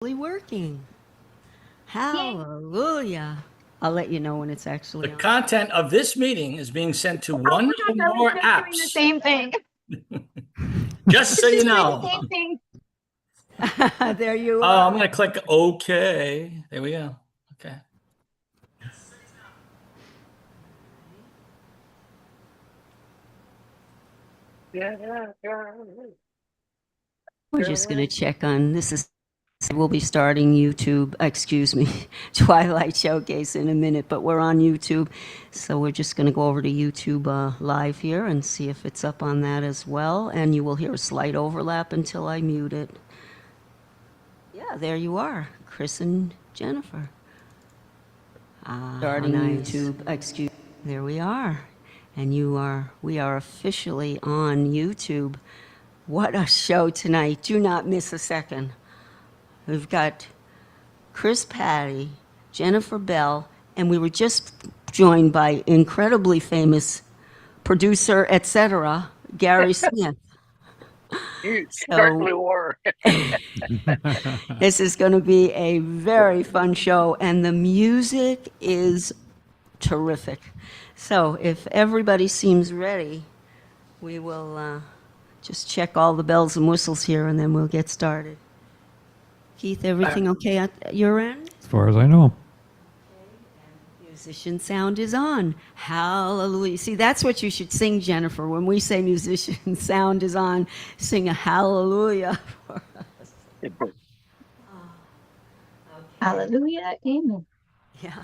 Working. Yay. Hallelujah. I'll let you know when it's actually The on. content of this meeting is being sent to Oh one my or gosh, I was more just doing the apps. same thing. Just so you Doing the know. same thing. There you Oh, are. I'm going to click OK. There we go. Okay. We're just going to check on this. We'll be starting YouTube, excuse me, Twilight Showcase in a minute, but we're on YouTube. So we're just going to go over to YouTube live here and see if it's up on that as well. And you will hear a slight overlap until I mute it. Yeah, there you are, Kris and Jennifer. Starting YouTube, excuse, there we are. And we are officially on YouTube. What a show tonight. Do not miss a second. We've got Kris Pati, Jennifer Belle, and we were just joined by incredibly famous producer, etc., Gary Smith. You certainly were. This is going to be a very fun show, and the music is terrific. So if everybody seems ready, we will just check all the bells and whistles here, and then we'll get started. Keith, everything okay at your end? As far as I know. Musician sound is on. Hallelujah. See, that's what you should sing, Jennifer. When we say musician sound is on, sing a hallelujah for us. Hallelujah. Amen. Yeah.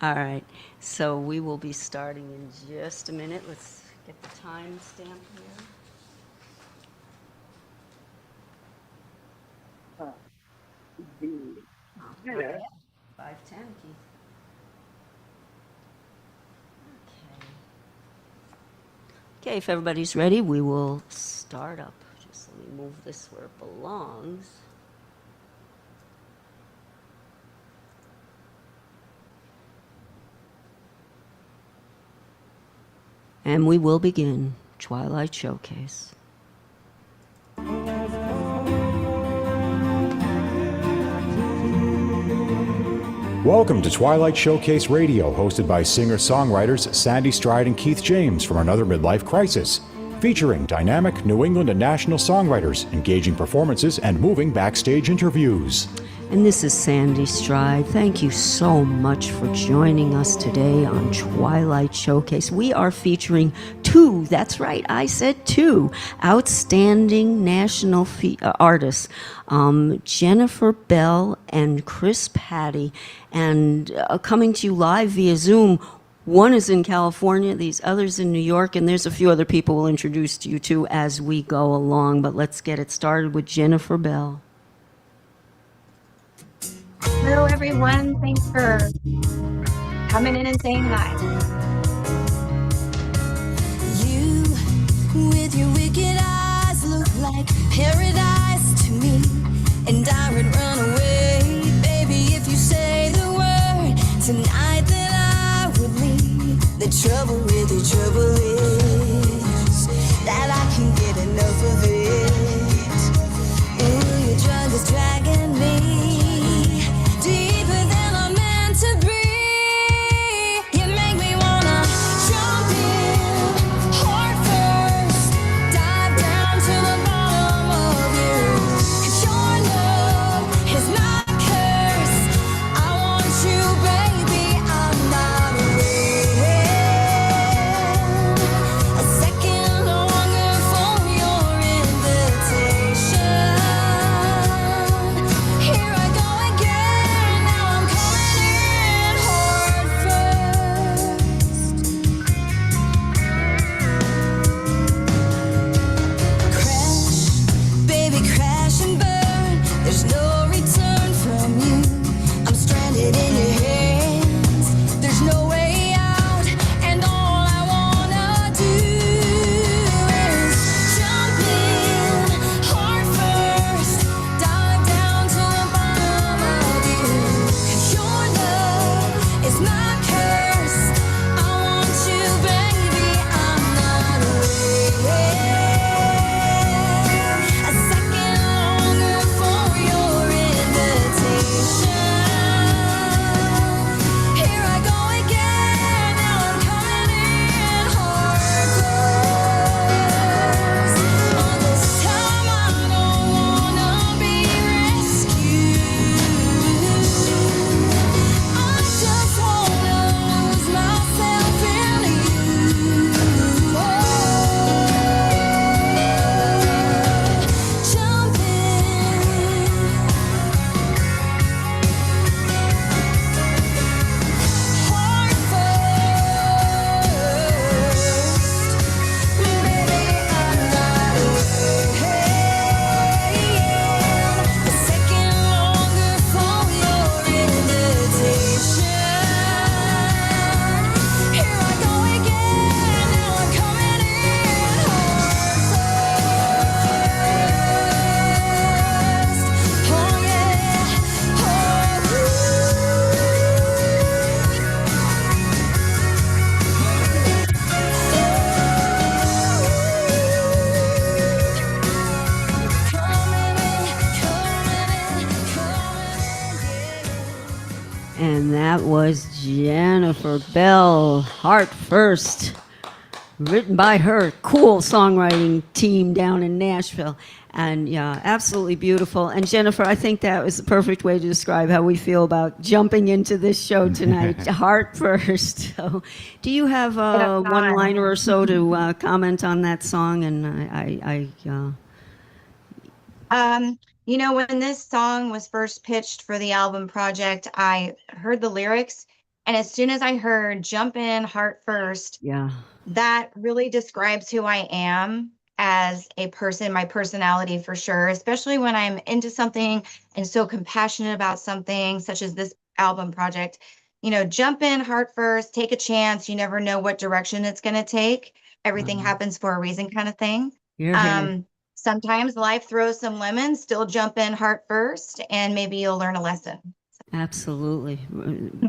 All right. So we will be starting in just a minute. Let's get the time stamp here. Yeah. 5:10, Keith. Okay, if everybody's ready, we will start up. Just let me move this where it belongs. And we will begin Twilight Showcase. Welcome to Twilight Showcase Radio, hosted by singer-songwriters Sandy Streid and Keith James from Another Midlife Crisis, featuring dynamic New England and national songwriters, engaging performances, and moving backstage interviews. And this is Sandy Streid. Thank you so much for joining us today on Twilight Showcase. We are featuring two, that's right, I said two, outstanding national artists, Jennifer Belle and Kris Pati, and coming to you live via Zoom. One is in California, these others in New York, and there's a few other people we'll introduce to you to as we go along, but let's get it started with Jennifer Belle. Hello, everyone. Thanks for coming in and saying hi. You, with your wicked eyes, look like paradise to me, and I would run away, baby, if you say the word tonight that I would leave. The trouble with the trouble is that I can get enough of it. Ooh, your drug is dragging me deeper than I'm meant to be. You make me wanna jump in, heart first, dive down to the bottom of you. 'Cause your love is my curse. I want you, baby, I'm not waiting a second longer for your invitation. Here I go again, now I'm coming in hard first. Crash, baby, crash and burn. There's no return from you. I'm stranded in your hands. There's no way out, and all I wanna do is jump in, heart first, dive down to the bottom of you. 'Cause your love is my curse. I want you, baby, I'm not waiting a second longer for your invitation. And that was Jennifer Belle, Heart First, written by her cool songwriting team down in Nashville. And yeah, absolutely beautiful. And Jennifer, I think that was the perfect way to describe how we feel about jumping into this show tonight. Heart first. So, do you have a one-liner or so to comment on that song? And You know, when this song was first pitched for the album project, I heard the lyrics, and as soon as I heard "Jump In, Heart First," yeah, that really describes who I am as a person, my personality for sure, especially when I'm into something and so compassionate about something such as this album project. You know, jump in heart first, take a chance. You never know what direction it's going to take. Everything happens for a reason, kind of thing. Sometimes life throws some lemons, still jump in heart first, and maybe you'll learn a lesson. absolutely.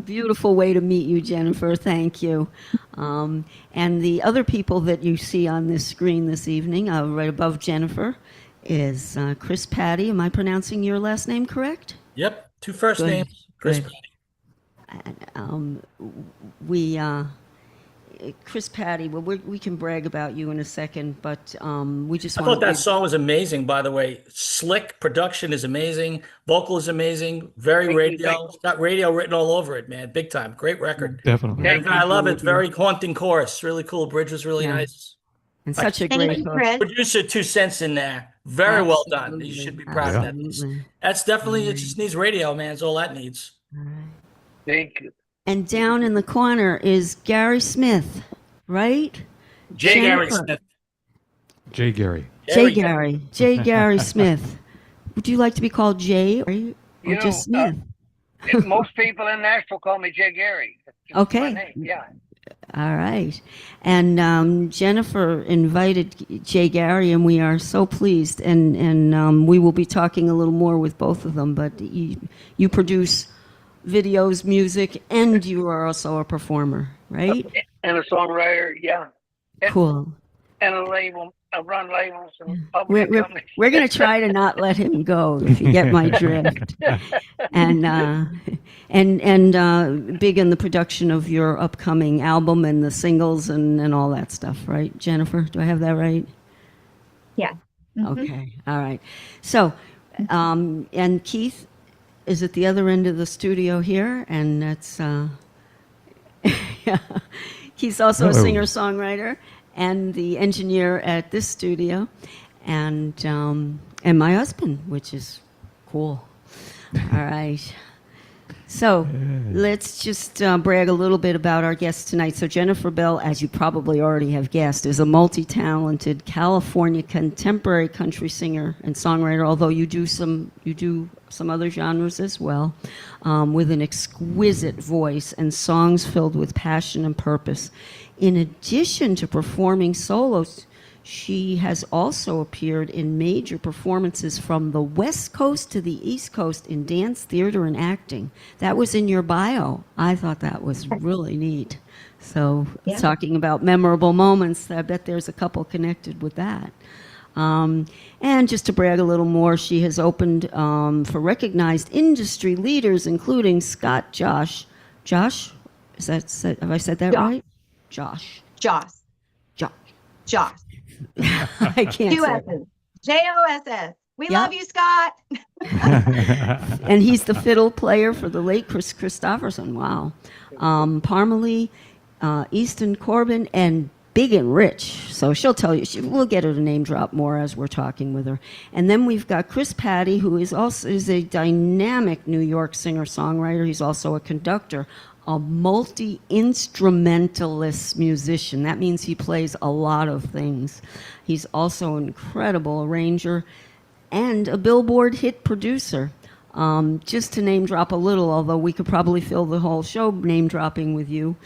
Beautiful way to meet you, Jennifer. Thank you. And the other people that you see on this screen this evening, right above Jennifer, is Kris Pati. Am I pronouncing your last name correct? Yep. 2 first Good. names. Kris Good. Pati. Kris Pati, well, we can brag about you in a second, but we just I want thought that song was amazing, by the way. Slick production is amazing. Vocal is amazing. Very Thank you, radio. thank you. It's got radio written all over it, man. Big time. Great record. Definitely. And I love it. Very haunting chorus. Really cool. Bridge was really Yeah. nice. and such a Thank great you, hook. Chris. Producer 2 cents in there. Very well done. You Absolutely. should be proud of that. Absolutely. That's definitely, it just needs radio, man. It's all that needs. Thank you. And down in the corner is Gary Smith, right? J. Gary Jennifer. Smith. Jay Gary. J. Gary Smith. Would you like to be called Jay or You just know, Smith? Most people in Nashville call me Jay Gary. That's just Okay. my name. Yeah. All right. And Jennifer invited Jay Gary, and we are so pleased. And we will be talking a little more with both of them. But you produce videos, music, and you are also a performer, right? And a songwriter, yeah. Cool. And a label. I run labels and publishing companies. We're going to try to not let him go, if you get my drift. And big in the production of your upcoming album and the singles and all that stuff, right, Jennifer? Do I have that right? Yeah. Okay. All right. So, and Keith is at the other end of the studio here, and that's yeah. He's also a Hello. singer-songwriter and the engineer at this studio, and my husband, which is cool. All right. So let's just brag a little bit about our guests tonight. So Jennifer Belle, as you probably already have guessed, is a multi-talented California contemporary country singer and songwriter, although you do some other genres as well, with an exquisite voice and songs filled with passion and purpose. In addition to performing solos, she has also appeared in major performances from the West Coast to the East Coast in dance, theater, and acting. That was in your bio. I thought that was really neat. So, talking about memorable moments, I bet there's a couple connected with that. And just to brag a little more, she has opened for recognized industry leaders, including Scott Josh. Josh? Have I said that right? Josh. Joss. Josh. Joss. I can't Two say S's. Joss. We Yeah. love you, Scott. And he's the fiddle player for the late Kris Kristofferson. Wow. Parmalee, Easton, Corbin, and Big and Rich. So she'll tell you. We'll get her to name drop more as we're talking with her. And then we've got Kris Pati, who is a dynamic New York singer-songwriter. He's also a conductor, a multi-instrumentalist musician. That means he plays a lot of things. He's also an incredible arranger and a Billboard hit producer. Just to name drop a little, although we could probably fill the whole show name dropping with you.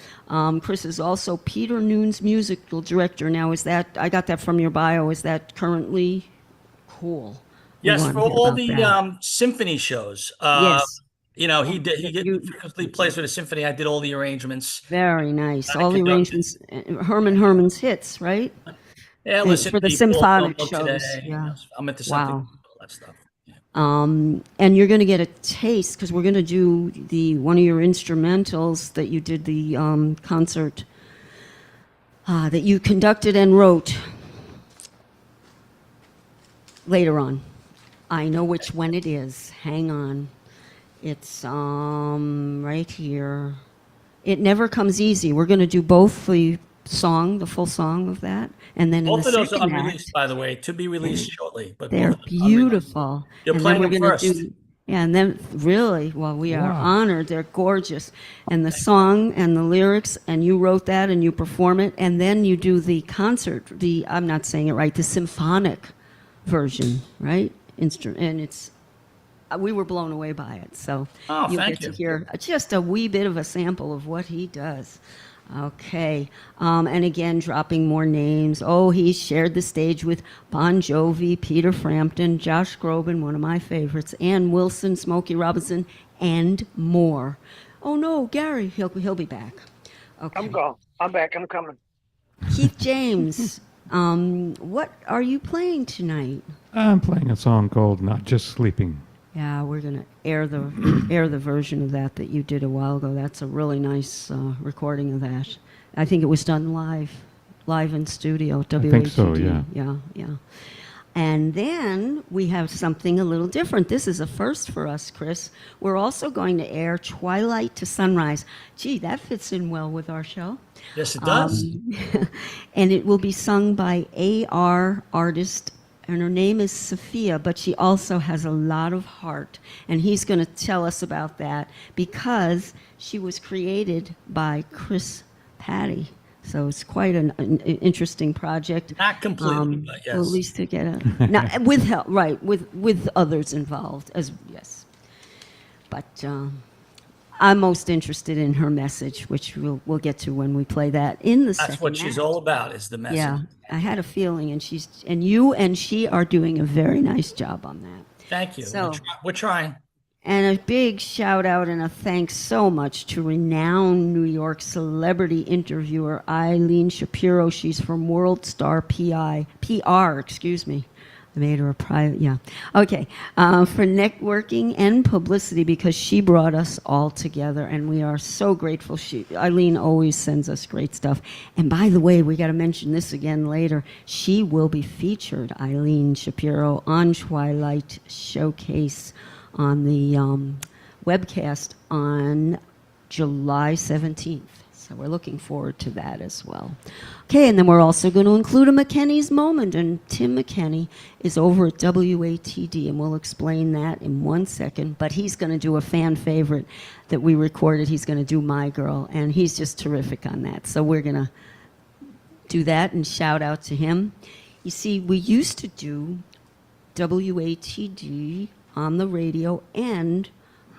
Kris is also Peter Noon's musical director. Now, is that, I got that from your bio, is that currently cool? We Yes, want for to hear all about the that. symphony shows. Yes. You know, he frequently plays with a symphony. I did all the arrangements. Very nice. Kinda All the conducted. arrangements, Herman's hits, right? Yeah, listen, for the people symphonic don't know shows, today. yeah. I'm into something, Wow. all that stuff. Yeah. And you're going to get a taste, because we're going to do one of your instrumentals that you did the concert that you conducted and wrote later on. I know which one it is. Hang on. It's right here. It Never Comes Easy. We're going to do both the full song of that, and then Both in of the those are second unreleased, act, by the way, to be released shortly. But they're both of them unreleased. beautiful. You're And then playing we're them gonna first. Yeah, and then really, well, we are Wow. honored. They're gorgeous, and the song and the lyrics, and you wrote that, and you perform it, and then you do the concert. I'm not saying it right. The symphonic version, right? And it's. We were blown away by it. So Oh, you thank get to you. hear just a wee bit of a sample of what he does. Okay. And again, dropping more names. Oh, he shared the stage with Bon Jovi, Peter Frampton, Josh Groban, one of my favorites, Ann Wilson, Smokey Robinson, and more. Oh, no, Gary, he'll be back. Okay. I'm gone. I'm back. I'm coming. Keith James, what are you playing tonight? I'm playing a song called Not Just Sleeping. Yeah, we're gonna air the version of that you did a while ago. That's a really nice recording of that. I think it was done live in studio. WATD. think so, yeah. Yeah. And then we have something a little different. This is a first for us, Kris. We're also going to air Twilight to Sunrise. Gee, that fits in well with our show. Yes, it does. And it will be sung by AR artist, and her name is Sophia, but she also has a lot of heart. And he's going to tell us about that, because she was created by Kris Pati. So it's quite an interesting project. Not completely, but yes. Well, at least to get with help, right, with others involved, yes. But I'm most interested in her message, which we'll get to when we play that in the second That's what she's act. all about, is the message. Yeah, I had a feeling, and you and she are doing a very nice job on that. Thank you. So- We're trying. And a big shout out and a thanks so much to renowned New York celebrity interviewer Eileen Shapiro. She's from World Star PR, excuse me. I made her a private, yeah. Okay, for networking and publicity, because she brought us all together, and we are so grateful. Eileen always sends us great stuff. And by the way, we got to mention this again later. She will be featured, Eileen Shapiro, on Twilight Showcase on the webcast on July 17th. So we're looking forward to that as well. Okay, and then we're also going to include a McKenney's Moment, and Tim McKenney is over at WATD, and we'll explain that in 1 second, but he's going to do a fan favorite that we recorded. He's going to do My Girl, and he's just terrific on that. So we're going to do that and shout out to him. You see, we used to do WATD on the radio and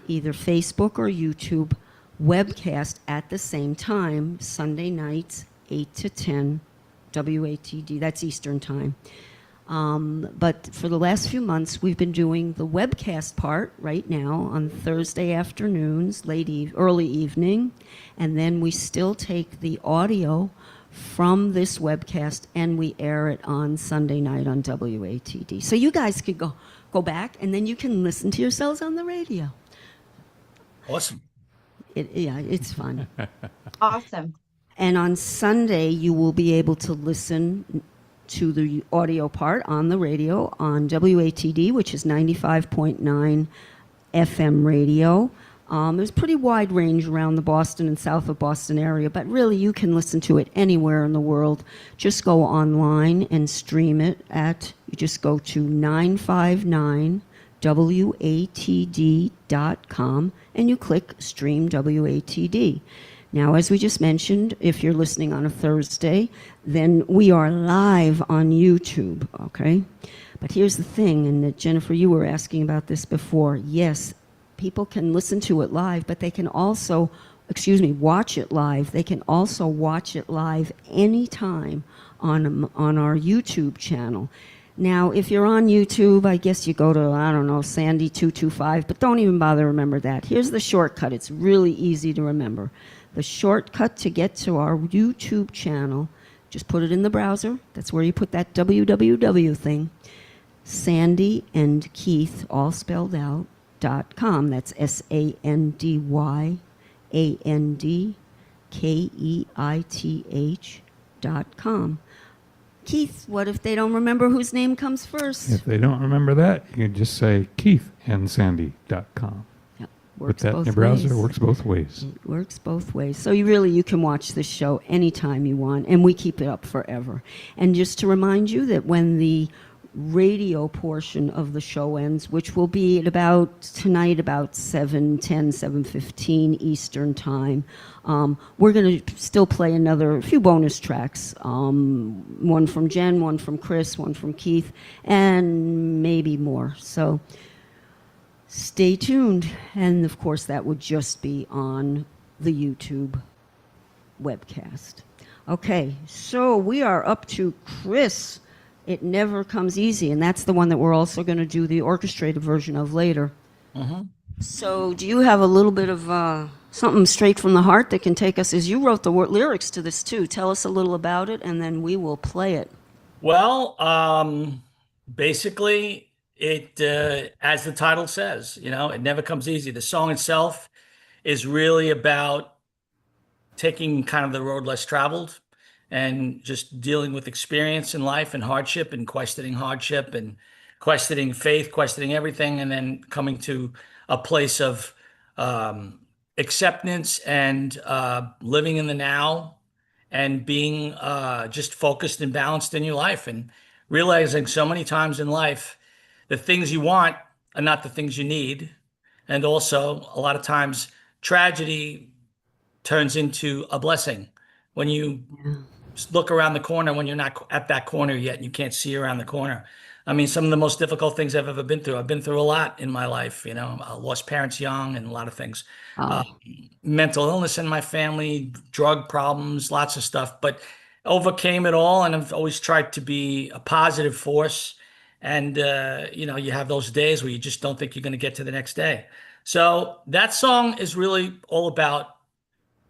either Facebook or YouTube webcast at the same time, Sunday nights, 8 to 10, WATD, that's Eastern time. But for the last few months, we've been doing the webcast part right now on Thursday afternoons, early evening, and then we still take the audio from this webcast and we air it on Sunday night on WATD. So you guys could go back, and then you can listen to yourselves on the radio. Awesome. It's fun. Awesome. And on Sunday, you will be able to listen to the audio part on the radio on WATD, which is 95.9 FM radio. There's a pretty wide range around the Boston and south of Boston area, but really you can listen to it anywhere in the world. Just go online and stream it you just go to 959watd.com and you click Stream WATD. Now, as we just mentioned, if you're listening on a Thursday, then we are live on YouTube, okay? But here's the thing, and Jennifer, you were asking about this before. Yes, people can listen to it live, but they can also, watch it live. They can also watch it live anytime on our YouTube channel. Now, if you're on YouTube, I guess you go to, Sandy225, but don't even bother to remember that. Here's the shortcut. It's really easy to remember. The shortcut to get to our YouTube channel, just put it in the browser. That's where you put that www thing. Sandy and Keith, all spelled out, .com. That's SandyAndYandKeith.com. Keith, what if they don't remember whose name comes first? If they don't remember that, you can just say keithandsandy.com. Yep, Put works that in both your browser. ways. Works both ways. It works both ways. So you can watch this show anytime you want, and we keep it up forever. And just to remind you that when the radio portion of the show ends, which will be at tonight about 7:10, 7:15 Eastern time, we're going to still play a few bonus tracks, one from Jen, one from Chris, one from Keith, and maybe more. So stay tuned. And of course, that would just be on the YouTube webcast. Okay, so we are up to Chris. It Never Comes Easy, and that's the one that we're also going to do the orchestrated version of later. Mm-hmm. So do you have a little bit of something straight from the heart that can take us, as you wrote the lyrics to this too? Tell us a little about it, and then we will play it. Well, basically, it as the title says, it never comes easy. The song itself is really about taking kind of the road less traveled and just dealing with experience in life and hardship and questioning hardship and questioning faith, questioning everything, and then coming to a place of acceptance and living in the now and being just focused and balanced in your life, and realizing so many times in life the things you want are not the things you need. And also a lot of times tragedy turns into a blessing when you look around the corner, when you're not at that corner yet and you can't see around the corner. I mean, some of the most difficult things I've ever been through. I've been through a lot in my life, I lost parents young and a lot of things. Mental illness in my family, drug problems, lots of stuff, but overcame it all. And I've always tried to be a positive force. And, you have those days where you just don't think you're going to get to the next day. So that song is really all about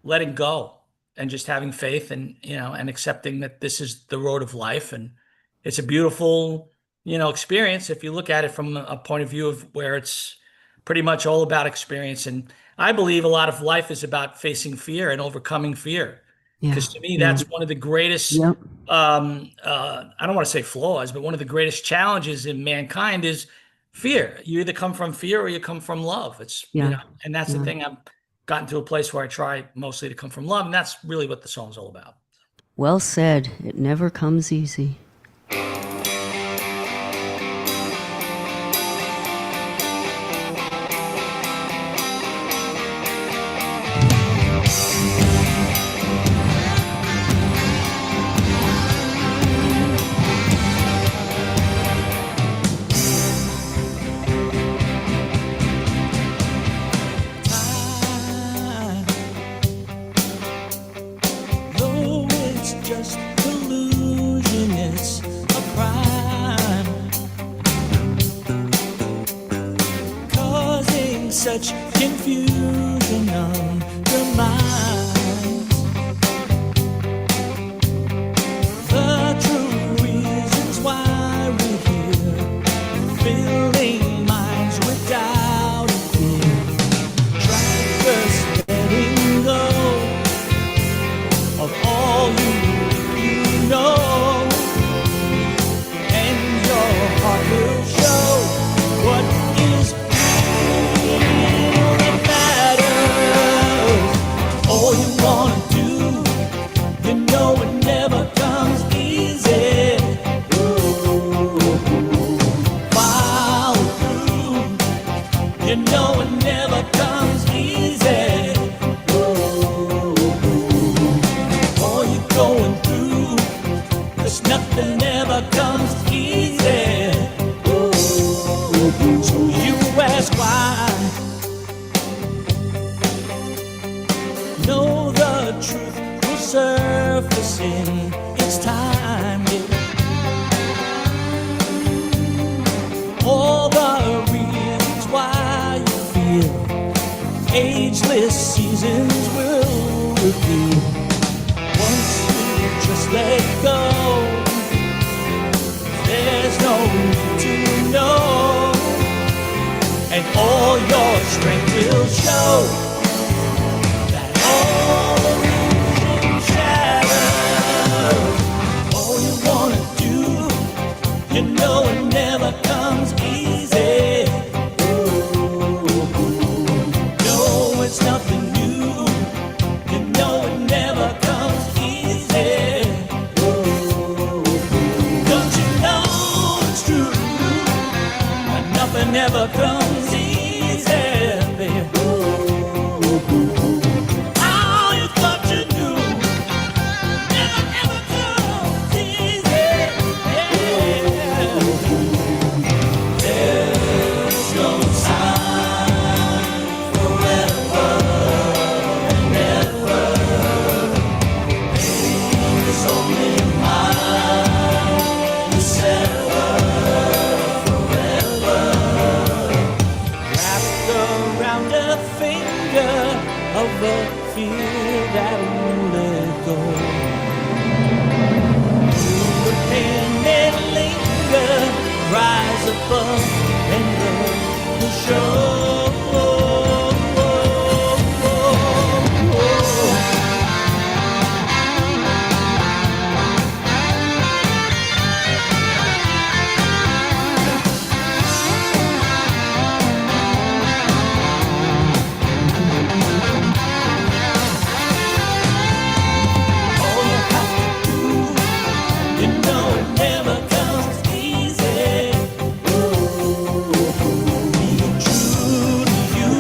letting go and just having faith and, and accepting that this is the road of life. And it's a beautiful, experience if you look at it from a point of view of where it's pretty much all about experience. And I believe a lot of life is about facing fear and overcoming fear. Because to me, that's one of the greatest, I don't want to say flaws, but one of the greatest challenges in mankind is fear. You either come from fear or you come from love. It's, and that's the thing. I've gotten to a place where I try mostly to come from love. And that's really what the song's all about. Well said. It never comes easy. Such confusion on the minds. The true reasons why we're here, filling minds with doubt and fear. Try first letting go of all you know, and your heart will show what is all you wanna do. You know it never comes easy. Follow through. You know it never comes easy. All you're going through, 'cause nothing ever comes easy. So you ask why. Know the truth will surface in its time. All the reasons why you feel ageless seasons will reveal. Once you just let go, there's no need to and all your strength will show. That all illusion shatters. All you wanna do, you know it never comes easy. No, it's nothing new. You know it never comes easy. Don't you know it's true? That nothing ever comes easy, baby. All you thought you knew never ever comes easy. Yeah. There's no time forever and ever. There's only mine to sever forever. Wrapped around a finger of a fear that won't let go. Through the pain that linger, rise above and love will show. All you have to do, you know it never comes easy. Being true to you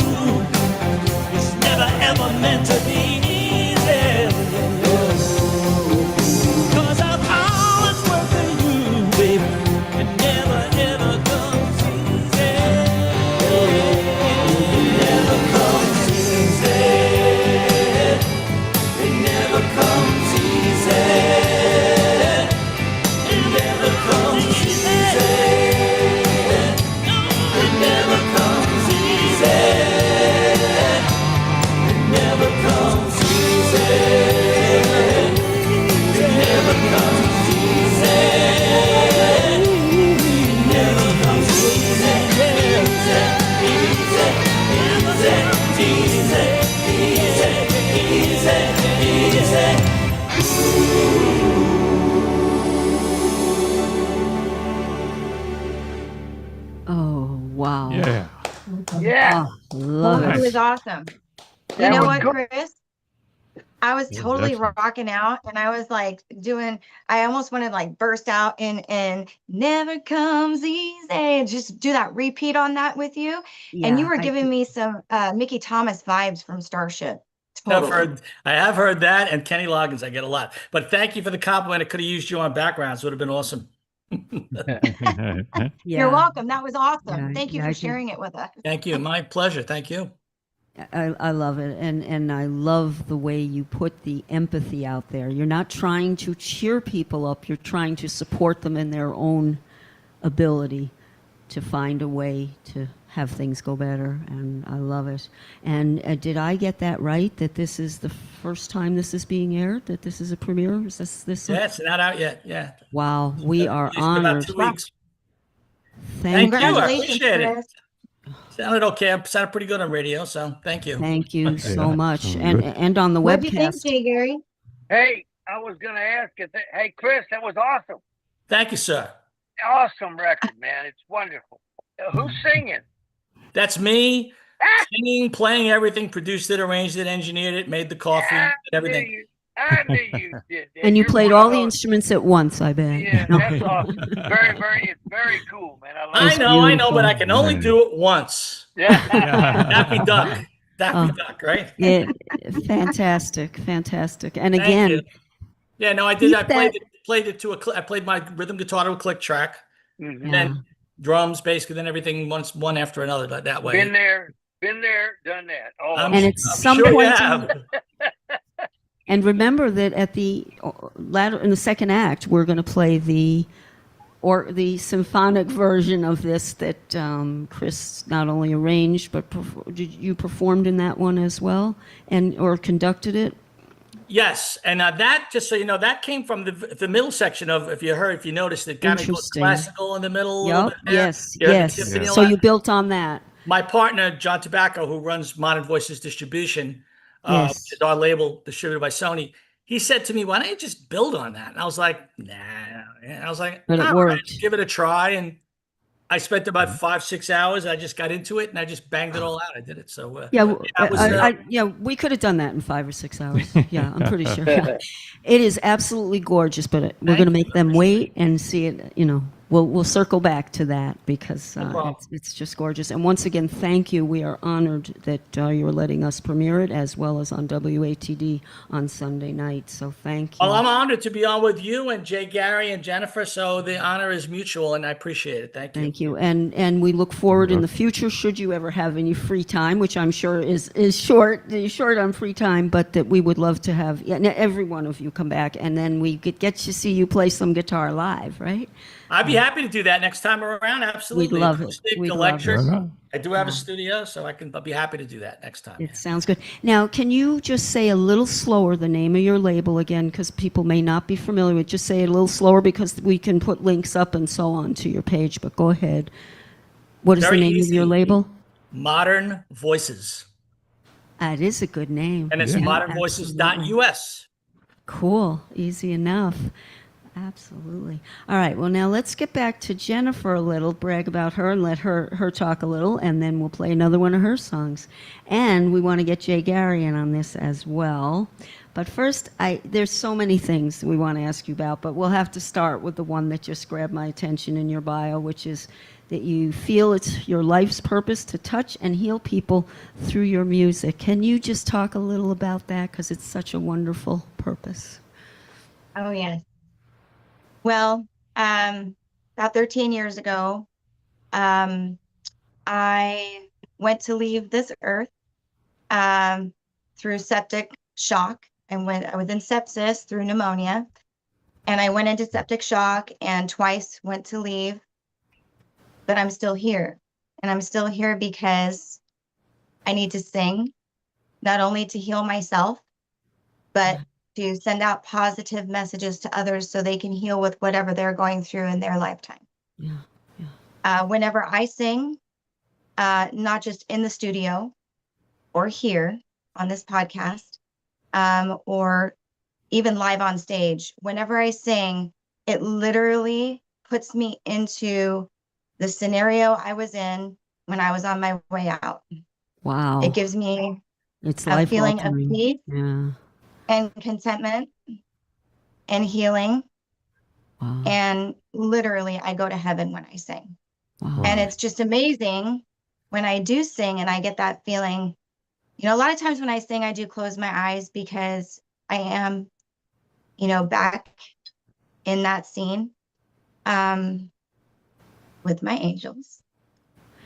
is never ever meant to be easy. 'Cause I've always worked for you, baby. It never ever comes easy. It never comes easy. It never comes easy. It never comes easy. It never comes easy. It never comes easy. It never comes easy. It never comes easy. Easy. Oh, wow. Yeah. Yeah. Oh, love It it. was awesome. You That know was what, good. Chris? I was Yeah, totally definitely. rocking out, and I was like I almost wanted to like burst out and never comes easy. Just do that repeat on that with you. And you Yeah, were giving me some Mickey Thomas vibes from Starship. Totally. I have heard that, and Kenny Loggins I get a lot. But thank you for the compliment. I could have used you on backgrounds. Would have been awesome. yeah. You're welcome. That was awesome. Yeah, Thank you yeah, for I can- sharing it with us. Thank you. My pleasure. Thank you. I love it, and I love the way you put the empathy out there. You're not trying to cheer people up. You're trying to support them in their own ability to find a way to have things go better, and I love it. And did I get that right? That this is the first time this is being aired? That this is a premiere? Is this? Yeah, it's not out yet. Yeah. Wow, we are Released in about honored. 2 weeks. Thank Thank you. I Congratulations, appreciate it. Chris. Sounded okay. I sounded pretty good on radio, so thank you. Thank you so Yeah, much, sounds and good. on the What do you think, webcast. Jay Gary? Hey, I was gonna ask you. Hey, Chris, that was awesome. Thank you, sir. Awesome record, man. It's wonderful. Who's singing? That's me singing, playing everything, produced it, arranged it, engineered it, made the coffee, I everything. knew you did. that. And you You're played one of all the those- instruments at once, I bet. Yeah, that's awesome. It's very cool, man. I love I it. know, but I can only do it once. Yeah. Daffy Duck. Daffy Duck, right? Yeah, fantastic. And Thank again, you. Yeah, no, I did. Keep I played it to a click. I played my rhythm guitar to a click track, Mhm. and then drums, basically, then everything one after another that way. Been there, done that. Oh, I'm And su- at I'm some sure you point in- have. and remember that at the latter in the second act, we're going to play the symphonic version of this that Chris not only arranged but you performed in that one as well, or conducted it. Yes, and that, just so you know, that came from the middle section of, if you noticed, it kind of goes Interesting. classical in the middle. a little Yep. bit there. Yes. You heard the Yes. timpani a So lot? you built on that. My partner, John Tobacco, who runs Modern Voices Distribution, Yes. which is our label distributed by Sony, he said to me, why don't you just build on that? And I was like, nah. And I was like, But it all right, worked. give it a try. And I spent about 5-6 hours. I just got into it and I just banged it all out. I did it. So Yeah, that was, yeah, we could have done that in 5 or 6 hours. Yeah, I'm pretty sure. Yeah. It is absolutely gorgeous, but we're going to make them wait and see it. We'll circle back to that because problem. it's just gorgeous. And once again, thank you. We are honored that you're letting us premiere it as well as on WATD on Sunday night. So thank you. well, I'm honored to be on with you and Jay Gary and Jennifer. So the honor is mutual and I appreciate it. Thank you. Thank you. And we look forward in the future, should you ever have any free time, which I'm sure is short on free time, but that we would love to have every one of you come back, and then we could get to see you play some guitar live, right? I'd be happy to do that next time around. Absolutely. We'd love it. Acoustic, We'd love electric. it. Right on. I do have a studio, so I'll be happy to do that next time. It sounds good. Now, can you just say a little slower the name of your label again, because people may not be familiar with. Just say it a little slower because we can put links up and so on to your page. But go ahead. What is Very the name easy. of your label? Modern Voices. That is a good name. And it's Yeah, modernvoices.us. Cool. Easy enough. Absolutely. All right. Well, now let's get back to Jennifer a little, brag about her and let her talk a little, and then we'll play another one of her songs. And we want to get Jay Gary in on this as well. But first, there's so many things we want to ask you about, but we'll have to start with the one that just grabbed my attention in your bio, which is that you feel it's your life's purpose to touch and heal people through your music. Can you just talk a little about that? Because it's such a wonderful purpose. Oh, yes. Well, about 13 years ago, I went to leave this earth through septic shock. I was in sepsis through pneumonia, and I went into septic shock and twice went to leave, but I'm still here. And I'm still here because I need to sing, not only to heal myself, but to send out positive messages to others so they can heal with whatever they're going through in their lifetime. Yeah. Whenever I sing, not just in the studio or here on this podcast, or even live on stage, whenever I sing, it literally puts me into the scenario I was in when I was on my way out. Wow. It gives me It's a feeling of life-altering. peace Yeah. and contentment and healing. Wow. And literally, I go to heaven when I sing. Wow. And it's just amazing when I do sing and I get that feeling. A lot of times when I sing, I do close my eyes because I am, back in that scene with my angels.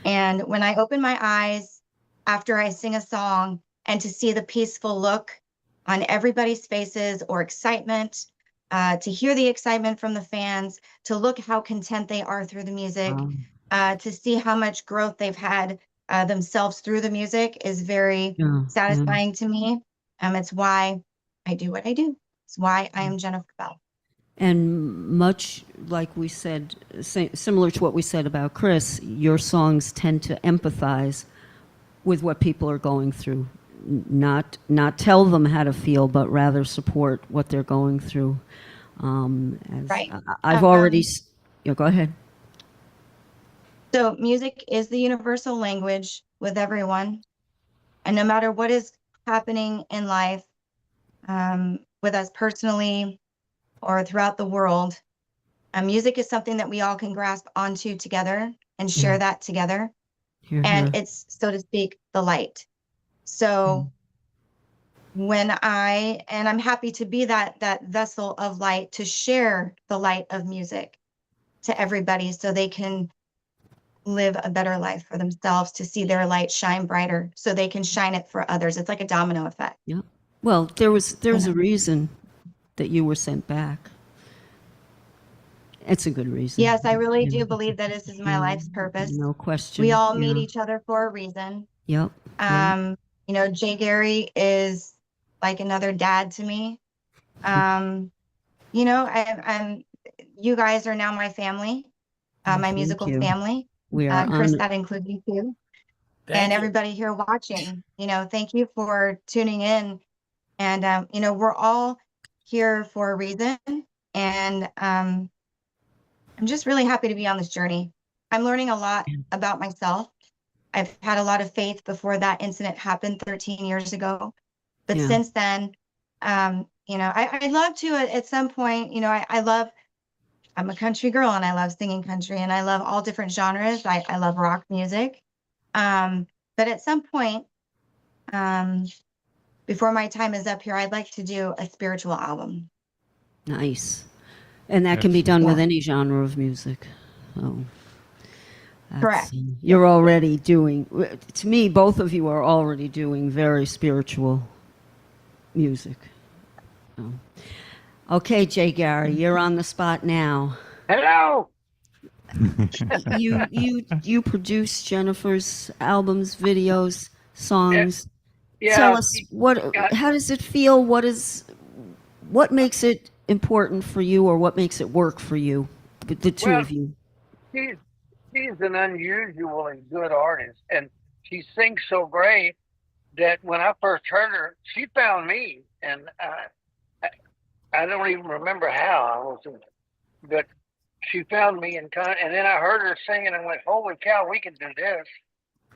And when I open my eyes after I sing a song and to see the peaceful look on everybody's faces or excitement, to hear the excitement from the fans, to look how content they are through the music, to see how much growth they've had themselves through the music is very satisfying to me. It's why I do what I do. It's why I am Jennifer Belle. And much like we said, similar to what we said about Kris, your songs tend to empathize with what people are going through. Not tell them how to feel, but rather support what they're going through. Right. I've already. Go ahead. So music is the universal language with everyone. And no matter what is happening in life, with us personally or throughout the world, music is something that we all can grasp onto together and share that together. And it's, so to speak, the light. So I'm happy to be that vessel of light, to share the light of music to everybody so they can live a better life for themselves, to see their light shine brighter so they can shine it for others. It's like a domino effect. Yeah. Well, there was a reason that you were sent back. It's a good reason. Yes, I really do believe that this is my life's purpose. No question. We all meet each other for a reason. Yep. Jay Gary is like another dad to me. You guys are now my family, my musical family. We are Kris, that includes you too. and you. everybody here watching. Thank you for tuning in. And, we're all here for a reason. And I'm just really happy to be on this journey. I'm learning a lot about myself. I've had a lot of faith before that incident happened 13 years ago. But Yeah. since then, I'd love to at some point, I'm a country girl and I love singing country and I love all different genres. I love rock music. But at some point, before my time is up here, I'd like to do a spiritual album. Nice. And that can be done with any genre of music. So Correct. You're already doing, to me, both of you are already doing very spiritual music. So. Okay, Jay Gary, you're on the spot now. Hello. You produce Jennifer's albums, videos, songs. Yeah. Tell us how does it feel? What makes it important for you, or what makes it work for you? The two of you. She's an unusually good artist, and she sings so great that when I first heard her, she found me, and I don't even remember how but she found me and then I heard her sing and I went, holy cow, we can do this.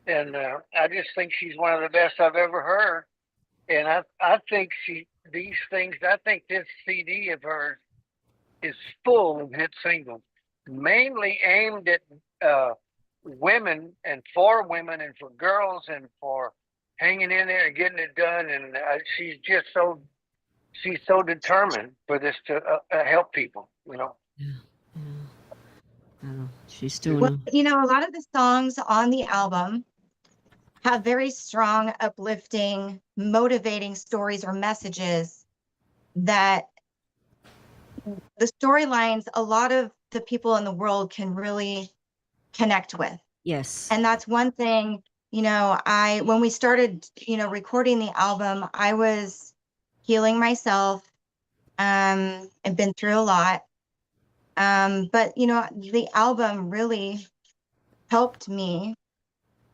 And I just think she's one of the best I've ever heard. And I think I think this CD of hers is full of hit singles, mainly aimed at women and for girls and for hanging in there and getting it done. And she's so determined for this to help people, Yeah. She's doing well, a lot of the songs on the album have very strong, uplifting, motivating stories or messages that the storylines a lot of the people in the world can really connect with. Yes. And that's one thing, when we started, recording the album, I was healing myself. I've been through a lot. But the album really helped me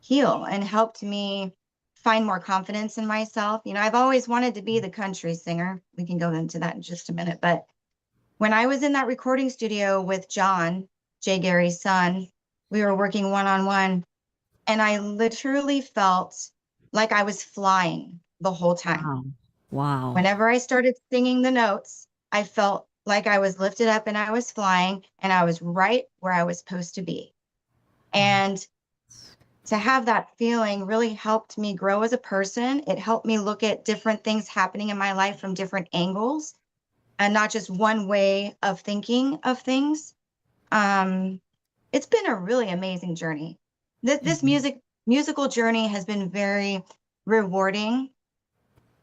heal and helped me find more confidence in myself. I've always wanted to be the country singer. We can go into that in just a minute. But when I was in that recording studio with John, Jay Gary's son, we were working one-on-one, and I literally felt like I was flying the whole time. Wow. Whenever I started singing the notes, I felt like I was lifted up and I was flying and I was right where I was supposed to be. And to have that feeling really helped me grow as a person. It helped me look at different things happening in my life from different angles and not just one way of thinking of things. It's been a really amazing journey. This musical journey has been very rewarding,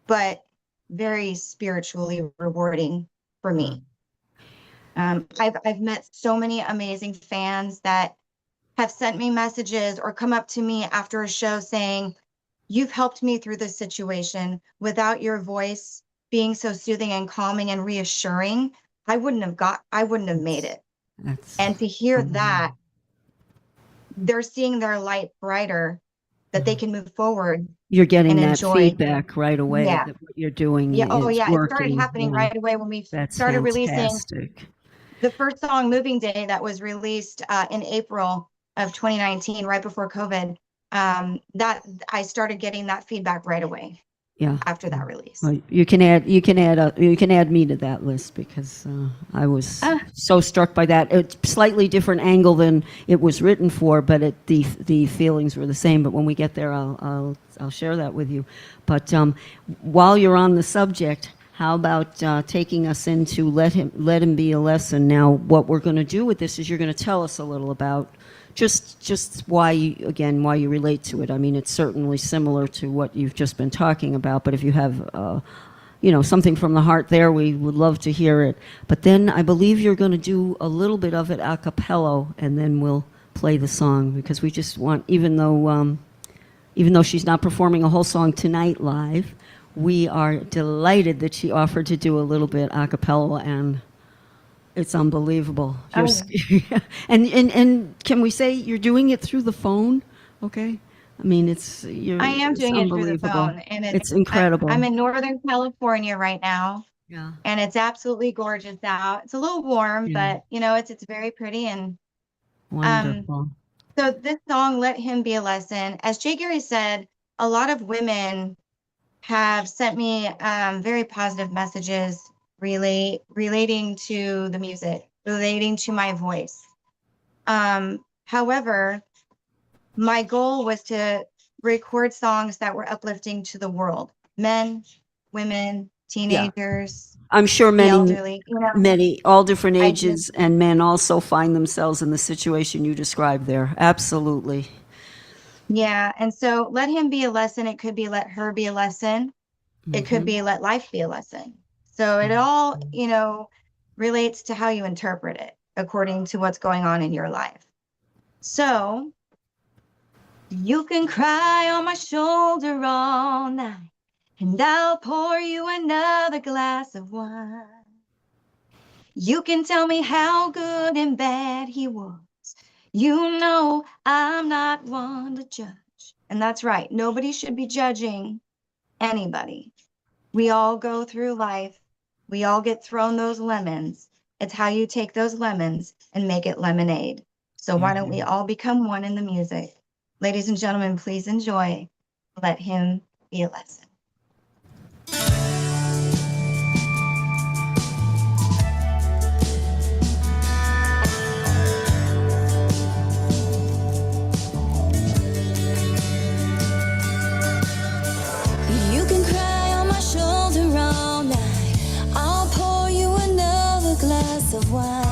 but very spiritually rewarding for me. I've met so many amazing fans that have sent me messages or come up to me after a show saying, you've helped me through this situation. Without your voice being so soothing and calming and reassuring, I wouldn't have made it. And to hear that they're seeing their light brighter, that they can move forward. You're getting that enjoy. Feedback right away that what you're doing is it working. started happening right away when we started releasing the first song, Moving Day, that was released in April of 2019, right before COVID. That I started getting that feedback right away. Yeah. After that release. Well, you can add me to that list because I was so struck by that. It's slightly different angle than it was written for, but the feelings were the same. But when we get there, I'll share that with you. But while you're on the subject, how about taking us into Let Him Be a Lesson? Now, what we're going to do with this is you're going to tell us a little about just why you relate to it. I mean, it's certainly similar to what you've just been talking about, but if you have something from the heart there, we would love to hear it. But then I believe you're going to do a little bit of it a cappella, and then we'll play the song, because we just want, even though she's not performing a whole song tonight live, we are delighted that she offered to do a little bit a cappella, and it's unbelievable. And can we say you're doing it through the phone? Okay. I mean, I am it's doing it through the unbelievable. phone, and It's incredible. I'm in Northern California right now, Yeah. and it's absolutely gorgeous out. It's a little warm, Yeah. but it's very pretty. And Wonderful. so this song, "Let Him Be a Lesson," as Jay Gary said, a lot of women have sent me very positive messages relating to the music, relating to my voice. However, my goal was to record songs that were uplifting to the world, men, women, teenagers, I'm sure the many, elderly. many, all different I ages and men also find themselves in the situation you described there. Absolutely. Yeah, and so let him be a lesson. It could be let her be a lesson. It could be let life be a lesson. So it all, relates to how you interpret it according to what's going on in your life. So you can cry on my shoulder all night, and I'll pour you another glass of wine. You can tell me how good and bad he was. You know I'm not one to judge. And that's right. Nobody should be judging anybody. We all go through life. We all get thrown those lemons. It's how you take those lemons and make it lemonade. So why don't we all become one in the music? Ladies and gentlemen, please enjoy Let Him Be a Lesson. You can cry on my shoulder all night. I'll pour you another glass of wine.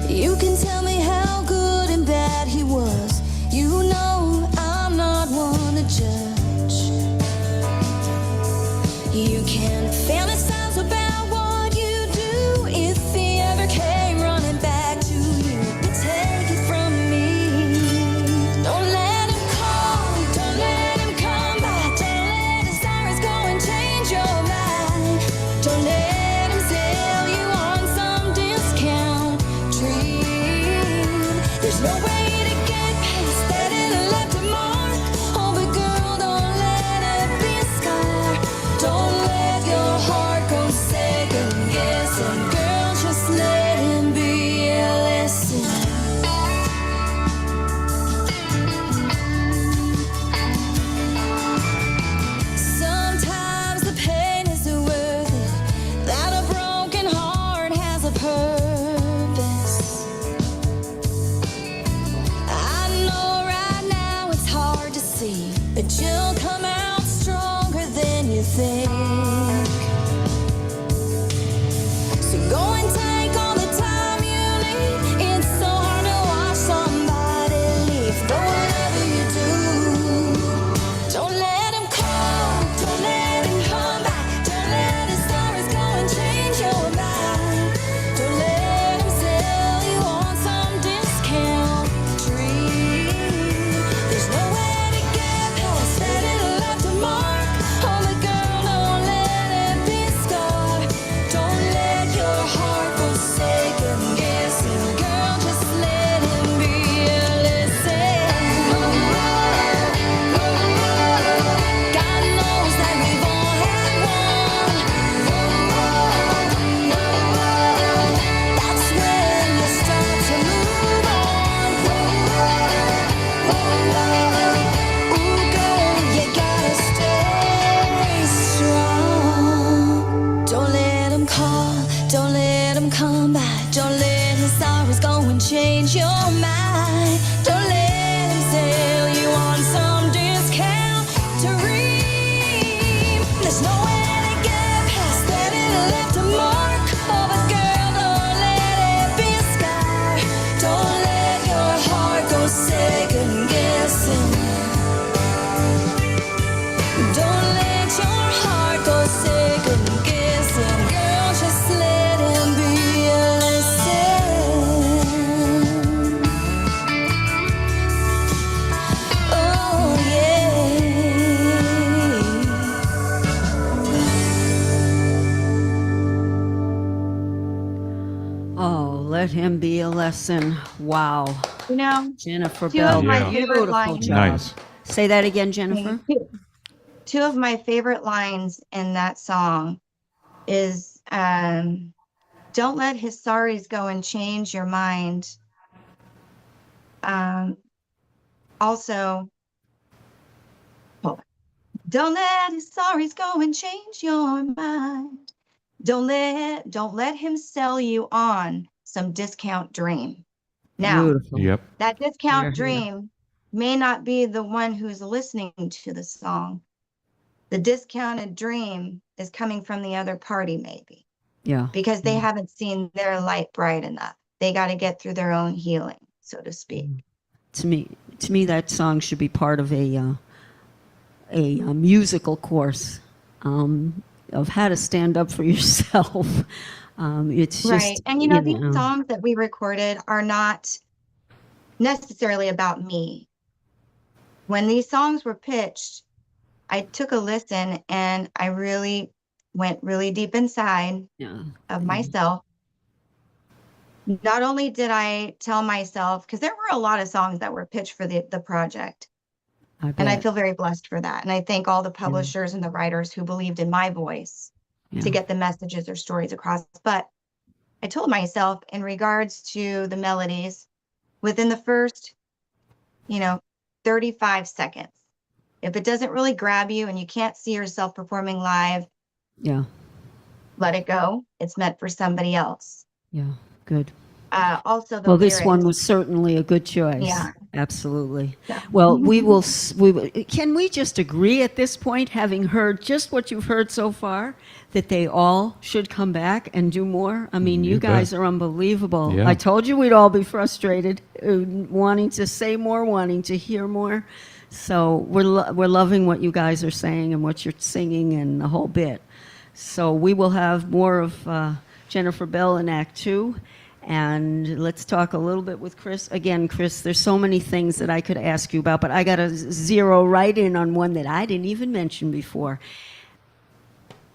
You can tell me how good and bad he was. You know I'm not one to judge. You can fantasize about what you do if he ever came running back to you. But take it from me. Don't let him call, don't let him come back. Don't let his stories go and change your mind. Don't let him sell you on some discount dream. There's no way to get past that and left a mark. Oh, but girl, don't let it be a scar. Don't let your heart go second guessing. Girl, just let him be a lesson. Sometimes the pain is worth it. That a broken heart has a purpose. I know right now it's hard to see, but you'll come out stronger than you think. So go and take all the time you need. It's so hard to watch somebody leave. But whatever you do, don't let him call, don't let him come back. Don't let his stories go and change your mind. Don't let him sell you on some discount dream. There's no way to get past that it'll left a mark. Oh, but girl, don't let it be a scar. Don't let your heart go second guessing. Girl, just let him be a lesson. God knows that we've all had one. That's when you start to move on. Ooh, girl, you gotta stay strong. Don't let him call, don't let him come back. Don't let his sorrows go and change your mind. Don't let him sell you on some discount dream. There's no way to get past that it left a mark. Oh, but girl, don't let it be a scar. Don't let your heart go second guessing. Don't let your heart go second guessing. Girl, just let him be a lesson. Oh, yeah. Oh, let him be a lesson. Wow. You know, Jennifer two Bell. of my Yeah. favorite Beautiful lines. job. Nice. Say that again, Jennifer. Two of my favorite lines in that song is don't let his sorries go and change your mind. Also, hold on. Don't let his sorries go and change your mind. Don't let him sell you on some discount dream. Now, Beautiful. Yep. that Here, discount here. dream may not be the one who's listening to the song. The discounted dream is coming from the other party, maybe, Yeah. because they haven't seen their light bright enough. They got to get through their own healing, so to speak. To me, that song should be part of a musical course of how to stand up for yourself. It's just, Right. And these songs that we recorded are not necessarily about me. When these songs were pitched, I took a listen and I really went really deep inside yeah. of myself. Not only did I tell myself, because there were a lot of songs that were pitched for the project, and I bet. feel very blessed for that. And I thank all the publishers and the writers who believed in my voice to get the messages or stories across. But I told myself, in regards to the melodies, within the first, 35 seconds, if it doesn't really grab you and you can't see yourself performing live, Yeah. let it go. It's meant for somebody else. Yeah. Good. Also, the Well, lyrics. this one was certainly a good choice. Yeah. Absolutely. Yeah. Well, can we just agree at this point, having heard just what you've heard so far, that they all should come back and do more? I mean, you You guys bet. are unbelievable. Yeah. I told you we'd all be frustrated, wanting to say more, wanting to hear more. So we're loving what you guys are saying and what you're singing and the whole bit. So we will have more of Jennifer Bell in Act 2. And let's talk a little bit with Kris. Again, Kris, there's so many things that I could ask you about, but I got to zero right in on one that I didn't even mention before.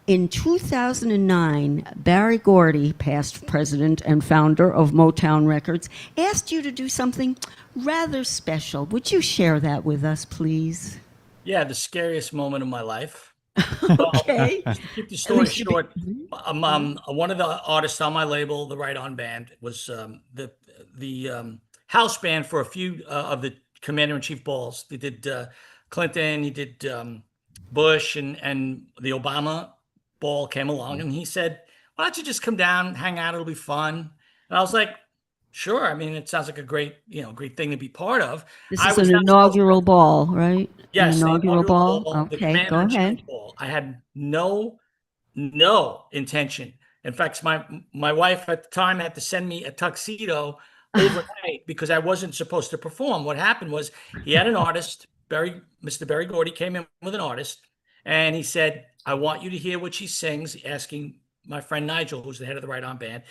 In 2009, Barry Gordy, past president and founder of Motown Records, asked you to do something rather special. Would you share that with us, please? Yeah, the scariest moment of my life. Okay. Just to keep the story least you be- short, one of the artists on my label, the Right On Band, was the house band for a few of the Commander-in-Chief balls. They did Clinton, he did Bush, and the Obama ball came along, and he said, "Why don't you just come down, hang out? It'll be fun." And I was like, "Sure." I mean, it sounds like a great thing to be part of. This I is was an not supposed to- inaugural ball, right? Yes, An the inaugural ball? the Okay, go Commander-in-Chief ahead. ball. I had no intention. In fact, my wife at the time had to send me a tuxedo overnight because I wasn't supposed to perform. What happened was he had an artist, Mr. Barry Gordy came in with an artist, and he said, "I want you to hear what she sings," asking my friend Nigel, who's the head of the Right On Band,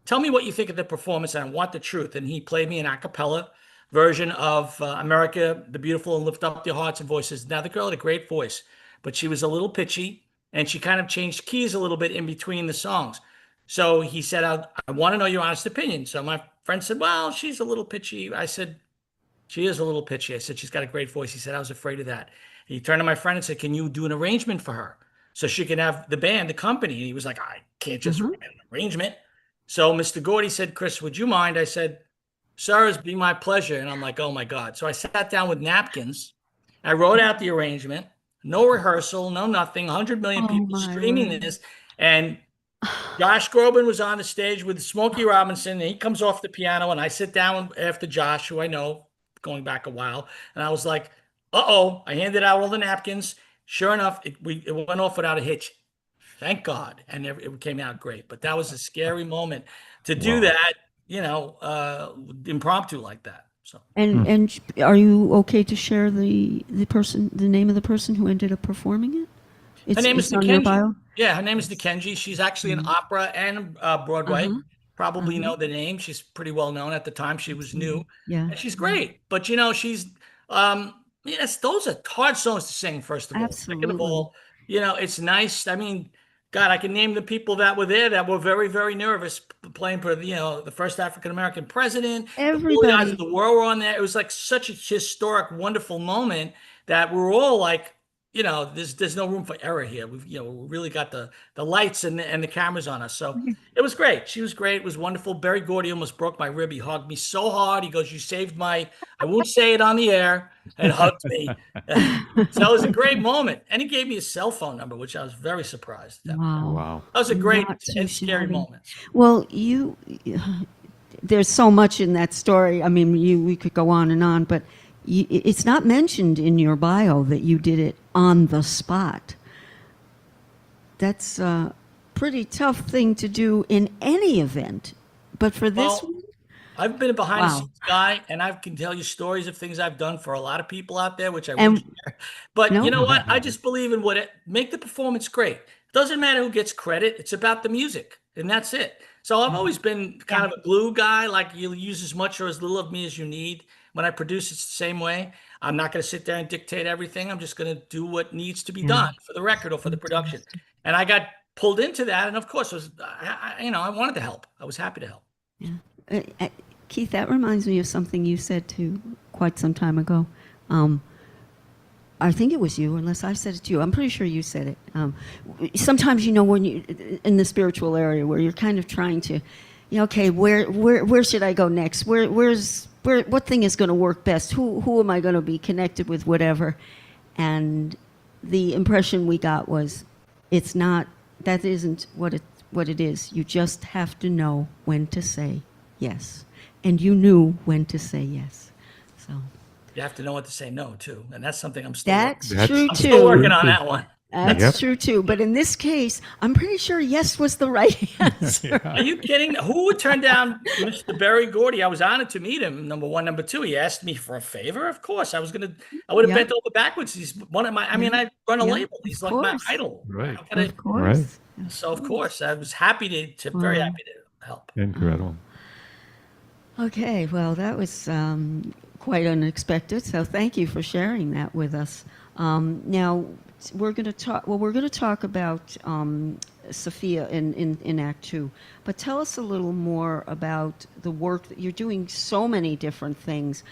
"Tell me what you think of the performance, and I want the truth." And he played me an a cappella version of America the Beautiful and Lift Up Your Hearts and Voices. Now, the girl had a great voice, but she was a little pitchy, and she kind of changed keys a little bit in between the songs. So he said, I want to know your honest opinion. So my friend said, "Well, she's a little pitchy." I said, "She is a little pitchy." I said, "She's got a great voice." He said, "I was afraid of that." He turned to my friend and said, "Can you do an arrangement for her so she can have the band, the company?" And he was like, "I can't just write an arrangement." So Mr. Gordy said, "Kris, would you mind?" I said, "Sir, it'd be my pleasure." And I'm like, "Oh my God." So I sat down with napkins. I wrote out the arrangement, no rehearsal, no nothing, 100 million Oh, people my streaming word. this. And Josh Corbin was on the stage with Smokey Robinson, and he comes off the piano, and I sit down after Josh, who I know going back a while, and I was like, "Uh-oh." I handed out all the napkins. Sure enough, it went off without a hitch. Thank God. And it came out great. But that was a scary moment to do Wow. that, impromptu like that. So And are you okay to share the name of the person who ended up performing it? her name is it's on your Nikenji. bio? Yeah, her name is Nikenji. She's actually in opera and Broadway. Probably know the name. She's pretty well known at the time. She was new. Yeah. And she's great. But she's yes, those are hard songs to sing, first of all. Second of Absolutely. all, it's nice. I mean, God, I can name the people that were there that were very, very nervous playing for, the first African-American president. The bully eyes of Everybody. the world were on there. It was like such a historic, wonderful moment that we're all like, there's no room for error here. We really got the lights and the cameras on us. So it was great. She was great. It was wonderful. Barry Gordy almost broke my rib. He hugged me so hard. He goes, "You saved I won't say it on the air," and hugged me. So it was a great moment. And he gave me his cell phone number, which I was very surprised at. Wow. Wow. That was a great Not too and scary shabby. moment. Well, there's so much in that story. I mean, we could go on, but it's not mentioned in your bio that you did it on the spot. That's a pretty tough thing to do in any event. But for this Well, one, I've been a behind the Wow. scenes guy, and I can tell you stories of things I've done for a lot of people out there, which I And- won't share. But No. you know what? I just believe in make the performance great. Doesn't matter who gets credit. It's about the music, and that's it. So I've always been kind of a glue guy. Like, you'll use as much or as little of me as you need. When I produce, it's the same way. I'm not going to sit there and dictate everything. I'm just going to do what needs to be done for the record or for the production. And I got pulled into that, and of course, I wanted to help. I was happy to help. Keith, that reminds me of something you said too quite some time ago. I think it was you, unless I said it to you. I'm pretty sure you said it. Sometimes, when you in the spiritual area where you're kind of trying to, okay, where should I go next? What thing is going to work best? Who am I going to be connected with? Whatever. And the impression we got was, that isn't what it is. You just have to know when to say yes, and you knew when to say yes. So. You have to know what to say no to, and that's something I'm still That's That's true I'm too. still working on that one. That's Yep. true too. But in this case, I'm pretty sure yes was the right answer. Are you kidding? Who would turn down Mr. Barry Gordy? I was honored to meet him. Number one, number two, he asked me for a favor. Of course, I would have Yeah. bent over backwards. He's one of my. I mean, I run a Yeah, label. He's of like my course. idol. Right. How could I- Of course. So of course, I was happy very Wow. happy to help. Incredible. Okay, well, that was quite unexpected. So thank you for sharing that with us. Now we're going to talk. Well, we're going to talk about Sophia in Act 2. But tell us a little more about the work that you're doing. So many different things.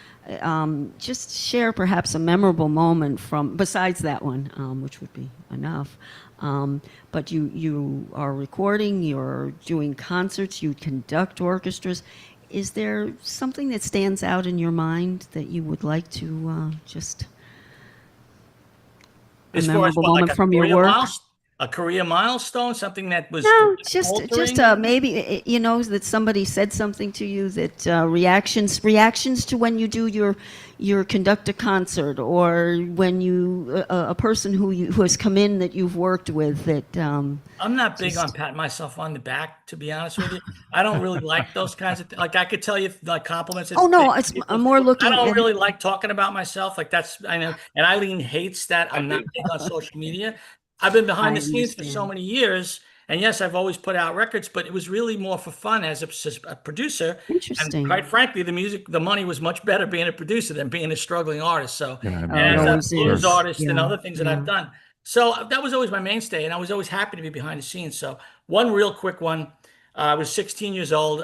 Just share perhaps a memorable moment besides that one, which would be enough. But you are recording. You're doing concerts. You conduct orchestras. Is there something that stands out in your mind that you would like to just a As far as memorable what, like moment from your career work? a career milestone, something that was No, just altering? maybe that somebody said something to you that reactions to when you do your conduct a concert, or when you a person who has come in that you've worked with that. I'm not big on patting myself on the back, to be honest with you. I don't really like those kinds of things. Like, I could tell you like compliments. Oh no, I'm more looking. I don't at, really like talking about myself. Like, I know, and Eileen hates that. I'm not big on social media. I've been behind I the scenes for so understand. many years, and yes, I've always put out records, but it was really more for fun as a producer. Interesting. And quite frankly, the money was much better being a producer than being a struggling artist. So, Yeah, and it as a always blues is. artist and Yeah, other things that yeah. I've done. So that was always my mainstay, and I was always happy to be behind the scenes. So one real quick one. I was 16 years old.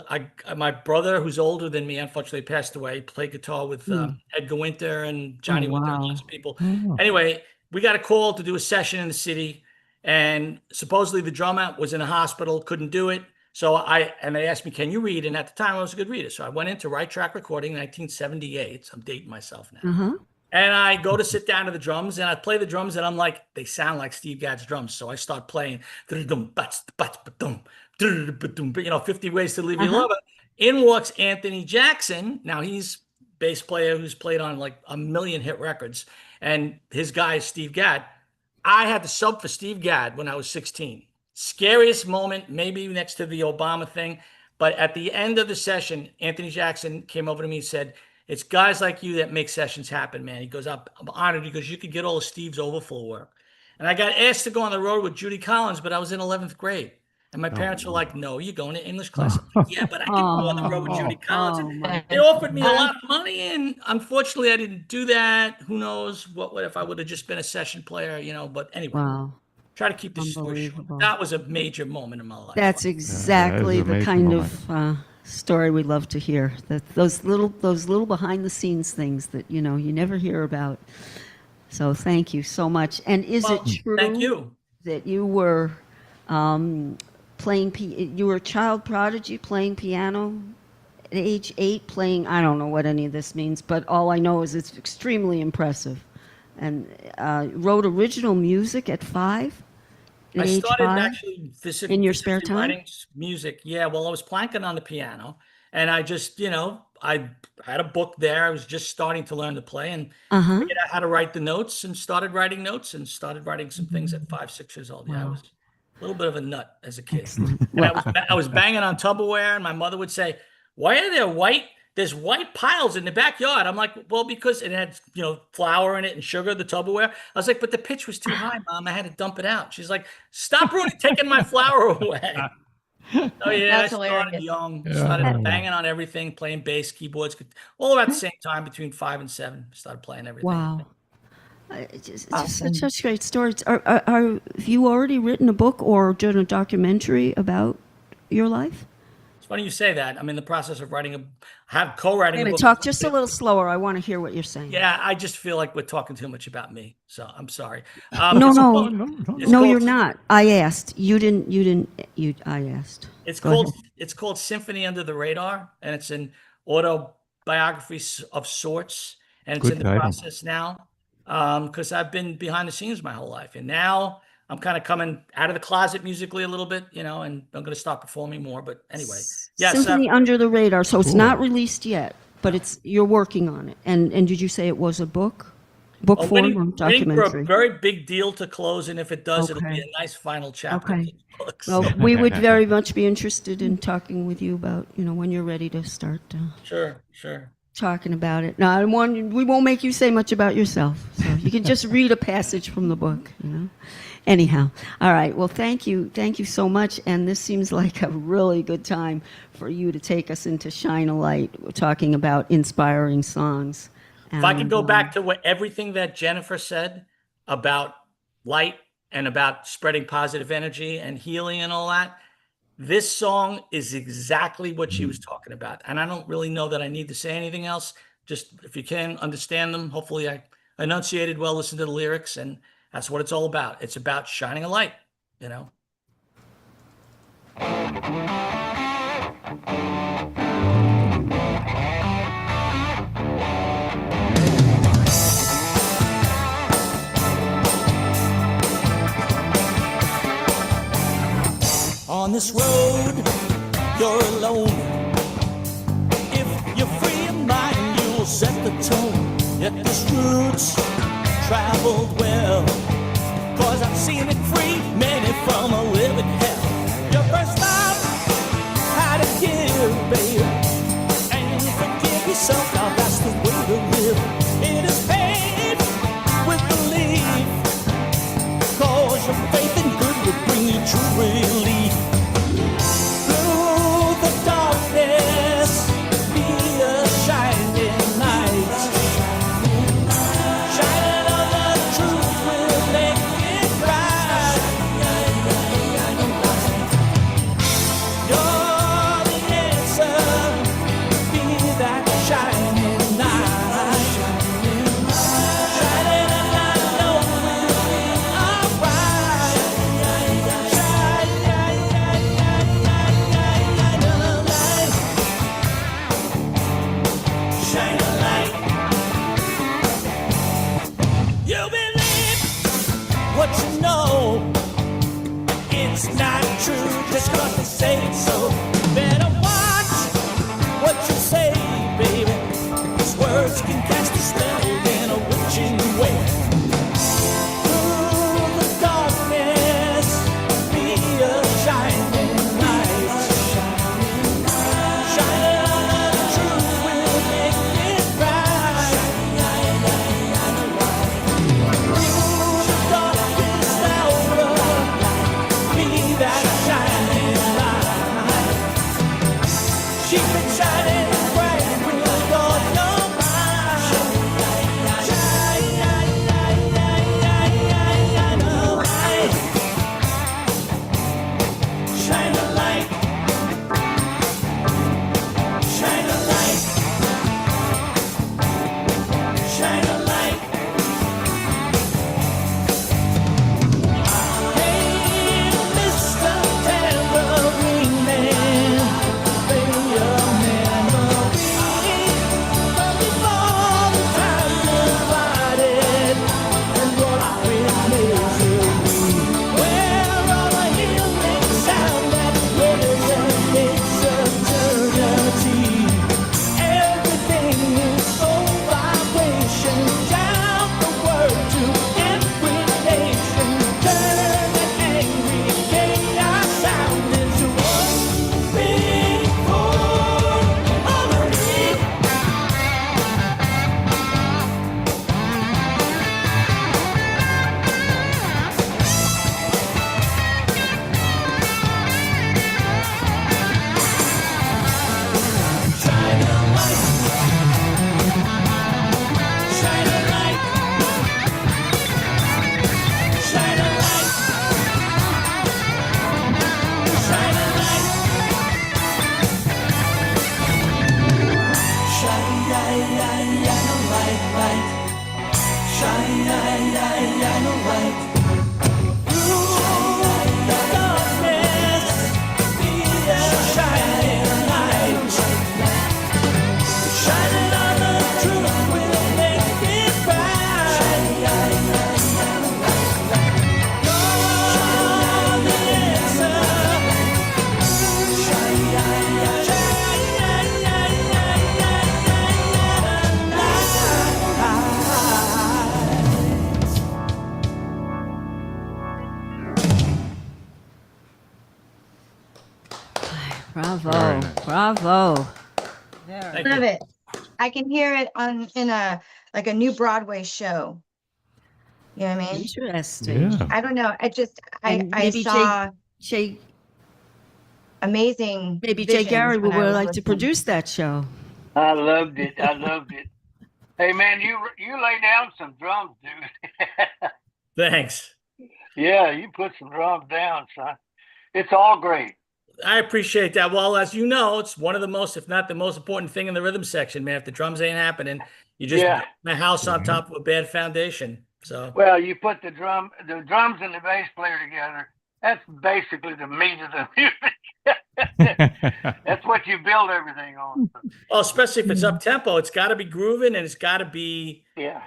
My brother, who's older than me, unfortunately passed away. He played guitar with Edgar Winter and Johnny Winter and wow. lots of people. Anyway, we got a call to do a session in the city, and supposedly the drummer was in a hospital, couldn't do it. So they asked me, "Can you read?" And at the time, I was a good reader. So I went into Right Track Recording in 1978. So I'm dating myself now. Uh-huh. And I go to sit down to the drums, and I play the drums, and I'm like, they sound like Steve Gadd's drums. So I start playing, 50 Ways to Leave Your Lover. In walks Anthony Jackson. Now, he's bass player who's played on like a million hit records, and his guy is Steve Gadd. I had to sub for Steve Gadd when I was 16. Scariest moment, maybe next to the Obama thing. But at the end of the session, Anthony Jackson came over to me and said, "It's guys like you that make sessions happen, man." He goes, I'm honored. He goes, "You could get all of Steve's overflow work." And I got asked to go on the road with Judy Collins, but I was in 11th grade. And my parents were like, "No, you're going to English class." I'm like, "Yeah, but I could go on the road with Judy Collins." Oh, my They offered me a lot of money, and unfortunately, I didn't do that. Who knows what if I would have just been a session player, But anyway, Wow. try to keep the story short. Unbelievable. That was a major moment in my life. That's exactly a the major kind moment. of story we love to hear. That those little behind the scenes things that you never hear about. So thank you so much. And is Well, it true thank you. that you were you were a child prodigy playing piano at age 8? I don't know what any of this means, but all I know is it's extremely impressive. And wrote original music at 5. At I age started 5? actually physically In your spare time? writing music. Yeah, well, I was planking on the piano, and I just, I had a book there. I was just starting to learn to play, and Uh-huh. figured out how to write the notes, and started writing notes, and started writing some things at 5, 6 years old. Yeah, I was a little bit of a nut as a kid. Excellent. And I was banging on Tupperware, and my mother would say, "Why are there there's white piles in the backyard?" I'm like, "Well, because it had, flour in it and sugar, the Tupperware." I was like, "But the pitch was too high, Mom. I had to dump it out." She's like, "Stop taking my flour away." Oh yeah, That's I started hilarious. young, Yeah. started banging on everything, playing bass, keyboards, all about the same time, between 5 and 7, started playing everything. Wow. It's just such great stories. Have you already written a book or done a documentary about your life? It's funny you say that. I'm in the process of co-writing Wait a a minute, book. talk just a little slower. I want to hear what you're saying. Yeah, I just feel like we're talking too much about me, so I'm sorry. No, it's no, called- no, it's no, called- you're not. I asked. I asked. It's Go called Symphony Under the Radar, and it's an autobiography of sorts, and it's Good in the title. process now. Because I've been behind the scenes my whole life, and now I'm kind of coming out of the closet musically a little bit, and I'm going to start performing more. But anyway, yes, Symphony Under the Radar. So it's Cool. not released yet, but you're working on it. And did you say it was a book? Book form or waiting for documentary? a very big deal to close, and if it does, it'll be Okay. a nice final chapter. Okay. To the book. Well, we would very much be interested in talking with you about, when you're ready to start Sure. talking about it. Now, we won't make you say much about yourself, so you can just read a passage from the book. Anyhow, all right. Well, thank you so much. And this seems like a really good time for you to take us into Shine a Light. We're talking about inspiring songs. If I could go back to everything that Jennifer said about light and about spreading positive energy and healing and all that, this song is exactly what she was talking about. And I don't really know that I need to say anything else. Just if you can understand them, hopefully I enunciated well, listen to the lyrics, and that's what it's all about. It's about shining a light, On this road, you're alone. If you're free of mind, you'll set the tone. Yet this route's traveled well, 'cause I've seen it free many from a living hell. Your first love had to give, baby, and forgive yourself. Now that's the way to live. It is paid with belief, 'cause your faith in good will bring you true relief. Through the darkness, be a shining light. Shining on the truth will make it bright. You're the answer, be that shining light. Shining and I know we'll be alright. Shine a light. You believe what you know. It's not true just 'cause they say it so. Better watch what you say, baby. 'Cause words can cast a spell in a witching way. Through the darkness, be a shining light. Shining on the truth will make it bright. Through the darkest hour, be that shining light. Bravo. Very nice. Bravo. Thank Love you. it. I can hear it in a new Broadway show. You know what I mean? Interesting. Yeah. I don't know. And I maybe saw Maybe amazing Jay visions Gary when I would was like to listening. produce that show. I loved it. I loved it. Hey man, you lay down some drums, dude. Thanks. Yeah, you put some drums down, son. It's all great. I appreciate that. Well, as you know, it's one of the most, if not the most important thing in the rhythm section, man. If the drums ain't happening, you just Yeah. built a house on top of a bad foundation. So Well, you put the drums and the bass player together. That's basically the meat of the music. That's what you build everything on. well, especially if it's up tempo, it's got to be grooving and it's got to be Yeah,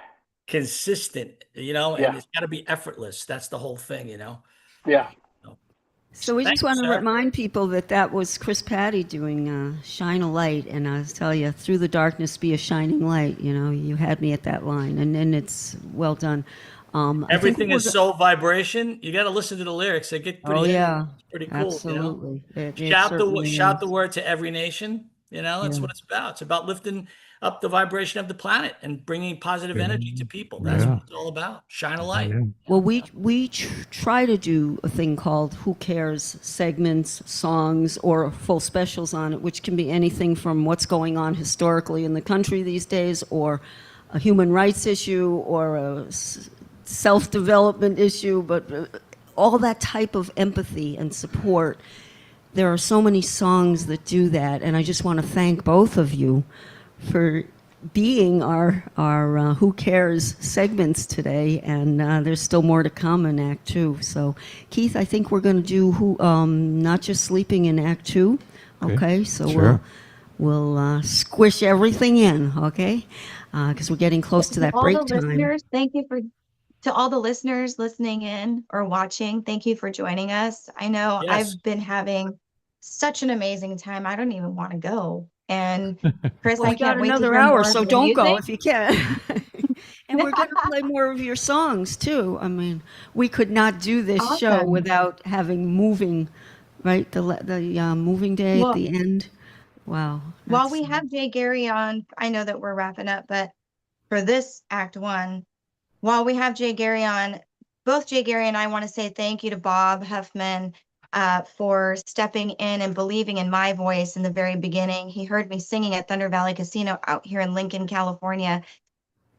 consistent, and Yeah. it's got to be effortless. That's the whole thing. yeah. So we Thank just you, want to sir. remind people that was Chris Pati doing Shine a Light. And I tell you, through the darkness be a shining light. You had me at that line. And it's well done. I think Everything we're is go- soul vibration. You got to listen to the lyrics. They get pretty Oh, heavy. yeah. It's pretty cool. Absolutely. It Shout certainly the is. word to every nation. That's Yeah. what it's about. It's about lifting up the vibration of the planet and bringing positive energy to people. That's Yeah. what it's all about. Shine a light. Yeah. Well, we try to do a thing called Who Cares segments, songs, or full specials on it, which can be anything from what's going on historically in the country these days, or a human rights issue, or a self-development issue, but all that type of empathy and support. There are so many songs that do that, and I just want to thank both of you for being our Who Cares segments today, and there's still more to come in Act 2. So, Keith, I think we're going to do Not Just Sleeping in Act 2. Okay, so Sure. we'll squish everything in, okay? Because we're getting close to that all break the time. listeners, to all the listeners listening in or watching, thank you for joining us. I know Yes. I've been having such an amazing time. I don't even want to go. And Chris, Well, I we got can't wait to another hear hour, more so of your don't go music. if you can. And we're going to play more of your songs too. I mean, we could not do this show Awesome. without having moving, right? The moving day Well- at the end. Wow. While that's- we have Jay Gary on, I know that we're wrapping up, but for this Act 1, while we have Jay Gary on, both Jay Gary and I want to say thank you to Bob Huffman for stepping in and believing in my voice in the very beginning. He heard me singing at Thunder Valley Casino out here in Lincoln, California,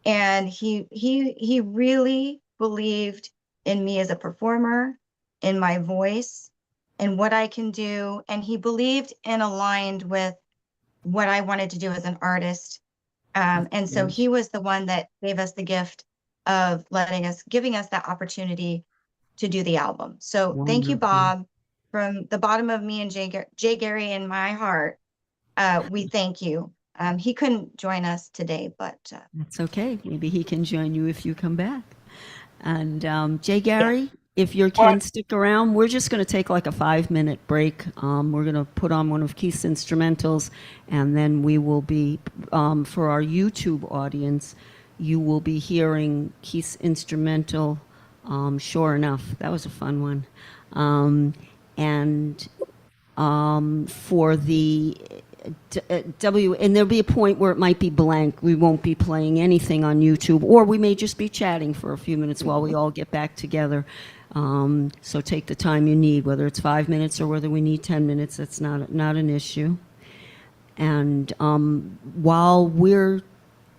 and he really believed in me as a performer, in my voice, and what I can do, and he believed and aligned with what I wanted to do as an artist. And so he was the one that gave us the gift of giving us that opportunity to do the album. So thank you, Wonderful. Bob, from the bottom of me and Jay Gary in my heart. We thank you. He couldn't join us today, but That's okay. Maybe he can join you if you come back. And Jay Gary, if you can stick around, we're just going to take like a 5-minute break. We're going to put on one of Keith's instrumentals, and then we will be, for our YouTube audience, you will be hearing Keith's instrumental, Sure Enough. That was a fun one. And for the and there'll be a point where it might be blank. We won't be playing anything on YouTube, or we may just be chatting for a few minutes while we all get back together. So take the time you need, whether it's 5 minutes or whether we need 10 minutes. That's not an issue. And while we're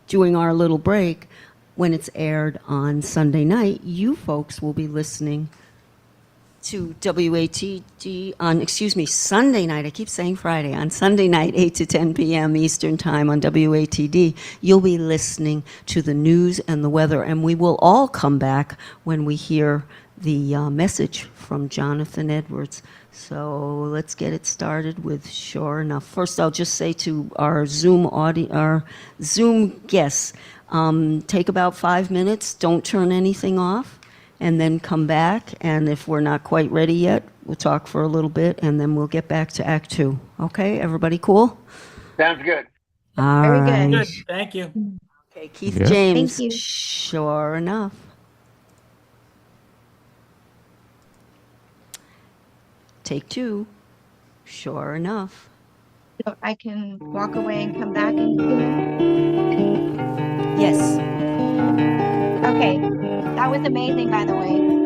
doing our little break, when it's aired on Sunday night, you folks will be listening to WATD on, Sunday night. I keep saying Friday. On Sunday night, 8 to 10 p.m. Eastern Time on WATD, you'll be listening to the news and the weather, and we will all come back when we hear the message from Jonathan Edwards. So let's get it started with Sure Enough. First, I'll just say to our our Zoom guests, take about 5 minutes. Don't turn anything off. And then come back, and if we're not quite ready yet, we'll talk for a little bit, and then we'll get back to Act 2. Okay, everybody cool? Sounds good. All Very right. good. Good. Thank you. Okay, Keith Yeah. James, Thank you. Sure Enough. Take 2. Sure enough. So I can walk away and come back and Yes. okay. That was amazing, by the way.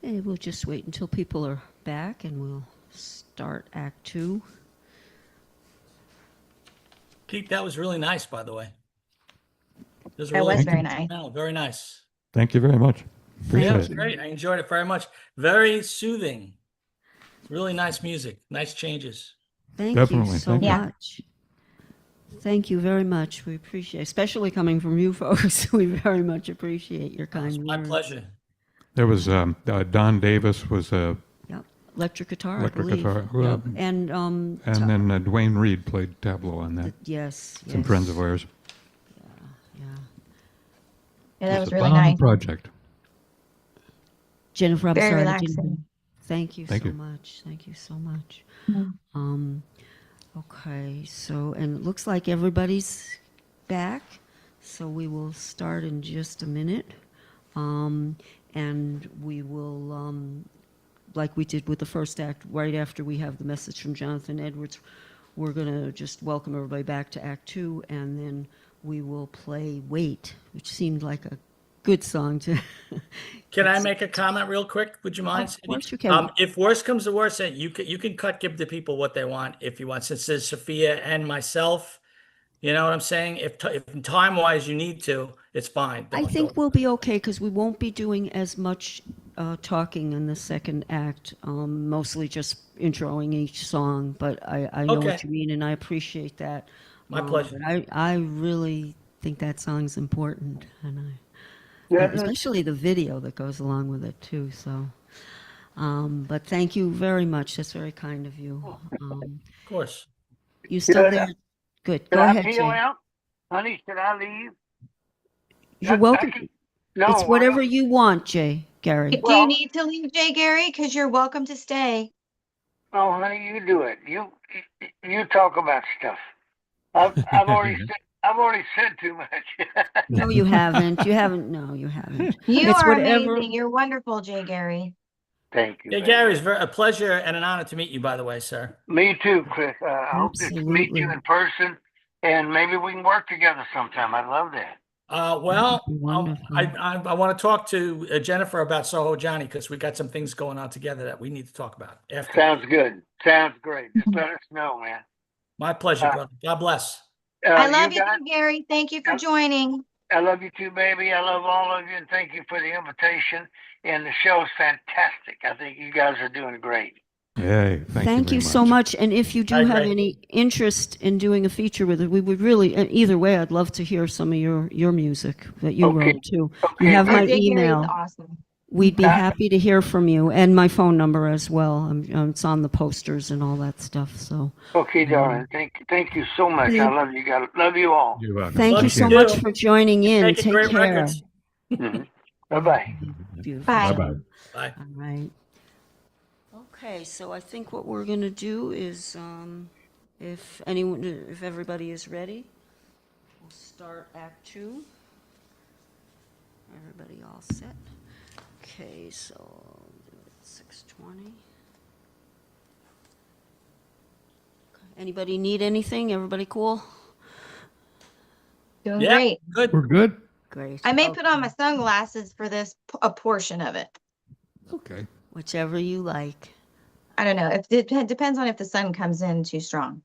Hey, we'll just wait until people are back and we'll start Act Two. Keith, that was really nice, by the way. That was very nice. No, very nice. Thank you very much. Appreciate Yeah, it was it. great. I enjoyed it very much. Very soothing. Really nice music, nice changes. Thank Definitely, you so thank you. much. Thank you very much. We appreciate, especially coming from you folks. We very much appreciate your kind It's my words. pleasure. There was Don Davis was a Yep. Electric guitar, electric I believe. guitar. Well, Yep. And and then Dwayne Reed played tableau on that. yes, Some friends of ours. Yeah. Yeah, that It was a really fun nice. project. Jennifer, I'm Very sorry. I relaxing. didn't- Thank you Thank so you. much. Thank you so much. Mhm. Okay, so, and it looks like everybody's back, so we will start in just a minute. And we will, like we did with the first act, right after we have the message from Jonathan Edwards, we're going to just welcome everybody back to Act 2, and then we will play Wait, which seemed like a good song to... Can I make a comment real quick? Would you mind? Of course you can. If worse comes to worse, you can give the people what they want if you want. Since there's Sophia and myself, you know what I'm saying? If time wise you need to, it's fine. I think we'll be okay because we won't be doing as much talking in the second act, mostly just introing each song. But I know Okay. what you mean, and I appreciate that. My pleasure. But I really think that song's important, and Yeah. especially the video that goes along with it too. So, but thank you very much. That's very kind of you. Of course. You still Yeah. there? Good. Should Go I ahead, peel Jay. out? Honey, should I leave? You're I welcome. No. It's whatever you want, Jay, Gary. Do Well- you need to leave, Jay Gary? Because you're welcome to stay. Oh, honey, you do it. You talk about stuff. I've already said too much. No, you haven't. You haven't. No, you haven't. You It's are whatever- amazing. You're wonderful, Jay Gary. Thank you. Yeah, baby. Gary, it's a pleasure and an honor to meet you, by the way, sir. Me too, Chris. I hope to meet Absolutely. you in person, and maybe we can work together sometime. I'd love that. Well, That'd be wonderful. I want to talk to Jennifer about Soho Johnny because we got some things going on together that we need to talk about after. Sounds good. Sounds great. Just let us know, man. My pleasure, brother. God bless. I love you, guys, too, Gary. Thank you for joining. I love you too, baby. I love all of you, and thank you for the invitation. And the show's fantastic. I think you guys are doing great. Yay! Thank you very so much. And if you do I have agree. any interest in doing a feature with it, we would really, either way, I'd love to hear some of your music that you Okay. wrote too. Okay. You have my Jay Gary's email. awesome. We'd be happy to hear from you, and my phone number as well. It's on the posters and all that stuff. So Okay, darling. Thank you so much. I love you guys. Love you all. You're welcome. thank Love you you so too. much for joining in. Making Take great care. records. Bye bye. Beautiful. Bye. Bye bye. Bye. All right. Okay, so I think what we're going to do is, if everybody is ready, we'll start Act 2. Everybody all set? Okay, so I'll do it at 6:20. Okay, anybody need anything? Everybody cool? Doing Yeah, great. good. We're good. Great. I may Okay, put on my sunglasses for this, a portion of it. Okay. whichever you like. I don't know. If it depends on if the sun comes in too strong.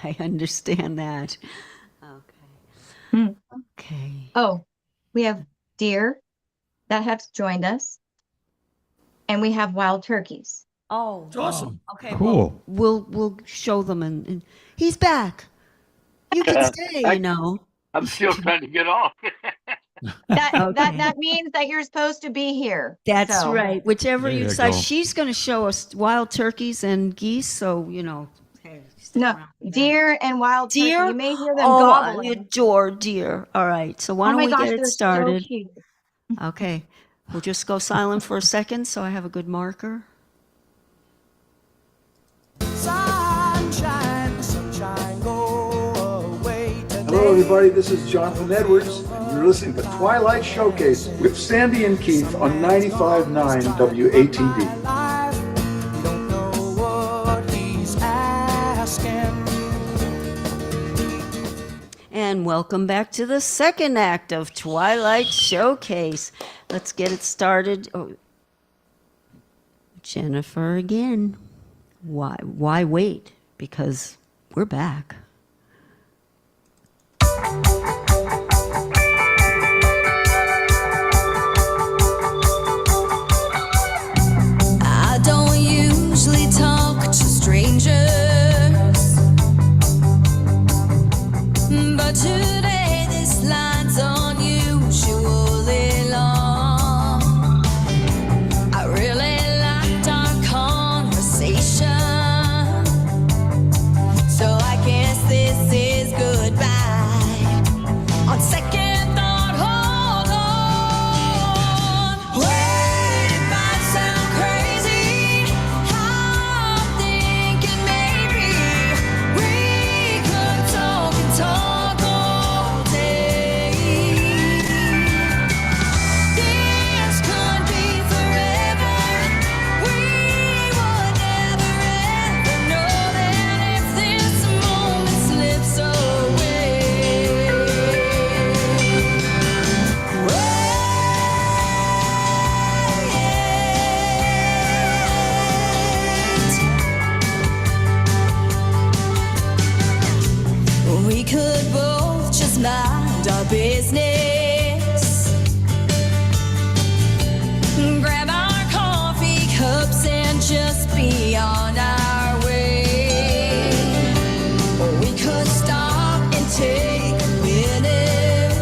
I understand that. Okay. Hmm. Okay. Oh, we have deer that have joined us, and we have wild turkeys. Oh, It's awesome. okay. Cool. Well, we'll show them, and he's back. You can stay, you know. I'm still trying to get off. That Okay. that means that you're supposed to be here. That's So, right. Whichever There you you decide. go. She's going to show us wild turkeys and geese. So you know. Hey, stick No, around for that. deer and wild turkey. Deer. You may hear them Oh, I gobbling. adore deer. All right. So why Oh don't my we gosh, get it they're started? so cute. Okay. We'll just go silent for a second, so I have a good marker. Sunshine, sunshine, go away today. Hello, everybody. This is Jonathan Edwards, and you're listening to Twilight Showcase with Sandy and Keith on 95.9 WATD. Life, you don't know what he's asking. And welcome back to the second act of Twilight Showcase. Let's get it started. Oh, Jennifer again. Why wait? Because we're back. I don't usually talk our business. Grab our coffee cups and just be on our way. Or we could stop and take a minute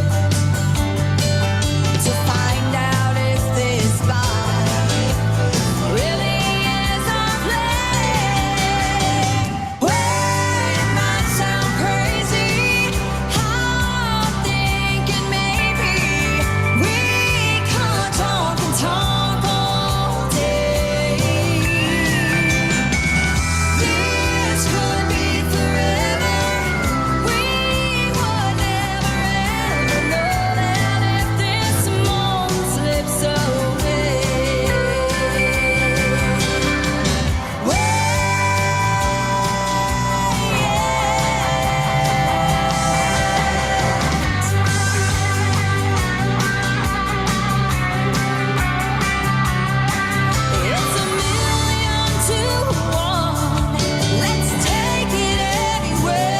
to find out if this vibe really is our play. Well, it might sound crazy, I'm thinking maybe we could talk and talk all day. This could be forever. We would never ever know that if this moment slips away. It's a million to one. Let's take it anyway.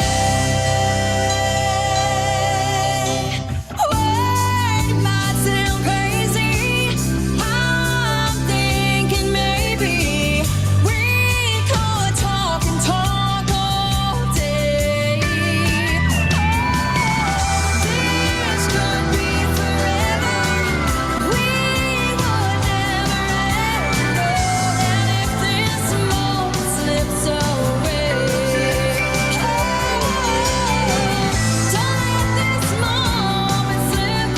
Well, it might sound crazy, I'm thinking maybe we could talk and talk all day. This could be forever. We would never ever know that if this moment slips away. Don't let this moment slip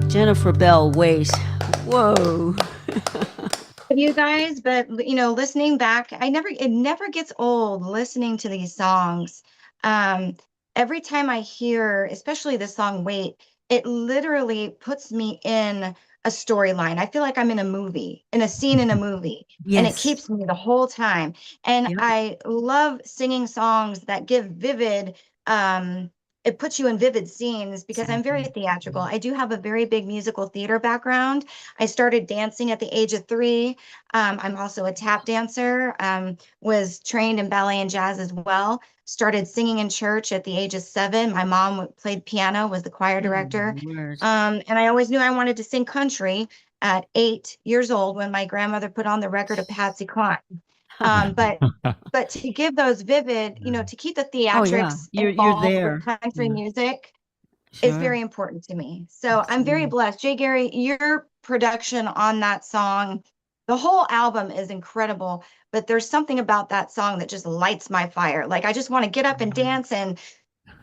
Jennifer Belle, wait. Whoa. You guys, but listening back, it never gets old listening to these songs. Every time I hear, especially the song Wait, it literally puts me in a storyline. I feel like I'm in a movie, in a scene in a movie, and it Yes. keeps me the whole time. And Yep. I love singing songs that give vivid, it puts you in vivid scenes because I'm very Exactly. theatrical. I do have a very big musical theater background. I started dancing at the age of 3. I'm also a tap dancer, was trained in ballet and jazz as well. Started singing in church at the age of 7. My mom played piano, was the choir director. Lord. And I always knew I wanted to sing country at 8 years old when my grandmother put on the record of Patsy Cline. But to give those vivid, to keep the Oh yeah, theatrics you're involved there. with country Yeah. music is Sure. very important to me. So I'm very Absolutely. blessed. Jay Gary, your production on that song, the whole album is incredible, but there's something about that song that just lights my fire. Like I just want to get up and dance and,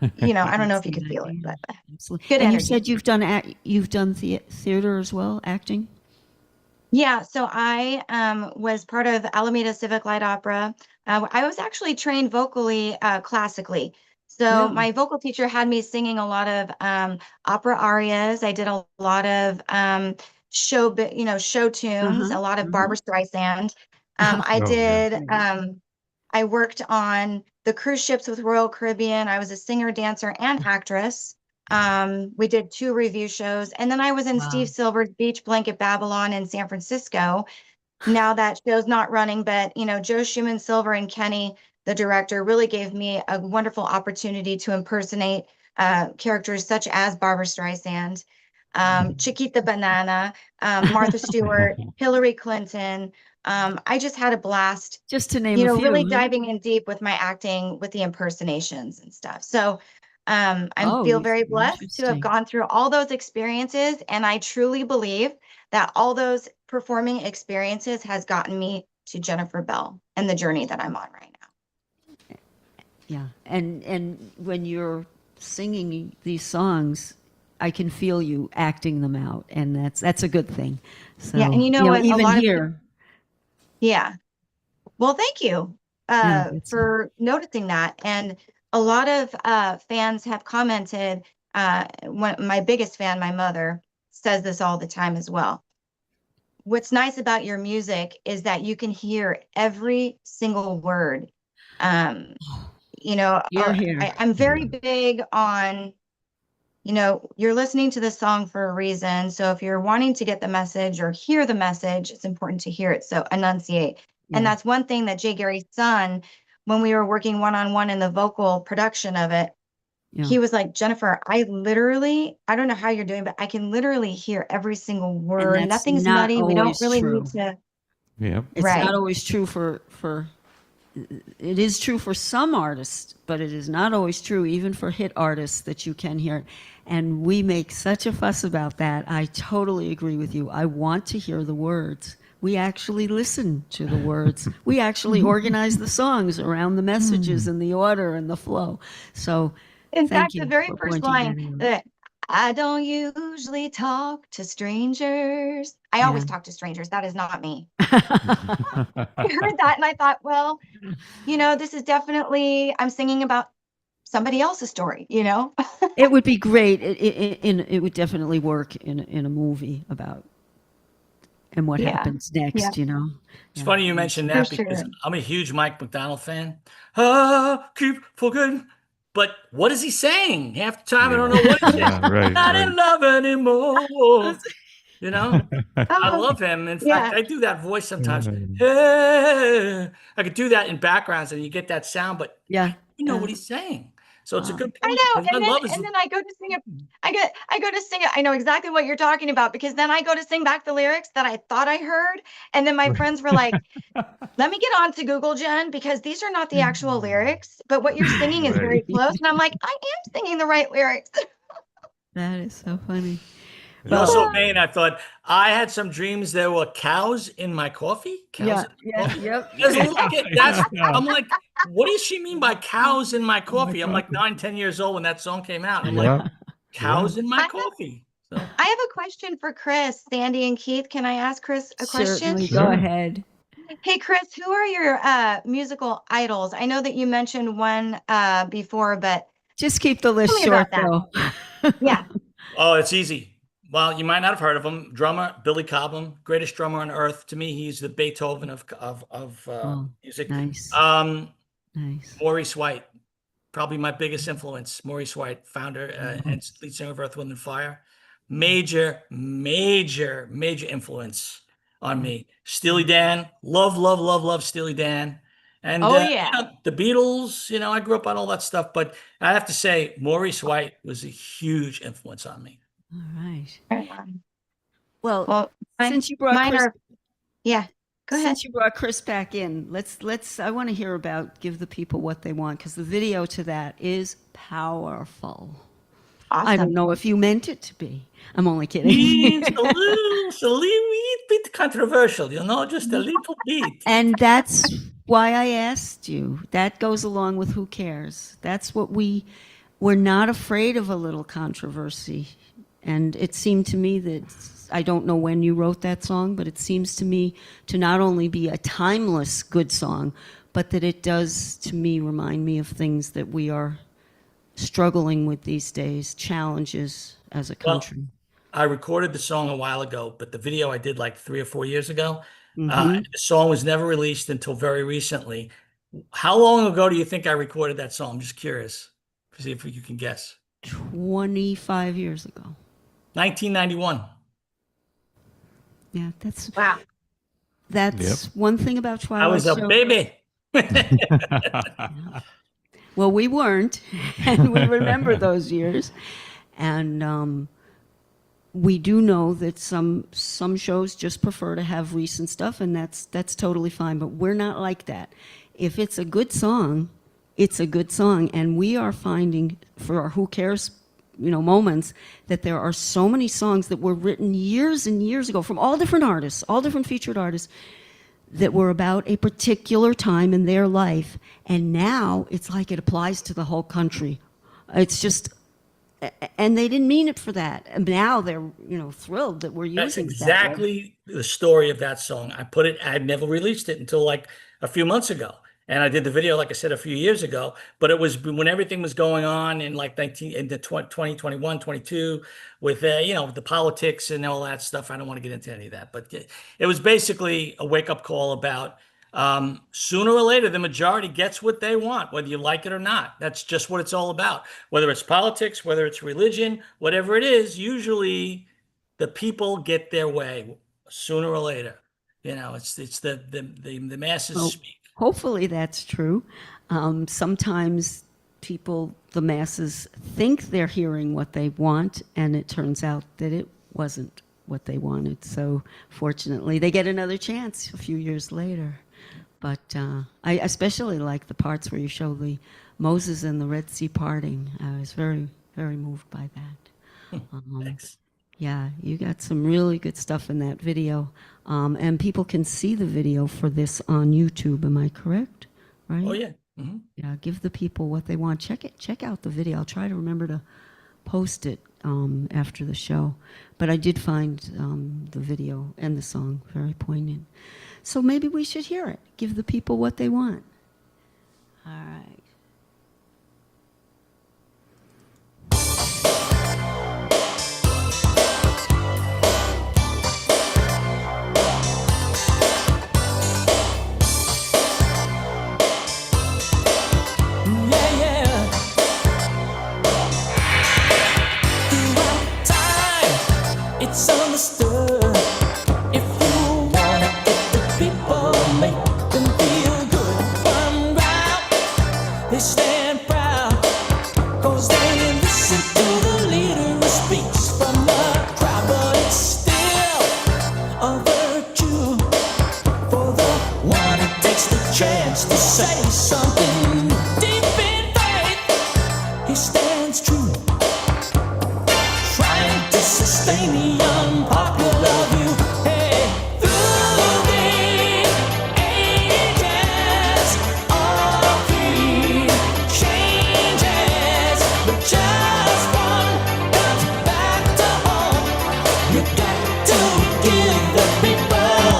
I don't know if you See could that, feel it, yeah. but Absolutely. good And you energy. said you've done theater as well, acting? Yeah, so I was part of Alameda Civic Light Opera. I was actually trained vocally, classically. So Yeah. my vocal teacher had me singing a lot of opera arias. I did a lot of show tunes, Uh-huh. a lot of Barbara Streisand. I Oh, yeah. did. I worked on the cruise ships with Royal Caribbean. I was a singer, dancer, and actress. We did 2 review shows, and then I was in Wow. Steve Silver's Beach Blanket Babylon in San Francisco. Now that show's not running, but Joe Schumann Silver and Kenny, the director, really gave me a wonderful opportunity to impersonate characters such as Barbara Streisand, Chiquita Banana, Martha Stewart, Hillary Clinton. I just had a blast, Just to name a few, really huh? diving in deep with my acting, with the impersonations and stuff. So I Oh, feel very blessed to have interesting. gone through all those experiences. And I truly believe that all those performing experiences has gotten me to Jennifer Belle and the journey that I'm on right now. Yeah. And when you're singing these songs, I can feel you acting them out, and that's a good thing. So Yeah, and you know what? A even lot of here, Yeah. Well, thank you yeah, it's for noticing that. And a lot of fans have commented. My biggest fan, my mother, says this all the time as well. What's nice about your music is that you can hear every single word Um, you know, You're here. I'm very big on, you know, you're listening to this song for a reason. So if you're wanting to get the message or hear the message, it's important to hear it. So enunciate. And Yeah. that's one thing that Jay Gary's son, when we were working one-on-one in the vocal production of it, Yeah. he was like, Jennifer, I don't know how you're doing, but I can literally hear every single word. that's Nothing's not nutty. We don't always really true. need to. Yep. It's Right. not always true for it is true for some artists, but it is not always true even for hit artists that you can hear it. And we make such a fuss about that. I totally agree with you. I want to hear the words. We actually listen to the words. We actually organize the songs around the messages and the order and the flow. So In thank fact, the you very for first pointing that out. line, I don't usually talk to strangers. I always talk to strangers. That is not me. I heard that and I thought, well, you know, this is definitely, I'm singing about somebody else's story, you know? It would be great. It would definitely work in a movie about and what Yeah. happens next, Yeah. you know? It's funny you mentioned For that because sure. I'm a huge Mike McDonald fan. Keep forgetting. But what is he saying? Half the time I don't know what he's saying. Yeah, right, Not right. in love anymore. You know? I Oh, love him. In yeah. fact, I do that voice sometimes. Yeah. Hey. I could do that in backgrounds and you get that sound, but Yeah. you know what he's saying. So it's a good I point. know. because I love his And then I go to sing it. I go to sing it. I know exactly what you're talking about because then I go to sing back the lyrics that I thought I heard. And then my friends were like, let me get on to Google, Jen, because these are not the actual lyrics, but what you're singing is very close. And I'm like, I am singing the right lyrics. That is so funny. You know, so Maine, I thought I had some dreams there were cows in my coffee. Cows in my coffee. Yep. As a little kid, I'm like, what does she mean by cows in my coffee? I'm like 9, 10 years old when that song came out. I'm like, cows in my coffee. So. I have a question for Kris, Sandy, and Keith. Can I ask Kris a question? Certainly. Go ahead. Hey, Kris, who are your musical idols? I know that you mentioned one before, but Just keep the list tell me short, about though. yeah. Oh, it's easy. Well, you might not have heard of him. Drummer Billy Cobham, greatest drummer on earth. To me, he's the Beethoven of music. Nice. Nice. Maurice White, probably my biggest influence. Maurice White, founder and lead singer of Earth, Wind and Fire. Major influence on me. Steely Dan, love Steely Dan. And you know, the Beatles, you know, I grew up on all that stuff, but I have to say Maurice White was a huge influence on me. All right. Well, Well, since you brought mine Kris, are, yeah, go ahead. since you brought Kris back in, let's I want to hear about Give the People What They Want, because the video to that is powerful. Awesome. I don't know if you meant it to be. I'm only kidding. It's a little bit controversial, you know, just a little bit. And that's why I asked you. That goes along with Who Cares. That's what we're not afraid of a little controversy. And it seemed to me that, I don't know when you wrote that song, but it seems to me to not only be a timeless good song, but that it does, to me, remind me of things that we are struggling with these days, challenges as a country. Well, I recorded the song a while ago, but the video I did like 3 or 4 years ago. The song was never released until very recently. How long ago do you think I recorded that song? I'm just curious to see if you can guess. 25 years ago. 1991. Yeah, that's Wow. one thing about Twilight. I was a baby. Well, we weren't, and we remember those years. And we do know that some shows just prefer to have recent stuff, and that's totally fine. But we're not like that. If it's a good song, it's a good song, and we are finding for our Who Cares, moments, that there are so many songs that were written years and years ago from all different artists, all different featured artists, that were about a particular time in their life, and now it's like it applies to the whole country. It's just, and they didn't mean it for that. And now they're, thrilled that we're using That's that exactly the story of that song. I'd never released it until like a few months ago. And I did the video, like I said, a few years ago, but it was when everything was going on in like 2021, 22 with, the politics and all that stuff. I don't want to get into any of that, but it was basically a wake up call about Sooner or later, the majority gets what they want, whether you like it or not. That's just what it's all about. Whether it's politics, whether it's religion, whatever it is, usually the people get their way sooner or later. You know, it's the masses Well, speak. hopefully that's true. Sometimes people, the masses, think they're hearing what they want, and it turns out that it wasn't what they wanted. So fortunately, they get another chance a few years later. But I especially like the parts where you show the Moses and the Red Sea parting. I was very, very moved by that. Thanks. Yeah, you got some really good stuff in that video. And people can see the video for this on YouTube, am I correct? Right? Oh, yeah. Mm-hmm. Yeah, give the people what they want. Check out the video. I'll try to remember to post it after the show. But I did find the video and the song very poignant. So maybe we should hear it. Give the people what they want. All right. Yeah, yeah. Throughout time, it's understood. If you wanna get the people, make them feel good. From ground, they stand proud, 'cause they listen to the leader who speaks from the crowd. But it's still a virtue for the one who takes the chance to say something deep in faith. He stands true, trying to sustain the unpopular view. Hey, through the ages, all creed changes, but just one comes back to home. You got to give the people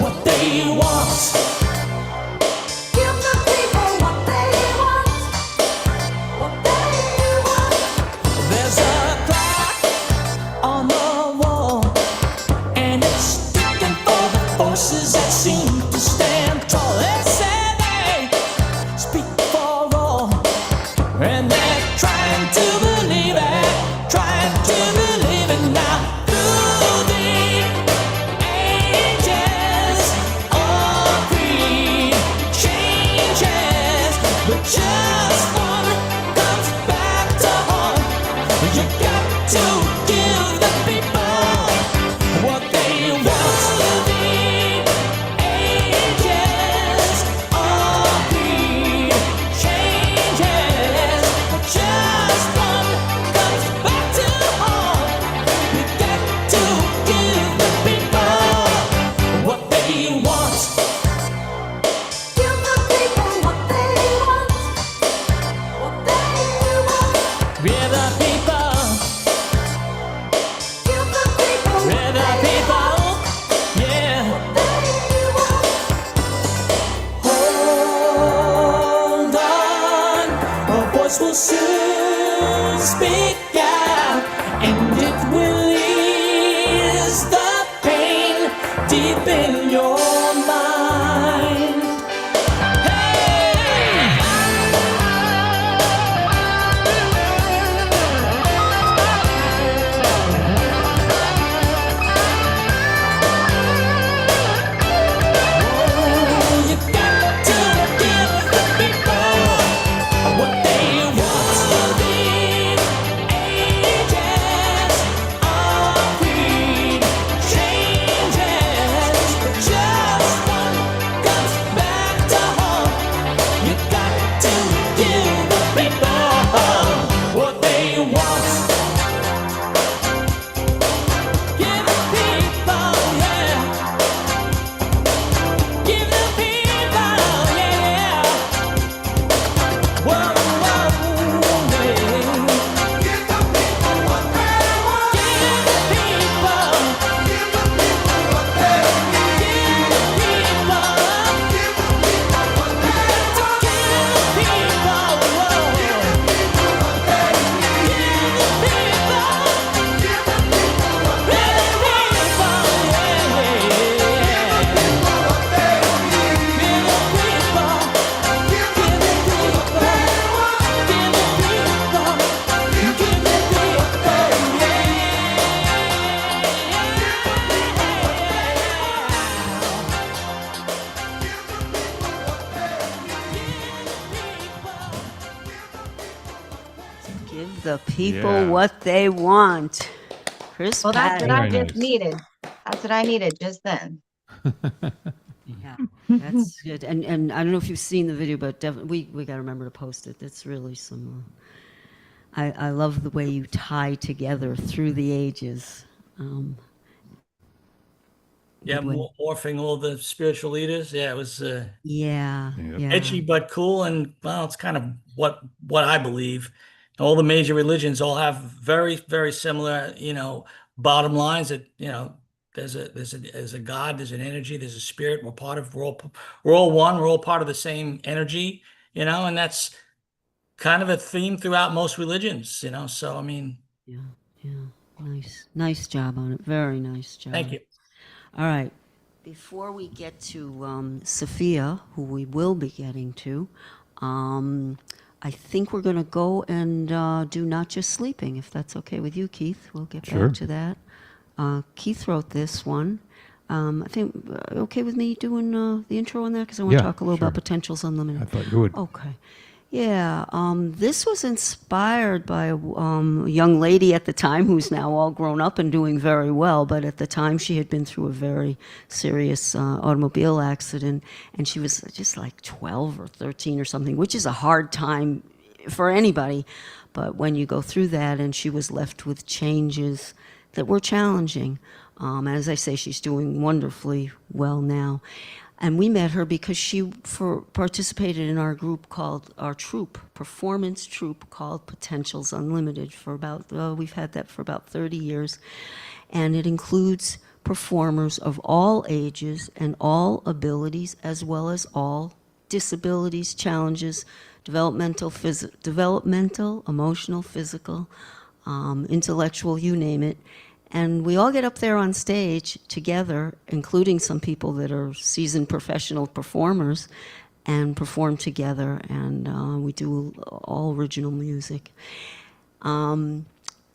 what they want. Give the people what they want, what they want. There's a clock on the wall, and it's ticking for the forces that seem to stand tall. They say they speak for all, and they're trying to believe it, trying to believe it now. Through the ages, all creed changes, but just one comes back to haunt. You got to give the people what they want. Through the ages, all creed changes, but just one comes back to haunt. You got to give the people what they want. Give the people what they want, what they want. We're the people, Give the people we're the people, yeah. they want. Hold on, a voice will soon speak out, and it will ease the pain deep in your mind. You got to give the people what they want. Through the ages, all creed changes, but just people Yeah. what they want. Kris Well, that's what Pati. I Very just nice. needed. That's what I needed just then. Yeah, that's good. And I don't know if you've seen the video, but definitely we got to remember to post it. It's really some. I love the way you tie together through the ages. Yeah, good way. morphing all the spiritual leaders. Yeah, it was Yeah, Yep. yeah. edgy but cool, and well, it's kind of what I believe. All the major religions all have very, very similar, bottom lines. That there's a God, there's an energy, there's a spirit. We're all one. We're all part of the same energy, and that's kind of a theme throughout most religions. So I mean, Yeah, yeah. Nice job on it. Very nice job. thank you. All right. Before we get to Sophia, who we will be getting to, I think we're going to go and do Not Just Sleeping, if that's okay with you, Keith. We'll get Sure. back to that. Keith wrote this one. I think, okay with me doing the intro on that? Because I want to Yeah, talk a little sure. about Potentials Unlimited. I thought you would. Okay. Yeah, this was inspired by a young lady at the time who's now all grown up and doing very well, but at the time she had been through a very serious automobile accident, and she was just like 12 or 13 or something, which is a hard time for anybody. But when you go through that, and she was left with changes that were challenging. As I say, she's doing wonderfully well now. And we met her because she participated in our group called, our troupe, performance troupe called Potentials Unlimited for about, we've had that for about 30 years. And it includes performers of all ages and all abilities, as well as all disabilities, challenges, developmental, emotional, physical, intellectual, you name it. And we all get up there on stage together, including some people that are seasoned professional performers, and perform together, and we do all original music.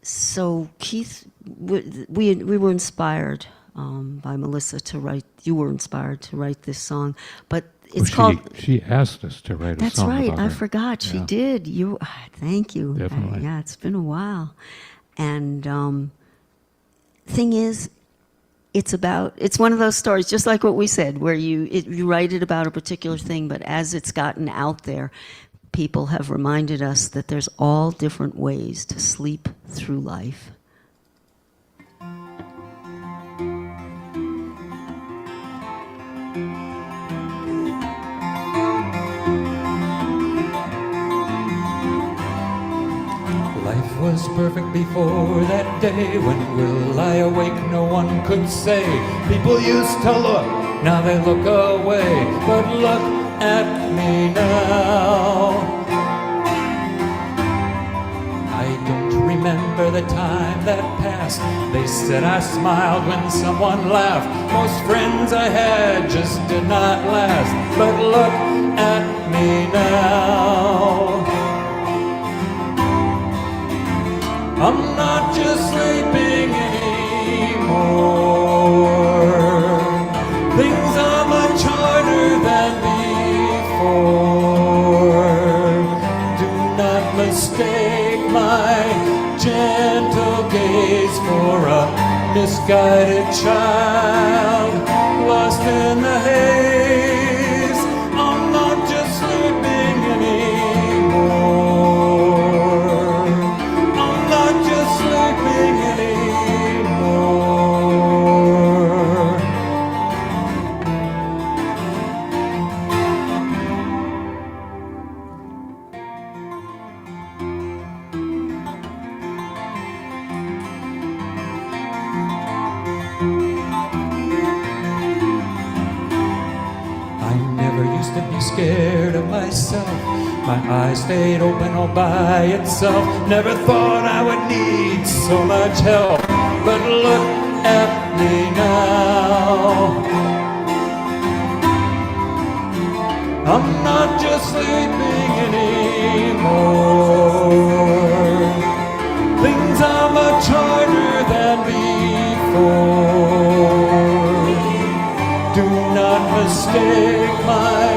So Keith, we were inspired by Melissa to write, you were inspired to write this song, but it's Well, called... She asked us to write a That's song right, about I her. forgot, she Yeah. did. Thank you. Definitely. Yeah, it's been a while. And thing is, it's one of those stories, just like what we said, where you write it about a particular thing, but as it's gotten out there, people have reminded us that there's all different ways to sleep through life. Life was perfect before that day. When will I awake? No one could say. People used to look, now they look away. But look at me now. I don't remember the time that passed. They said I smiled when someone laughed. Most friends I had just did not last. But look at me now. I'm not just sleeping anymore. Things are much harder than before. Do not mistake my gentle gaze for a misguided child lost in the haze. I'm not just sleeping anymore. Sleeping anymore. I never used to be scared of myself. My eyes stayed open all by itself. Never thought I would need so much help. But look at me now. I'm not just sleeping anymore. Things are much harder than before. Do not mistake my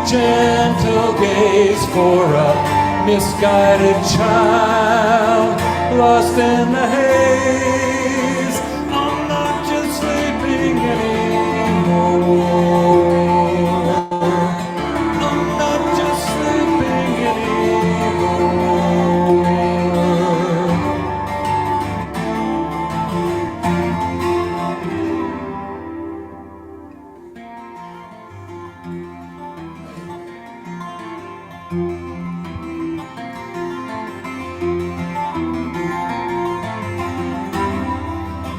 gentle gaze for a misguided child, lost in the haze. I'm not just sleeping anymore. I'm not just sleeping anymore.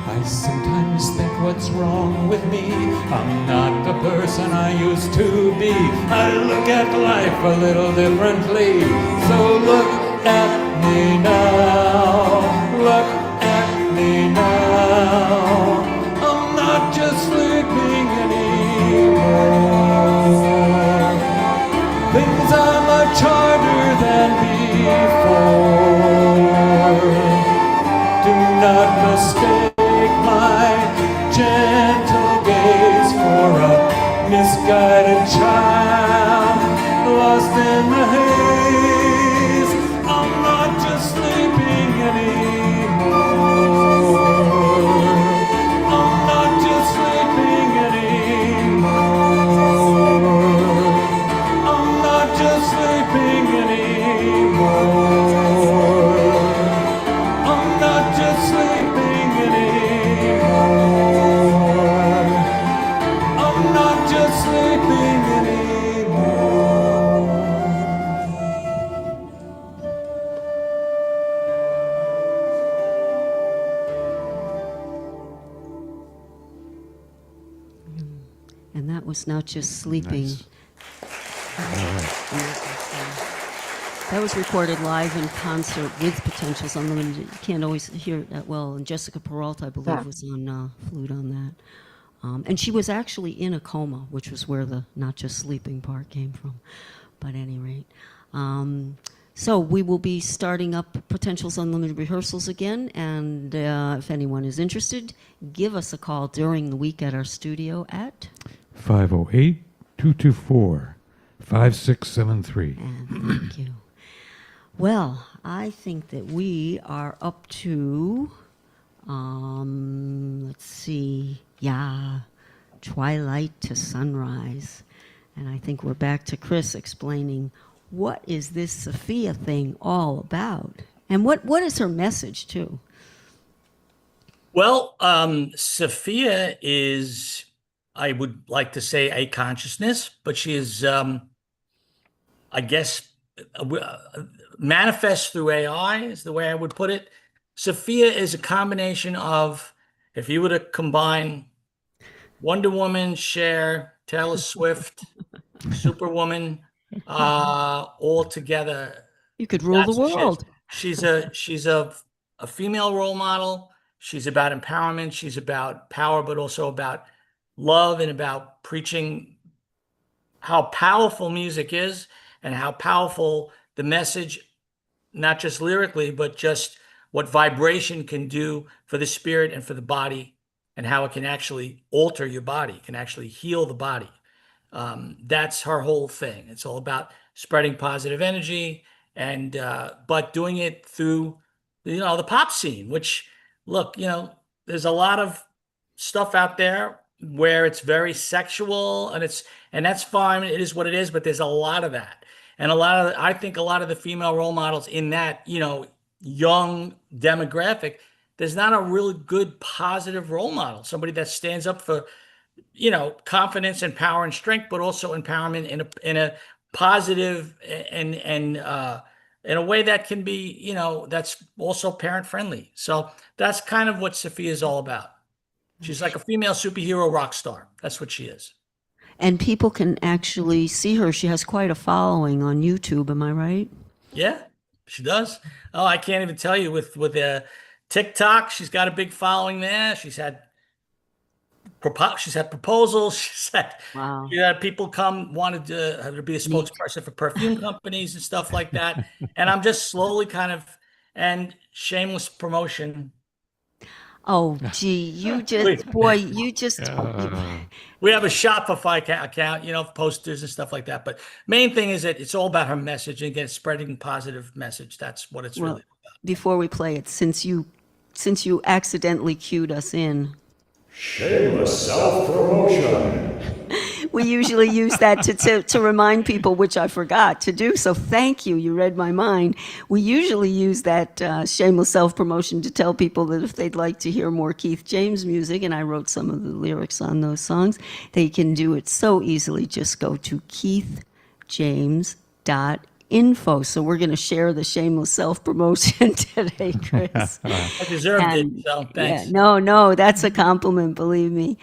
I sometimes think what's wrong with me. I'm not the person I used to be. I look at life a little differently. So look at me now. Look at me now. I'm not just sleeping anymore. Things are much harder than before. Do not mistake my gentle gaze for a misguided child lost in the haze. I'm not just sleeping anymore. I'm not just sleeping anymore. I'm not just sleeping anymore. I'm not just sleeping anymore. I'm not just sleeping anymore. And that was Not Just Sleeping. Nice. That was recorded live in concert with Potentials Unlimited. You can't always hear it that well. And Jessica Peralta, I believe, was on flute on that. And she was actually in a coma, which was where the Not Just Sleeping part came from. But at any rate. So we will be starting up Potentials Unlimited rehearsals again. And if anyone is interested, give us a call during the week at our studio at... 508-224-5673. And thank you. Well, I think that we are up to, let's see, Twilight to Sunrise. And I think we're back to Kris explaining what is this Sophia thing all about? And what is her message, too? Well, Sophia is, I would like to say, a consciousness, but she is, I guess, manifest through AI is the way I would put it. Sophia is a combination of, if you were to combine Wonder Woman, Cher, Taylor Swift, Superwoman, all together. You could rule the That's what she is. world. She's a female role model. She's about empowerment. She's about power, but also about love and about preaching how powerful music is and how powerful the message, not just lyrically, but just what vibration can do for the spirit and for the body, and how it can actually alter your body, can actually heal the body. That's her whole thing. It's all about spreading positive energy, and but doing it through, the pop scene, which, look, there's a lot of stuff out there where it's very sexual, and that's fine. It is what it is, but there's a lot of that. And I think a lot of the female role models in that, young demographic, there's not a really good positive role model, somebody that stands up for, confidence and power and strength, but also empowerment in a positive and in a way that can be, that's also parent friendly. So that's kind of what Sophia is all about. She's like a female superhero rock star. That's what she is. And people can actually see her. She has quite a following on YouTube. Am I right? Yeah, she does. Oh, I can't even tell you with TikTok. She's got a big following there. She's had proposals. She's had people wanted her to be a spokesperson for perfume companies and stuff like that. And I'm just slowly and shameless promotion. Oh, gee, you just, boy, you just. We have a Shopify account, posters and stuff like that. But main thing is that it's all about her message and again, spreading positive message. That's what it's really about. Before we play it, since you accidentally cued us in, Shameless self-promotion. we usually use that to remind people, which I forgot to do. So thank you. You read my mind. We usually use that shameless self-promotion to tell people that if they'd like to hear more Keith James music, and I wrote some of the lyrics on those songs, they can do it so easily. Just go to keithjames.info. So we're going to share the shameless self-promotion today, Chris. I deserved it, so thanks. Yeah, no, that's a compliment, believe me.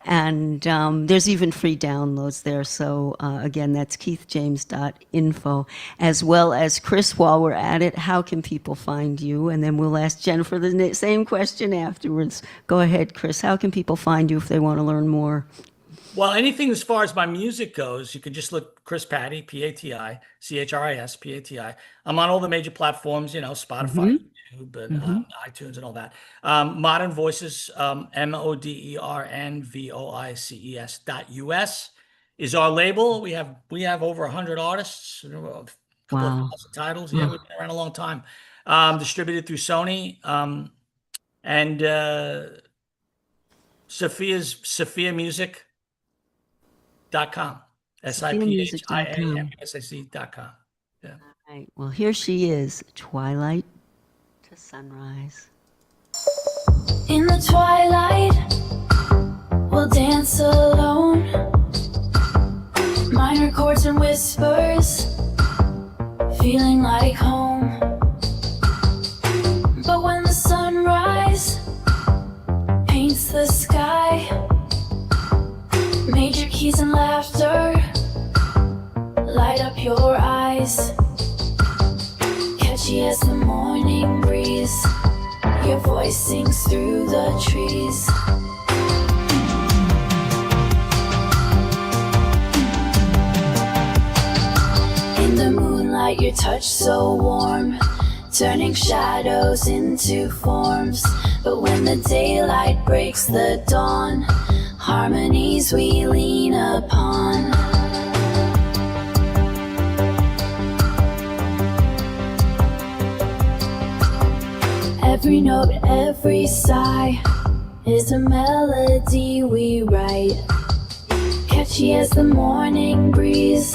And there's even free downloads there. So again, that's keithjames.info. As well as, Chris, while we're at it, how can people find you? And then we'll ask Jennifer the same question afterwards. Go ahead, Chris. How can people find you if they want to learn more? Well, anything as far as my music goes, you can just look Chris Pati, Pati, Chris Pati. I'm on all the major platforms, Spotify, YouTube, and iTunes and all that. Modern Voices, MODERNVOICES.US is our label. We have over 100 artists, a couple of thousand titles. Yeah, we've been around a long time. Distributed through Sony, and Sophia Music. .com. SIPHIAMUSIC.com. Yeah. All right. Well, here she is, Twilight to Sunrise. In the twilight, we'll dance alone. Minor chords and whispers, feeling like home. But when the sunrise paints the sky, major keys and laughter light up your eyes. Catchy as the morning breeze, your voice sings through the trees. In the moonlight, your touch so warm, turning shadows into forms. But when the daylight breaks the dawn, harmonies we lean upon. Every note, every sigh is a melody we write. Catchy as the morning breeze,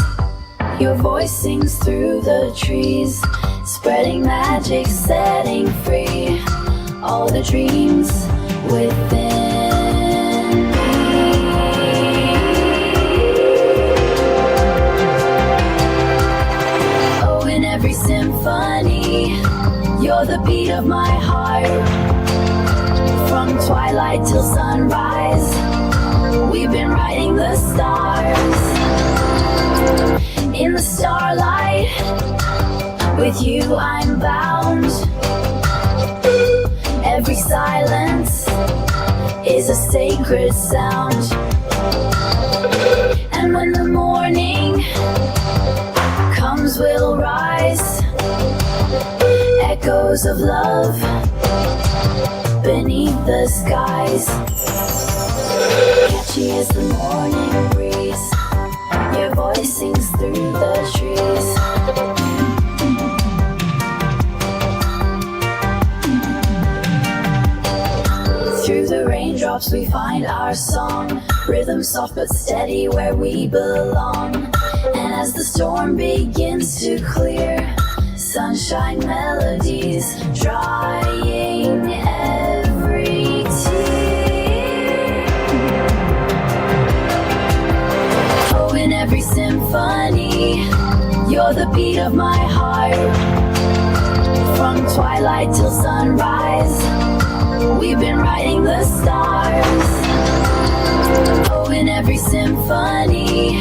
your voice sings through the trees, spreading magic, setting free all the dreams within me. Oh, in every symphony, you're the beat of my heart. From twilight till sunrise, we've been writing the stars. In the starlight, with you I'm bound. Every silence is a sacred sound. And when the morning comes, we'll rise. Echoes of love beneath the skies. Catchy as the morning breeze, your voice sings through the trees. Through the raindrops we find our song, rhythm soft but steady where we belong. And as the storm begins to clear, sunshine melodies drying every tear. Oh, in every symphony, you're the beat of my heart. From twilight till sunrise, we've been writing the stars. Oh, in every symphony,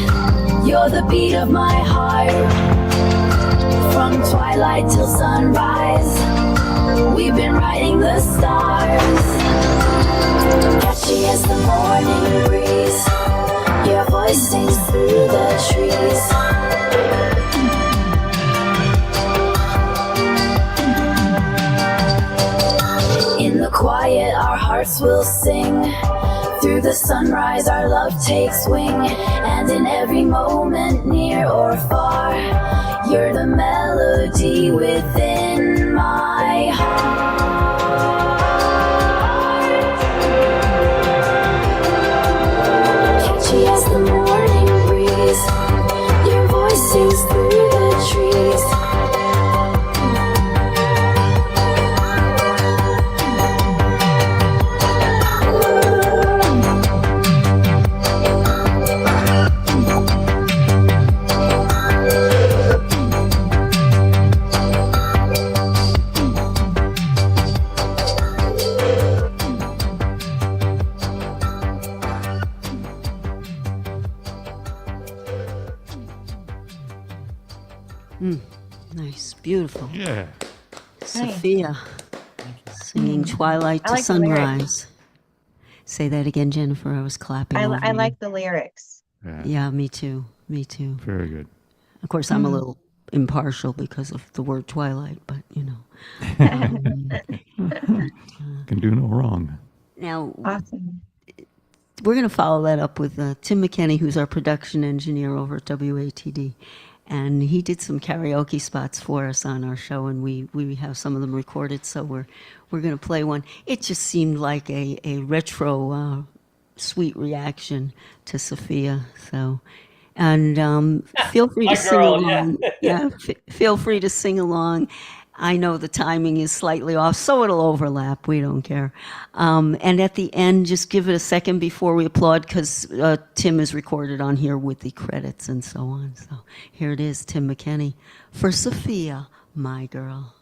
you're the beat of my heart. From twilight till sunrise, we've been writing the stars. Catchy as the morning breeze, your voice sings through the trees. In the quiet, our hearts hearts will sing. Through the sunrise our love takes wing, and in every moment near or far, you're the melody within my heart. Catchy as the morning breeze, your voice sings through the trees. Nice, beautiful. Yeah. Sophia singing Twilight to like the lyrics. Sunrise. Say that again, Jennifer. I was clapping. I over you. like the lyrics. Yeah, me too. Me too. Very good. Of course, I'm a little impartial because of the word Twilight, but you know. Can do no wrong. Now, Awesome. we're going to follow that up with Tim McKenney, who's our production engineer over at WATD. And he did some karaoke spots for us on our show, and we have some of them recorded, so we're going to play one. It just seemed like a retro sweet reaction to Sophia. So, and feel free to sing girl, along. yeah. Feel free to sing along. I know the timing is slightly off, so it'll overlap. We don't care. And at the end, just give it a second before we applaud, because Tim is recorded on here with the credits and so on. So here it is, Tim McKenney for Sophia, my girl.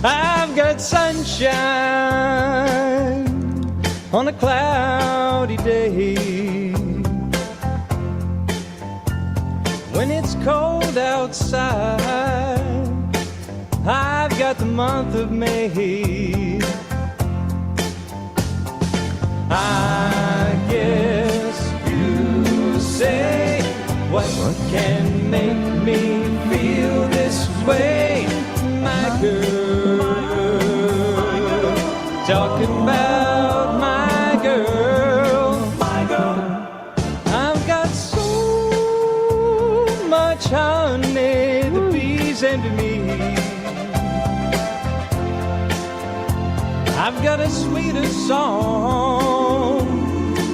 I've got sunshine on a cloudy day. When it's cold outside, I've got the month of May. I guess you say, what can make me feel this way, my girl? Talking about my girl, my girl. I've got so much honey, the bees envy me. I've got a sweeter song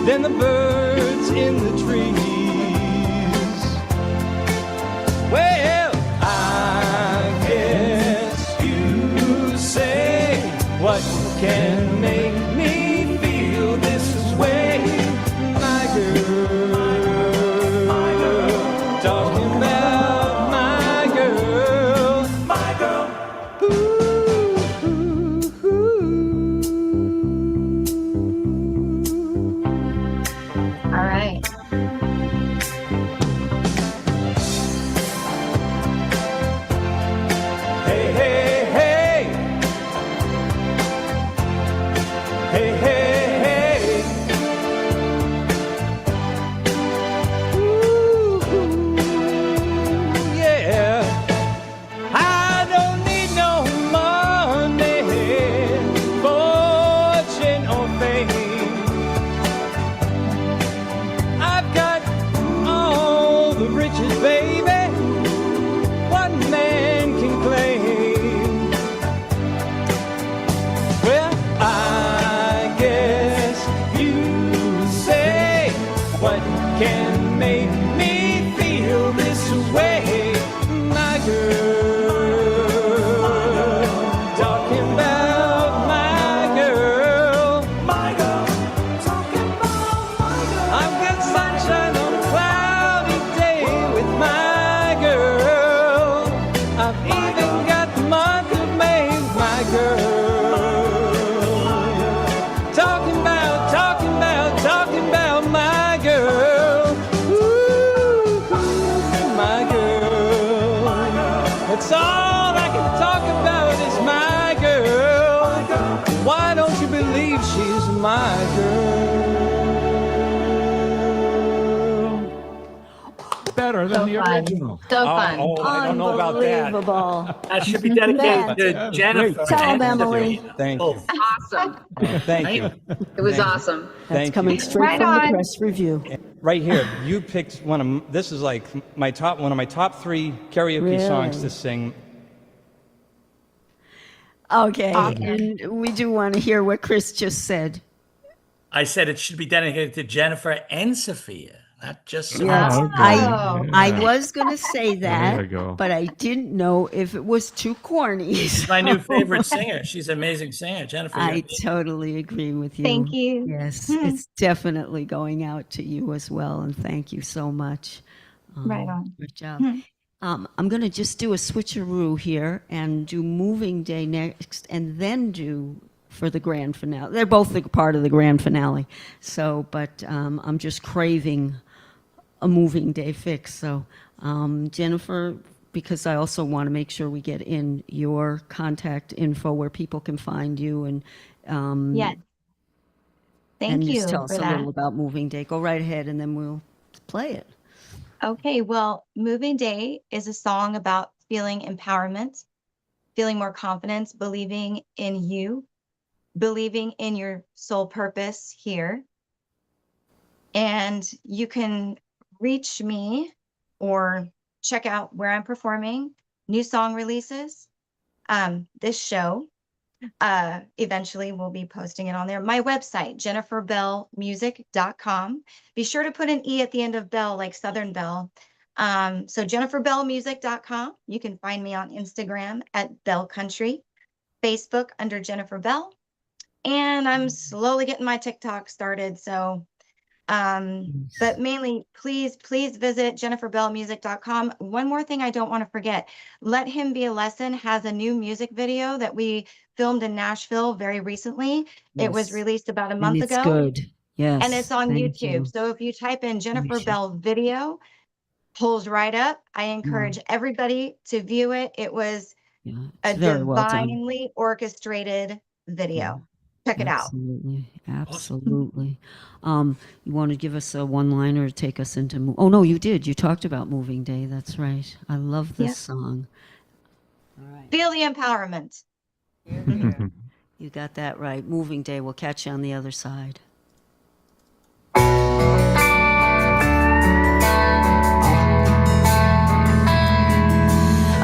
than the birds in the trees. Well, I guess you say, what can make me feel this way, my girl, my girl. Talking about my girl, my girl. Ooh, ooh, ooh. All right. Hey, hey, hey. Hey, hey, hey. Ooh, yeah. I don't need no money, fortune or fame. I've got all the riches, baby, one man can claim. Well, I guess you say, what can make me feel this way, my girl? Talking about my girl, my girl. Talking about my girl. I've got sunshine on a cloudy day with my girl. I've even got the month of May with my girl. Talking about my girl. Ooh, my girl. That's all I can talk about is my girl. Why don't you believe she's my girl? better than the fun. original. So fun. Oh, I don't know about that. Unbelievable. That should be dedicated to That's Jennifer. great. Tell and them, Emily. Sophia. Thank Both. you. Awesome. Thank you. It was awesome. That's Thank coming you. straight Right from the on. press review. Right here, you picked this is like one of my top 3 karaoke Really? songs to sing. Okay, and we do want to hear what Kris just said. I said it should be dedicated to Jennifer and Sophia, not just Sophia. Yes, okay. I was going to say There you that, go. but I didn't know if it was too corny. She's my new favorite singer. She's an amazing singer. Jennifer. I you're- totally agree with you. Thank you. Yes, it's definitely going out to you as well, and thank you so much. Right on. Good job. I'm going to just do a switcheroo here and do Moving Day next, and then do for the grand finale. They're both part of the grand finale. So, but I'm just craving a Moving Day fix. So, Jennifer, because I also want to make sure we get in your contact info where people can find you, and Yes. Thank and you just tell for us a that. little about Moving Day. Go right ahead, and then we'll play it. Okay, well, Moving Day is a song about feeling empowerment, feeling more confidence, believing in you, believing in your soul purpose here. And you can reach me or check out where I'm performing, new song releases. This show, eventually we'll be posting it on there. My website, jenniferbellmusic.com. Be sure to put an E at the end of Bell, like Southern Belle. So jenniferbellmusic.com. You can find me on Instagram at Belle Country, Facebook under Jennifer Bell. And I'm slowly getting my TikTok started. So, but mainly, please visit jenniferbellmusic.com. One more thing I don't want to forget. Let Him Be a Lesson has a new music video that we filmed in Nashville very recently. It was Yes. released about a And month it's ago. good. Yes. And it's on thank YouTube. you. So if you type in Jennifer Appreciate it. Bell video, pulls right up. I encourage everybody to view it. It was Yeah, a it's very well done. divinely orchestrated video. Check it out. Absolutely. Absolutely. You want to give us a one-liner to take us into oh no, you did. You talked about Moving Day. That's right. I love this Yep. song. All right. Feel the empowerment. You got that right. Moving Day. We'll catch you on the other side.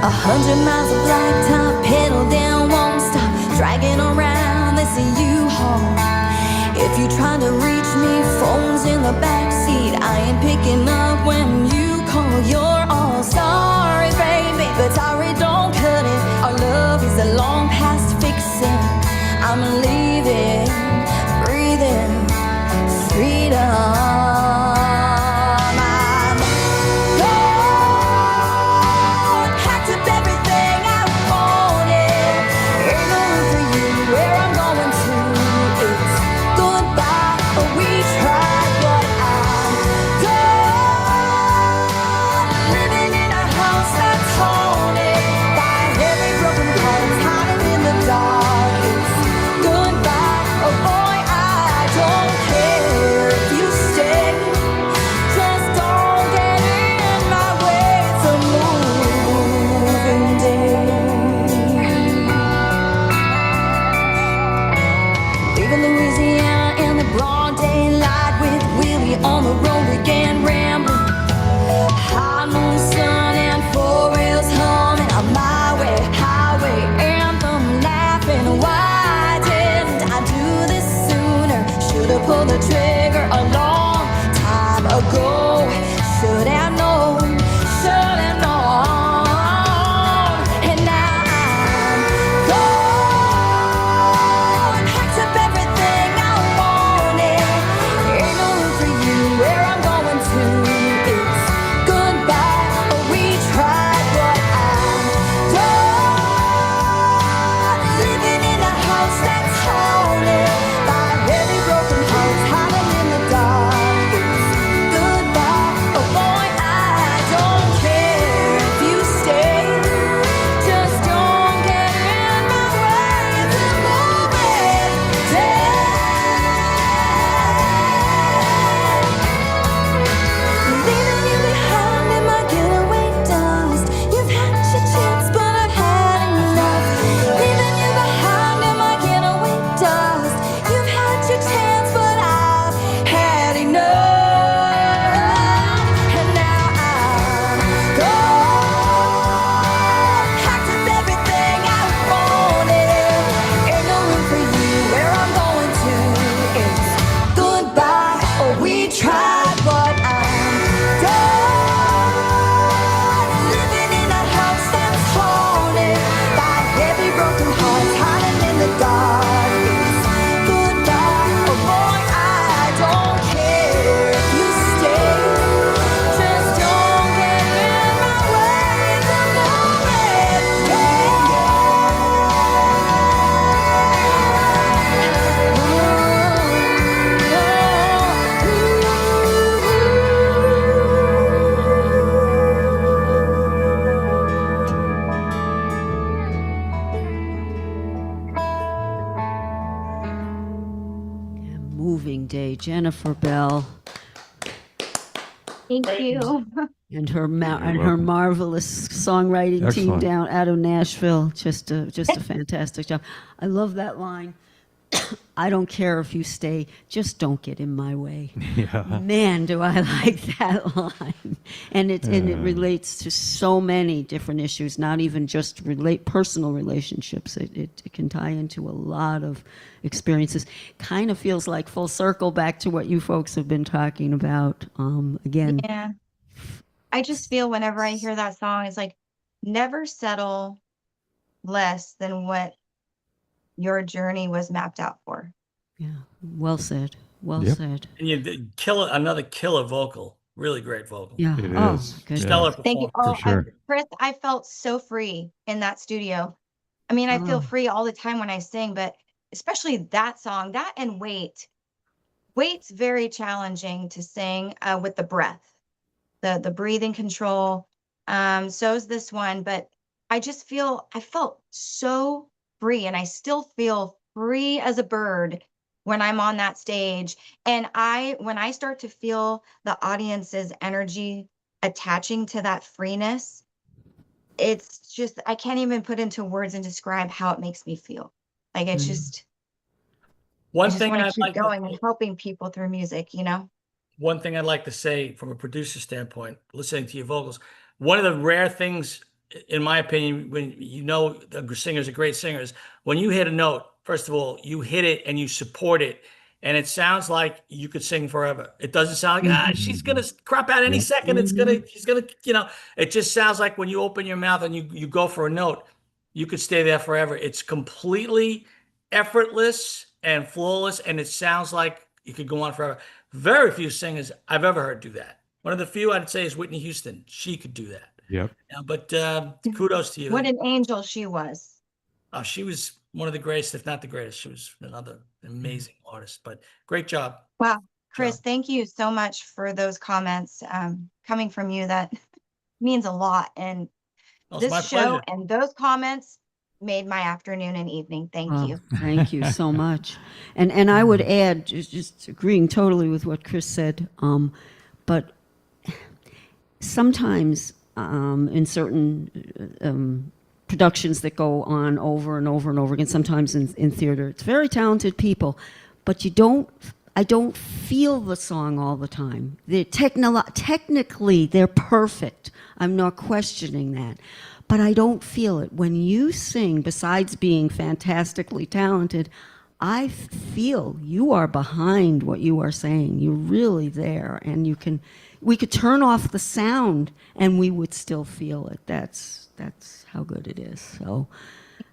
100 miles of blacktop, pedal down, won't stop, dragging around this U-Haul. If you try to reach me, phone's in the backseat. I ain't picking up when you call. You're all sorry, baby, but sorry don't cut it. Our love is a long past fixing. I'm leaving, breathing, freedom. Pull the trigger a long time ago. Should have known, should have known. And now I'm gone. Packed up everything I wanted. Ain't no room for you where Jennifer Belle Thank you. and her and her welcome. marvelous songwriting team Excellent. down out of Nashville. Just a fantastic job. I love that line. I don't care if you stay, just don't get in my way. Yeah. Man, do I like that line. And it relates to so many different issues, not even just personal relationships. It can tie into a lot of experiences. Kind of feels like full circle back to what you folks have been talking about. Again, Yeah. I just feel whenever I hear that song, it's like, never settle less than what your journey was mapped out for. yeah, well said. Well Yep. said. And you did another killer vocal, really great vocal. Yeah. It Oh, is. good. Yeah. Stellar Thank you. performance. Oh, sure. Chris, I felt so free in that studio. I mean, I feel Oh. free all the time when I sing, but especially that song, that and Wait. Wait's very challenging to sing with the breath, the breathing control. So is this one, but I felt so free, and I still feel free as a bird when I'm on that stage. And when I start to feel the audience's energy attaching to that freeness, it's just, I can't even put into words and describe how it makes me feel. Like it's just, I One just thing want to I'd keep like going to, and helping people through music, you know? one thing I'd like to say from a producer standpoint, listening to your vocals, one of the rare things, in my opinion, when you know the singers are great singers, when you hit a note, first of all, you hit it and you support it, and it sounds like you could sing forever. It doesn't sound like she's gonna crop out any Yep. second. She's gonna, It just sounds like when you open your mouth and you go for a note, you could stay there forever. It's completely effortless and flawless, and it sounds like you could go on forever. Very few singers I've ever heard do that. One of the few I'd say is Whitney Houston. She could do that. Yep. But kudos to you. What an angel she was. She was one of the greatest, if not the greatest. She was another amazing artist. But great job. Wow. Chris, Job. thank you so much for those comments. Coming from you, that means a lot. And Well, it's my this show pleasure. and those comments made my afternoon and evening. Thank Oh, you. thank you so much. And I would add, just agreeing totally with what Chris said, but sometimes in certain productions that go on over and over and over again, sometimes in theater, it's very talented people, but I don't feel the song all the time. Technically, they're perfect. I'm not questioning that. But I don't feel it. When you sing, besides being fantastically talented, I feel you are behind what you are saying. You're really there, and we could turn off the sound and we would still feel it. That's how good it is. So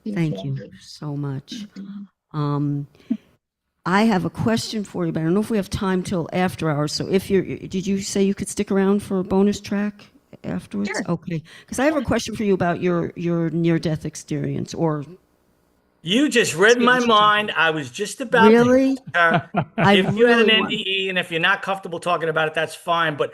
thank you so much. I have a question for you, but I don't know if we have time till after hours. So did you say you could stick around for a bonus track afterwards? Sure. Okay. Because I have a question for you about your near-death experience, or You just read my mind. I was just about Really? to. I If you had an really want- NDE, and if you're not comfortable talking about it, that's fine. But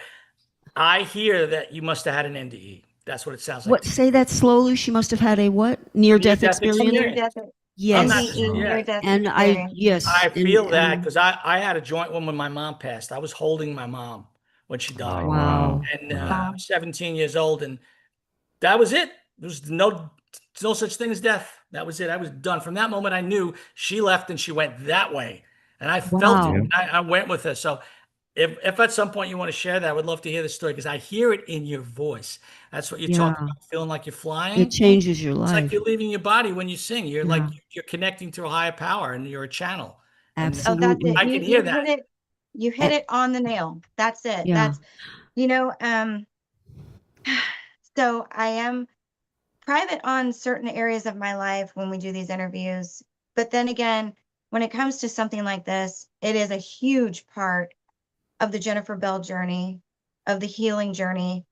I hear that you must have had an NDE. That's what it sounds like. What? Say that slowly. She must have had a what? Near-death Near-death experience. experience. Yes. I'm not- NDE, yeah. near-death And experience. I feel and- that because I had a joint one when my mom passed. I was holding my mom when she died. Oh, Wow. And I was 17 years old, and that was it. There was no such thing as death. That was it. I was done. From that moment, I knew she left and she went that way, and I felt Wow. it. I went with her. So, if at some point you want to share that, I would love to hear the story because I hear it in your voice. That's what you're talking Yeah. about, feeling like you're flying. It changes your It's life. like you're leaving your body when you sing. You're Yeah. like you're connecting to a higher power, and you're a channel. And Oh, that's Absolutely. it. I You, can hear you that. hit it. You hit it on the nail. That's it. Yeah. That's, you know, so I am private on certain areas of my life when we do these interviews. But then again, when it comes to something like this, it is a huge part of the Jennifer Belle journey, of the healing journey,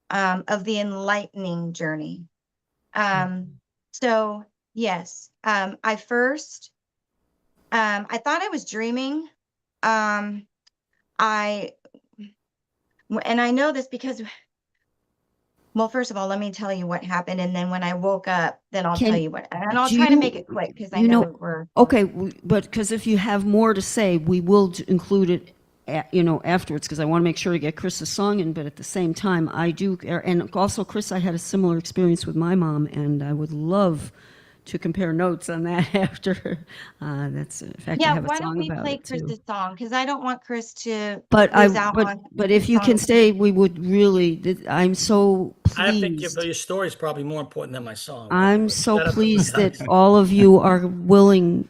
of the enlightening journey. So yes, I thought I was dreaming. And I know this because, well, first of all, let me tell you what happened, and then when I woke up, then I'll tell you what. And I'll do try to you- make it quick because I you know know- we're. Okay, but because if you have more to say, we will include it afterwards, because I want to make sure to get Chris's song in, but at the same time, I do, and also, Chris, I had a similar experience with my mom, and I would love to compare notes on that after. That's, in fact, I Yeah, have a why don't song we about play it, too. Chris's song? Because I don't want Chris to But lose out on but if his you can song. stay, we would really, I'm so I think pleased. your story is probably more important than my song. I'm so Shut up. pleased that all of you are willing,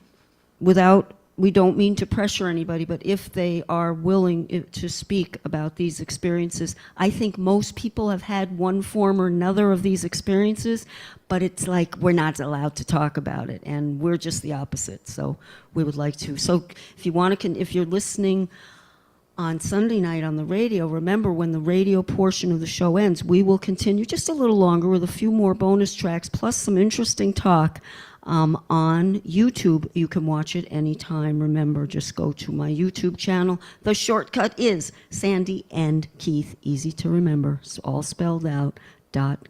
we don't mean to pressure anybody, but if they are willing to speak about these experiences, I think most people have had one form or another of these experiences, but it's like we're not allowed to talk about it, and we're just the opposite. So we would like to. So if you want to, if you're listening on Sunday night on the radio, remember when the radio portion of the show ends, we will continue just a little longer with a few more bonus tracks, plus some interesting talk on YouTube. You can watch it anytime. Remember, just go to my YouTube channel. The shortcut is Sandy and Keith, easy to remember, it's all spelled out,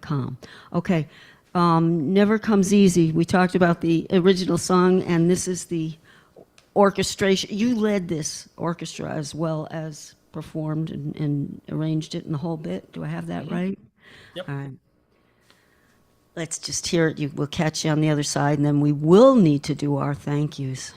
.com. Okay, Never Comes Easy. We talked about the original song, and this is the orchestration. You led this orchestra as well as performed and arranged it in the whole bit. Do I have that right? Yep. All right. Let's just hear it. We'll catch you on the other side, and then we will need to do our thank yous.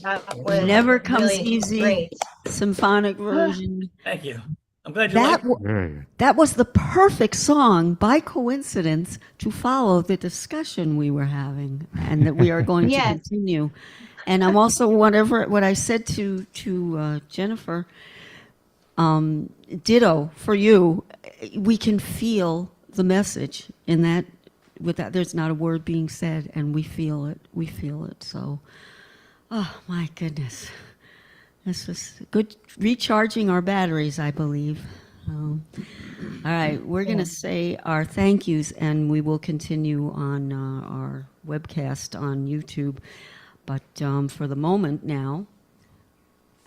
That was Never Comes really Easy great. symphonic version. Thank you. I'm glad you That liked it. Very good. That was the perfect song, by coincidence, to follow the discussion we were having, and that we are going to Yes. continue. And I'm also what I said to Jennifer. Ditto for you. We can feel the message in that. Without there's not a word being said, and we feel it. We feel it. So, oh my goodness. This was good recharging our batteries, I believe. All right, we're going to say our thank yous, and we will continue on our webcast on YouTube. But for the moment now,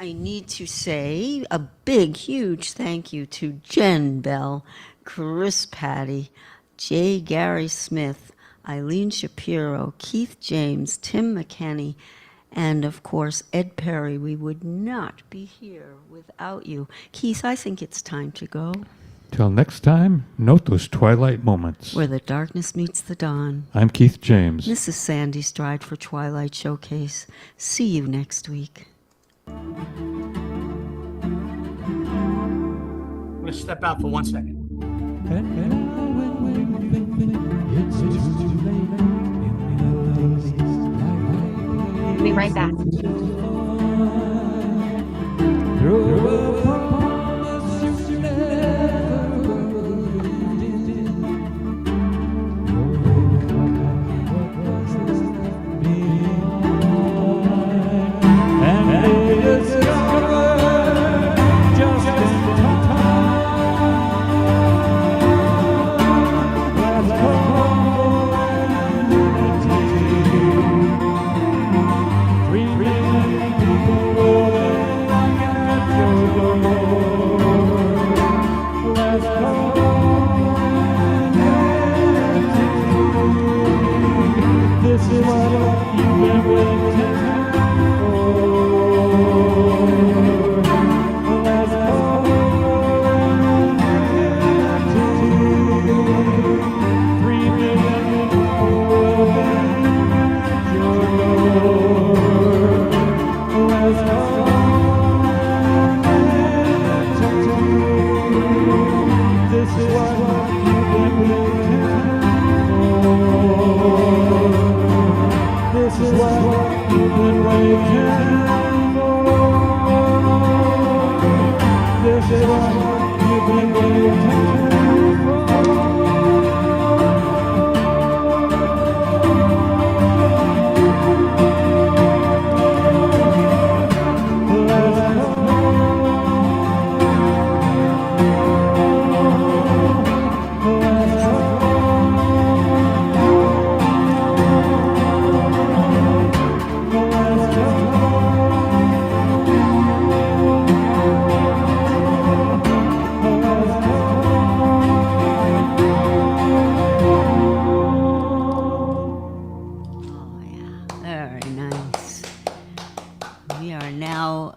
I need to say a big, huge thank you to Jen Belle, Chris Pati, J. Gary Smith, Eileen Shapiro, Keith James, Tim McKenney, and of course, Ed Perry. We would not be here without you. Keith, I think it's time to go. Till next time, note those twilight moments. Where the darkness meets the dawn. I'm Keith James. This is Sandy Streid for Twilight Showcase. See you next week. I'm going to step out for 1 second. Be right back.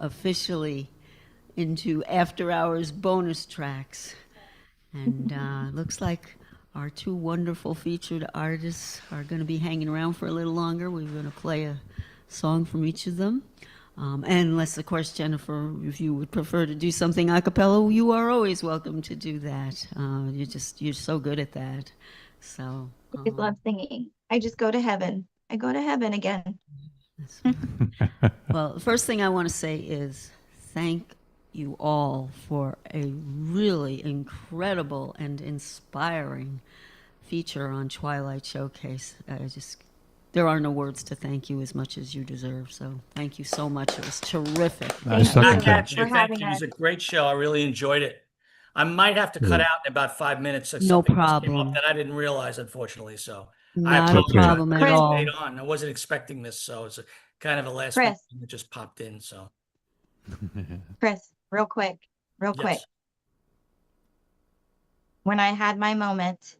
Officially into after hours bonus tracks, and looks like our two wonderful featured artists are going to be hanging around for a little longer. We're going to play a song from each of them, and unless of course Jennifer, if you would prefer to do something a cappella, you are always welcome to do that. You're so good at that. So I love singing. I just go to heaven. I go to heaven again. Well, the first thing I want to say is thank you all for a really incredible and inspiring feature on Twilight Showcase. There are no words to thank you as much as you deserve. So thank you so much. It was terrific. Thank you. It was a great show. I really enjoyed it. I might have to cut out in about 5 minutes. No Something problem. came up that I didn't realize, unfortunately. So not a problem at all. I wasn't expecting this, so it's kind of a last Chris. thing that just popped in. So, Chris, real quick. When I had my moment,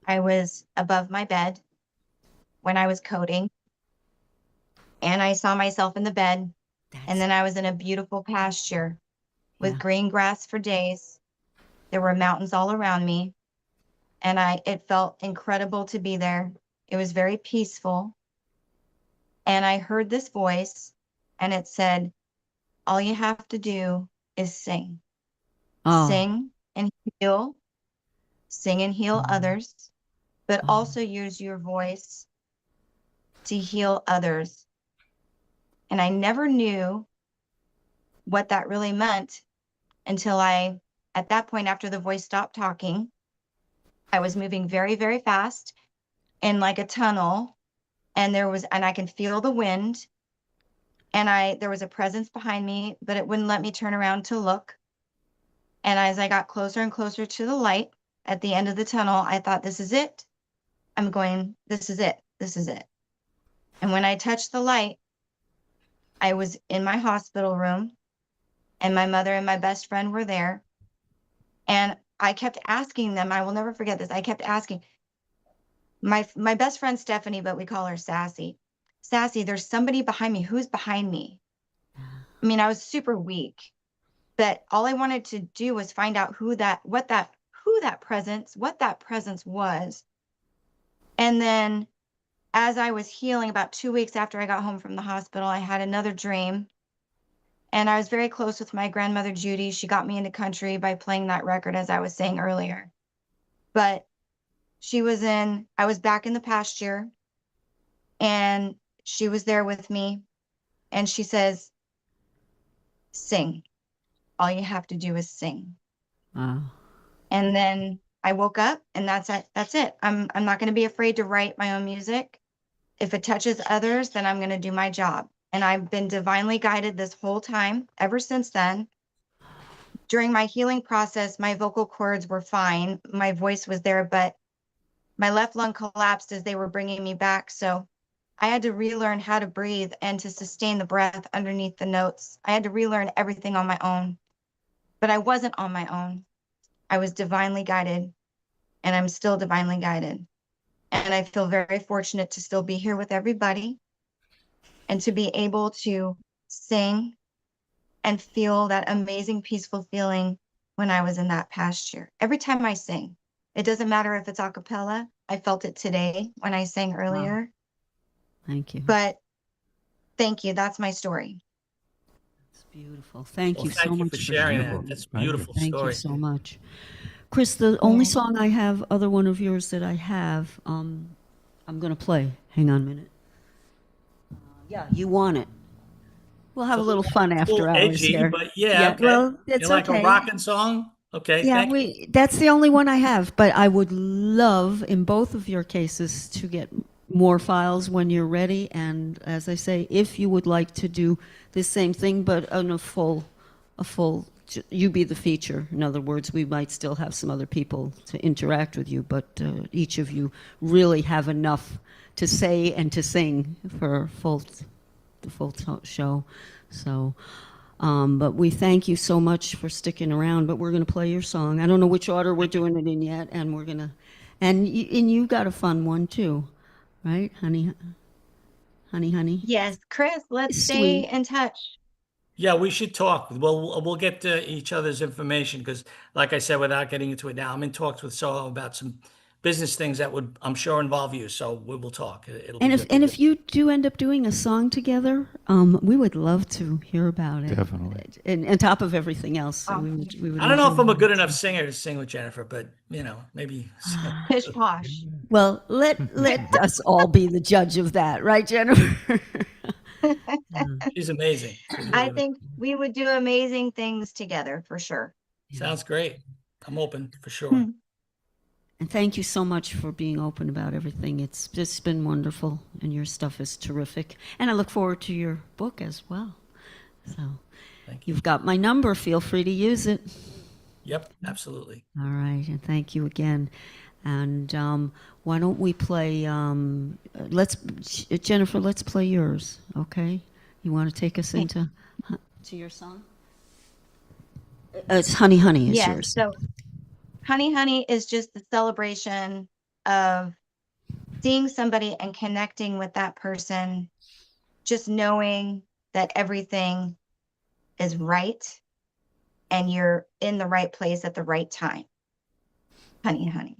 I was above my bed when I was coding, and I saw myself in the bed, and then I was in a beautiful pasture with green grass for days. There were mountains all around me, and it felt incredible to be there. It was very peaceful. And I heard this voice and it said, all you have to do is sing. Oh. Sing and heal. Sing and heal others, but also use your voice to heal others. And I never knew what that really meant until at that point, after the voice stopped talking, I was moving very, very fast in like a tunnel, and I can feel the wind, and there was a presence behind me, but it wouldn't let me turn around to look. And as I got closer and closer to the light at the end of the tunnel, I thought, this is it. This is it. This is it. And when I touched the light, I was in my hospital room, and my mother and my best friend were there. And I kept asking them, I will never forget this. I kept asking my best friend, Stephanie, but we call her Sassy. Sassy, there's somebody behind me. Who's behind me? I mean, I was super weak, but all I wanted to do was find out what that presence was. And then as I was healing, about 2 weeks after I got home from the hospital, I had another dream. And I was very close with my grandmother, Judy. She got me into country by playing that record, as I was saying earlier. But I was back in the pasture, and she was there with me. And she says, sing. All you have to do is sing. Wow. And then I woke up, and that's it. I'm not going to be afraid to write my own music. If it touches others, then I'm going to do my job. And I've been divinely guided this whole time, ever since then. During my healing process, my vocal cords were fine. My voice was there, but my left lung collapsed as they were bringing me back. So I had to relearn how to breathe and to sustain the breath underneath the notes. I had to relearn everything on my own. But I wasn't on my own. I was divinely guided, and I'm still divinely guided. And I feel very fortunate to still be here with everybody and to be able to sing and feel that amazing, peaceful feeling when I was in that pasture. Every time I sing, it doesn't matter if it's a cappella. I felt it today when I sang earlier. Wow. Thank you. But thank you. That's my story. It's beautiful. Thank you so Thank you much for sharing that. sharing. That's a beautiful Thank story. you so much. Chris, the only song I have, other one of yours that I have, I'm going to play. Hang on a minute. Yeah, You Want It. We'll have a little fun after hours edgy, here. but yeah, okay. Well, it's You like okay. a rockin' song? Okay, Yeah, thank you. that's the only one I have, but I would love, in both of your cases, to get more files when you're ready. And as I say, if you would like to do the same thing, but on a full, you be the feature. In other words, we might still have some other people to interact with you, but each of you really have enough to say and to sing for the full show. So, but we thank you so much for sticking around. But we're going to play your song. I don't know which order we're doing it in yet, and we're gonna, and you got a fun one too, right, honey? Yes, Chris, let's Sweet. stay in touch. Yeah, we should talk. We'll get to each other's information because, like I said, without getting into it now, I'm in talks with Soho about some business things that would, I'm sure, involve you. So we will talk. It'll be good. And if you do end up doing a song together, we would love to hear about it. Definitely. And on top of everything else, we would I don't know love if to- I'm a good enough singer to sing with Jennifer, but maybe. Pish posh. Well, let us all be the judge of that, right, Jennifer? She's amazing. She's I really think we would do amazing things together for sure. sounds great. I'm open for sure. And thank you so much for being open about everything. It's just been wonderful, and your stuff is terrific. And I look forward to your book as well. So Thank you. you've got my number. Feel free to use it. Yep, absolutely. All right, and thank you again. And why don't we play? Jennifer, let's play yours. Okay, you want to take us into to your song? It's Honey, Honey is Yes. yours. So Honey, Honey is just the celebration of seeing somebody and connecting with that person, just knowing that everything is right and you're in the right place at the right time. Honey, Honey.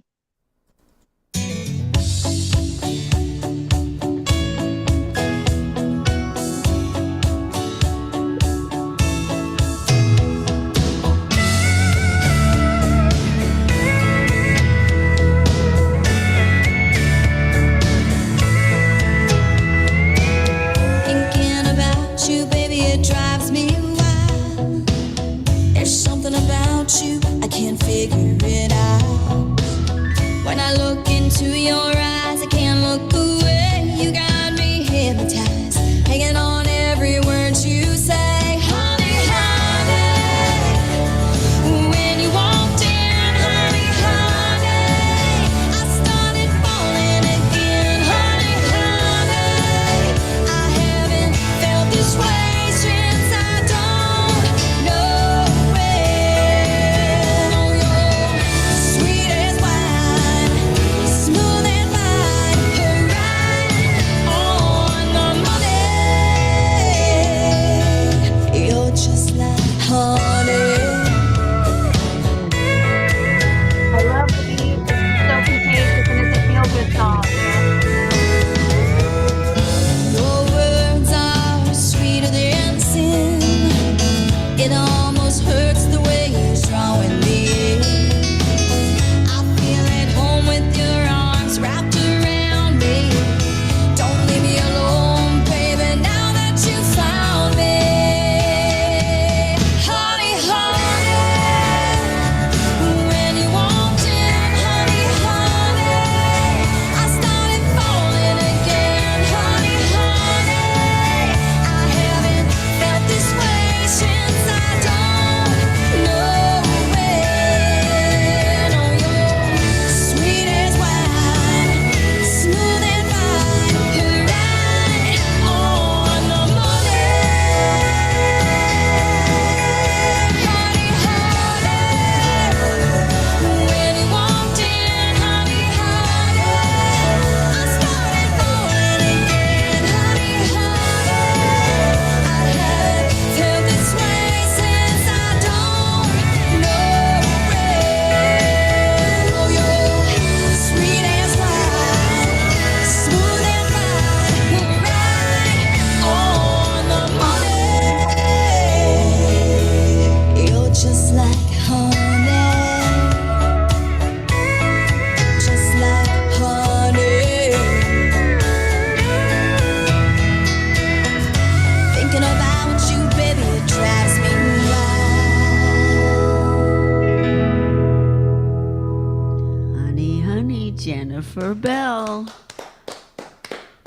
for Belle,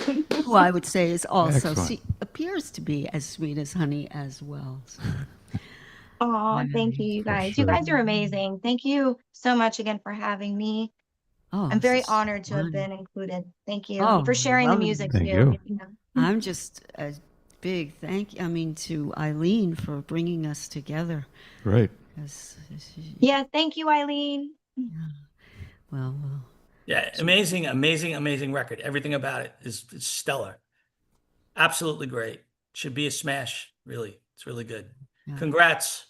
who I would say is also Excellent. appears to be as sweet as honey as well. So, Oh, thank you, you For guys. sure. You guys are amazing. Thank you so much again for having me. oh, I'm very this is honored to have fun. been included. Thank you. Oh, And for sharing the lovely. music Thank too. you. I'm just a big thank you. I mean, to Eileen for bringing us together. Right. 'Cause Yeah, thank you, Eileen. well, Yeah, amazing record. Everything about it is stellar. Absolutely great. Should be a smash, really. It's really good. Yeah. Congrats.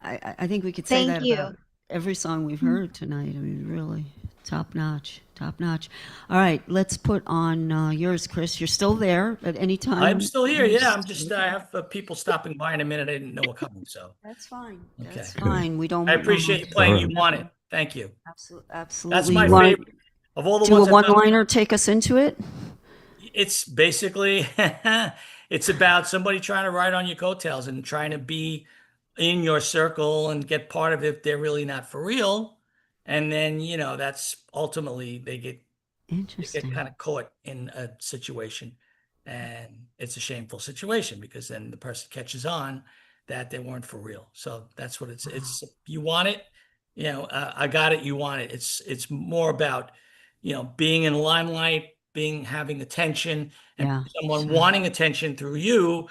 I think we could say Thank that you. about every song we've heard tonight. I mean, really, top notch, top notch. All right, let's put on yours, Kris. You're still there at any time. I'm still here. Yeah, I'm just, I have people stopping by in a minute. I didn't know were coming, so. That's fine. Okay. That's fine. We don't. I appreciate you playing. You Alright. want it. Thank you. Absolutely. That's my You wanna favorite. Of all the Do a ones I've done, one-liner. Take us into it. it's basically, it's about somebody trying to ride on your coattails and trying to be in your circle and get part of it if they're really not for real. And then, that's ultimately they get Interesting. kind of caught in a situation, and it's a shameful situation because then the person catches on that they weren't for real. So that's what it's you want it, I got it, you want it. It's more about being in the limelight, having attention, and Yeah, someone sure. wanting attention through you,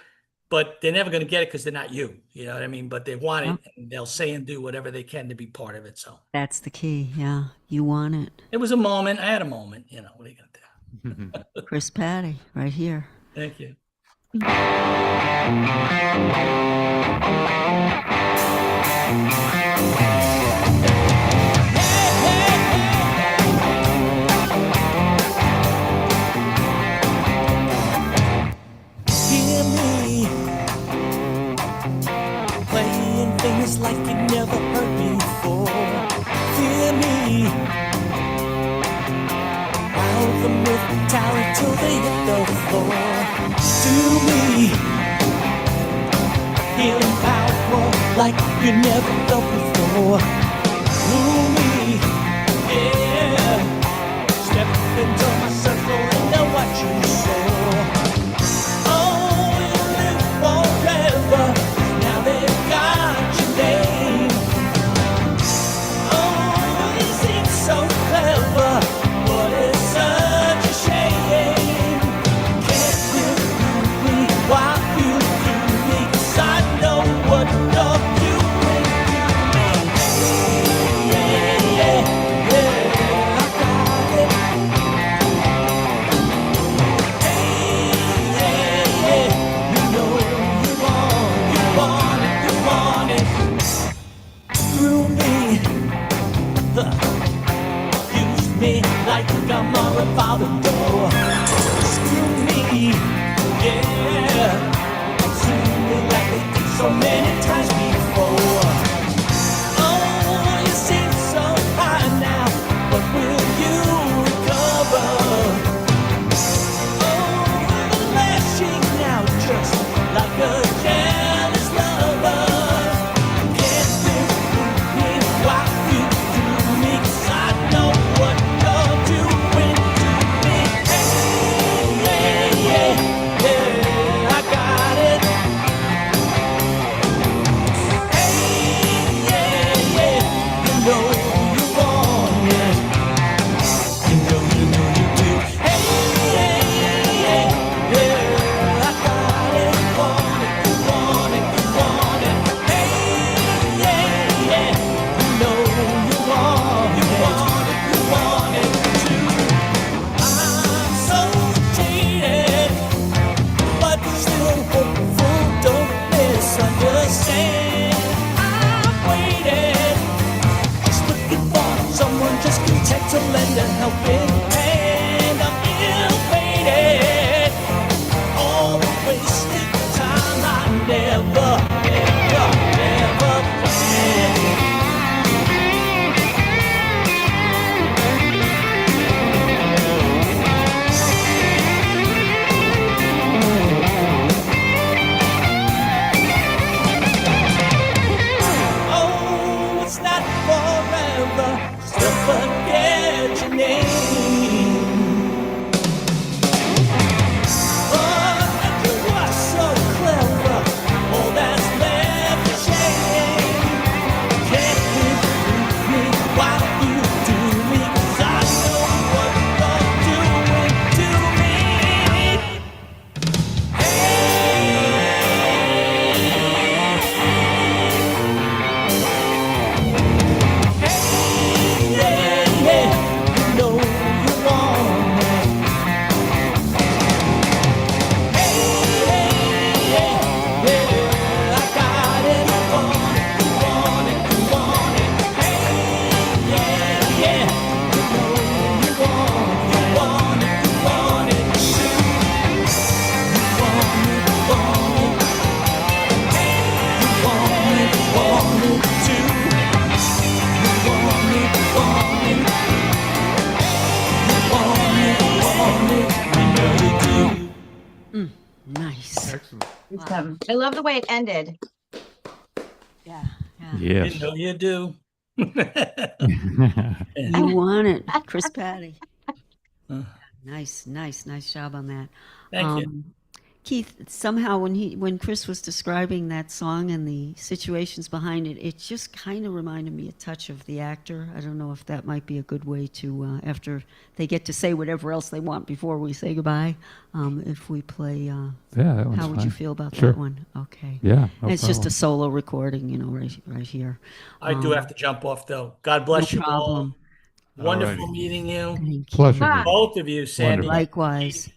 but they're never going to get it because they're not you. You know what I mean? But they want it, and they'll say and do whatever they can to be part of it. So That's the key. Yeah, you want it. it was a moment. I had a moment. What are you going to do? Kris Pati, right here. Thank you. Hear me playing things like you never heard before. Hear me out the myth tower till they hit the floor. To me, healing power like you never felt before. Through me, yeah. Step into my circle and know what you saw. Oh, you live forever. Now they've got your name. Oh, you seem so clever, but it's such a shame. Can't you me while you do me? 'Cause I know what love you bring to me. Yeah, yeah, yeah, I got it. Nice. Excellent. Awesome. I love the way it ended. Yeah. Yes. You know you do. You want it, Chris Pati. Uh, Nice job on that. Thank you. Keith, somehow when Chris was describing that song and the situations behind it, it just kind of reminded me a touch of The Actor. I don't know if that might be a good way to, after they get to say whatever else they want before we say goodbye, if we play, Yeah, that one's how would fine. you feel about Sure. that one? Okay. Yeah, no And it's just a problem. solo recording, right here. I do have to jump off though. God bless No you problem. all. Wonderful Alrighty. meeting you. Thank you. Pleasure. Ah. Both of you, Sandy. Wonderful. Likewise.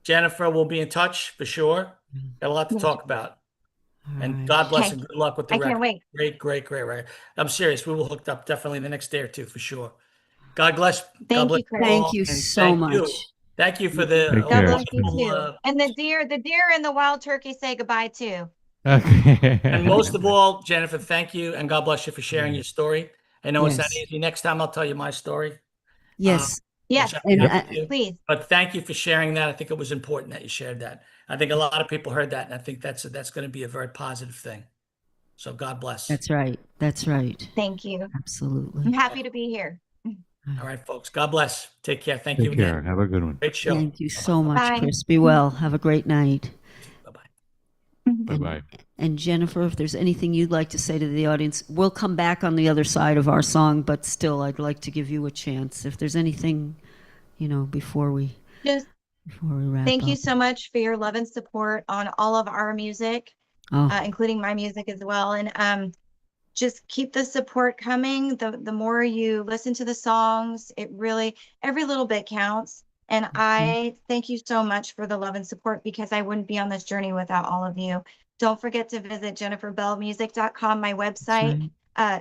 Jennifer will be in touch for sure. Got a lot to talk about. All And right. God bless Okay. and good luck with the I can't record. wait. Great record. I'm serious. We will hook up definitely the next day or two for sure. God bless. Thank God bless you, Chris. Thank all, you and so thank much. you. Thank you for the Take God care. bless you wonderful, too. And the deer and the wild turkey say goodbye too. Okay. and most of all, Jennifer, thank you and God bless you for sharing your story. I know it's not Yes. easy. Next time I'll tell you my story. Yes. Yes, which I'm And happy to do. please. But thank you for sharing that. I think it was important that you shared that. I think a lot of people heard that, and I think that's going to be a very positive thing. So God bless. That's right. Thank you. I'm Absolutely. happy to be here. All right, folks. God bless. Take care. Thank Take you care. again. Have a good one. Great show. Thank you so much, Bye. Chris. Be well. Have a great night. Bye-bye. Bye-bye. And Jennifer, if there's anything you'd like to say to the audience, we'll come back on the other side of our song, but still, I'd like to give you a chance. If there's anything, before we Just wrap thank up. you so much for your love and support on all of our music, Oh, including my music as well. And just keep the support coming. The more you listen to the songs, it really, every little bit counts. And I thank you so much for the love and support because I wouldn't be on this journey without all of you. Don't forget to visit jenniferbellmusic.com, my website.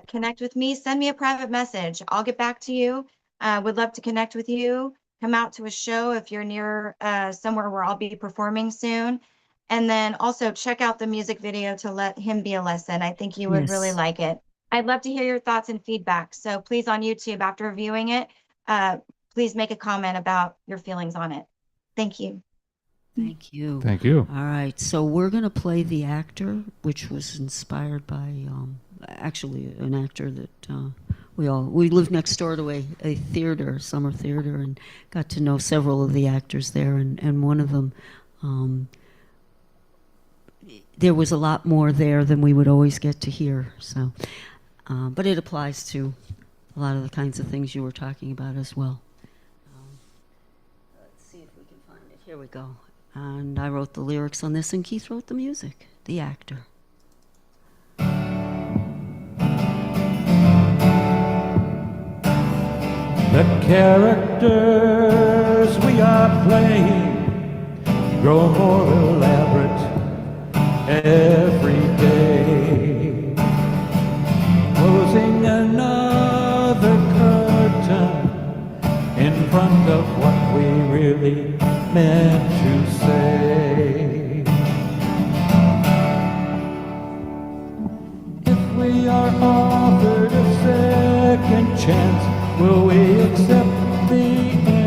Connect with me, send me a private message. I'll get back to you. Would love to connect with you. Come out to a show if you're near somewhere where I'll be performing soon. And then also check out the music video to Let Him Be a Lesson. I think you would really Yes. like it. I'd love to hear your thoughts and feedback. So please on YouTube, after viewing it, please make a comment about your feelings on it. Thank you. thank you. Thank you. All right, so we're going to play The Actor, which was inspired by actually an actor that we lived next door to a theater, summer theater, and got to know several of the actors there, and one of them, there was a lot more there than we would always get to hear. So, but it applies to a lot of the kinds of things you were talking about as well. Let's see if we can find it. Here we go. And I wrote the lyrics on this, and Keith wrote the music. The Actor. The characters we are playing grow more elaborate every day. Closing another curtain in front of what we really meant to say. If we are offered a second chance, will we accept the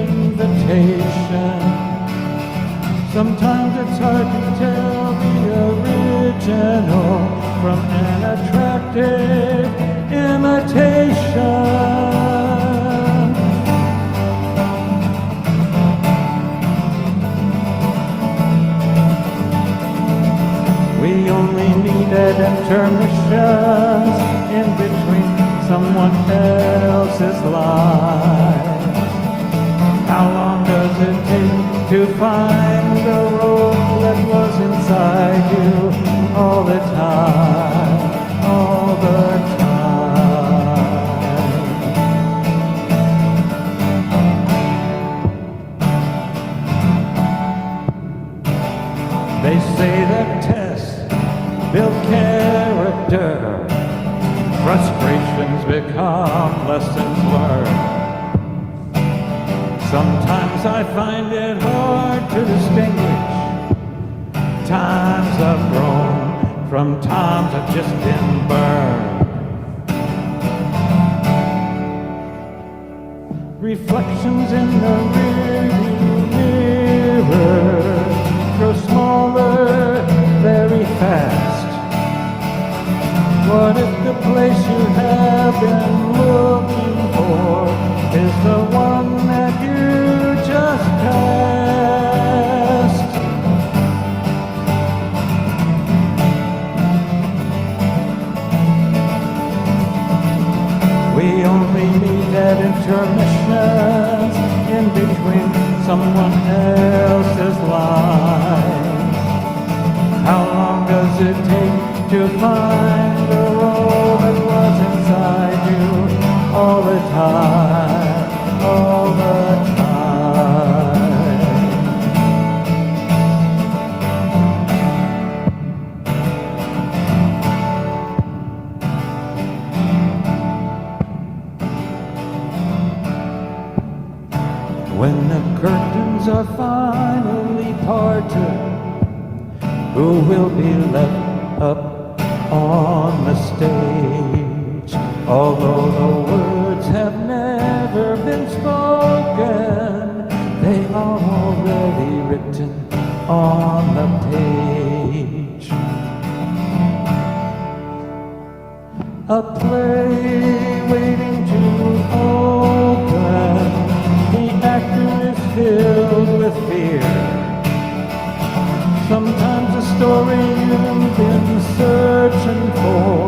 invitation? Sometimes it's hard to tell the original from an attractive imitation. We only needed intermissions in between someone else's life. How long does it take to find the role that was inside you all the time, all the time? They say that tests build character. Frustrations become lessons learned. Sometimes I find it hard to distinguish times I've grown from times I've just been burned. Reflections in the rearview mirror grow smaller else's life. How long does it take to find the role that was inside you all the time, all the time? When the curtains are finally parted, who will be left up on the stage? Although the words have never been spoken, they are already written on the page. A play waiting to open. The actor is filled with fear. Sometimes the story you've been searching for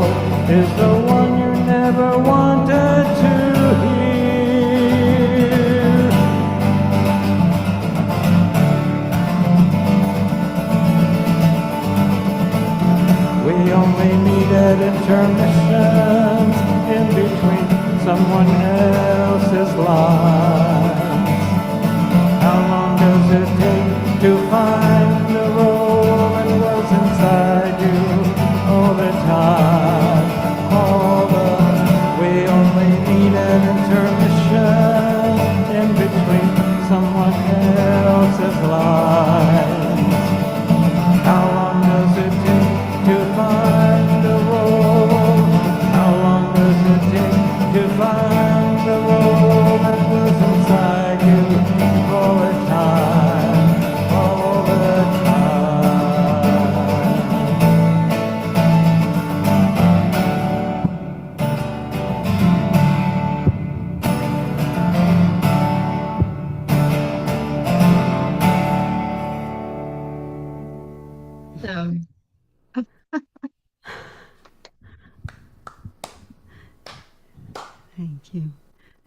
is the one you never wanted to hear. We only meet at intermissions in between someone else's lives. How long does it take to find the role that was inside you all the time? We only need an intermission in between someone else's lives. How long does it take to find the role? How long does it take to find the role that was inside you all the time, all the time? So, Thank you.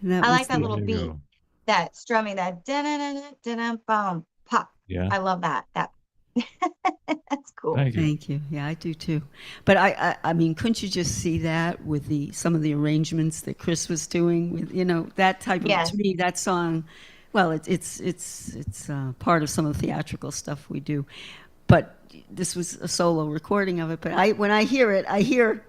And that I was like that the- little There you beat, go. that strumming, that da-da-da-da-da, boom, pop. Yeah. I love that. That's cool. Thank you. Thank you. Yeah, I do too. But I mean, couldn't you just see that with some of the arrangements that Kris was doing with, that type of, Yes. to me, that song, well, it's part of some of the theatrical stuff we do. But this was a solo recording of it. But when I hear it, I hear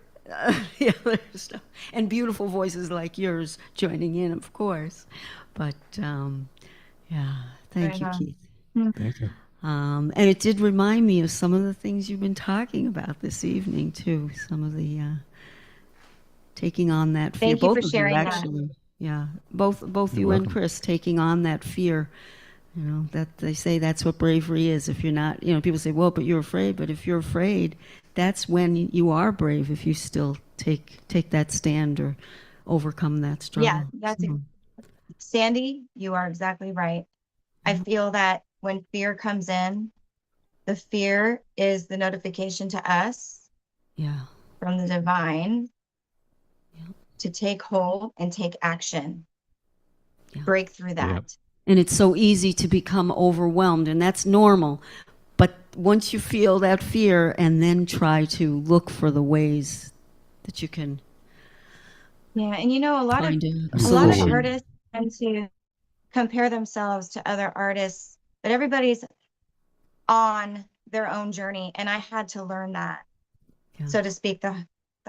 the other stuff and beautiful voices like yours joining in, of course. But yeah, thank Right you, on. Keith. Thank you. And it did remind me of some of the things you've been talking about this evening too. Some of the taking on that fear. Thank you Both for of you, sharing that. actually. Yeah, both You're you and welcome. Kris taking on that fear. That they say that's what bravery is. If you're not, people say, well, but you're afraid. But if you're afraid, that's when you are brave. If you still take that stand or overcome that struggle. Yeah, that's So, Sandy, you are exactly right. I feel that when fear comes in, the fear is the notification to us yeah. from the divine to take hold and take action. Yeah. Break through that. Yep. And it's so easy to become overwhelmed, and that's normal. But once you feel that fear, and then try to look for the ways that you can Yeah, and a lot of find a a lot of solution. artists tend to compare themselves to other artists, but everybody's on their own journey, and I had to learn that, Yeah. so to speak, the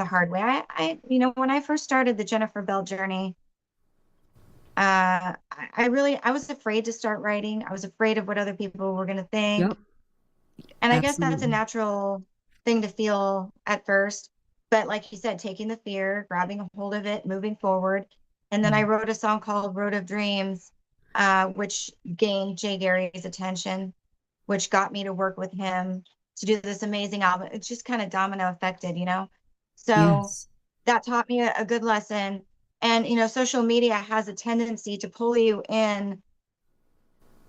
hard way. When I first started the Jennifer Bell journey, I was afraid to start writing. I was afraid of what other people were going to think. Yep. And I guess that's a Absolutely. natural thing to feel at first. But like you said, taking the fear, grabbing a hold of it, moving forward. And then I wrote a song called Road of Dreams, which gained Jay Gary's attention, which got me to work with him to do this amazing album. It's just kind of domino affected, So Yes. that taught me a good lesson. And, social media has a tendency to pull you in.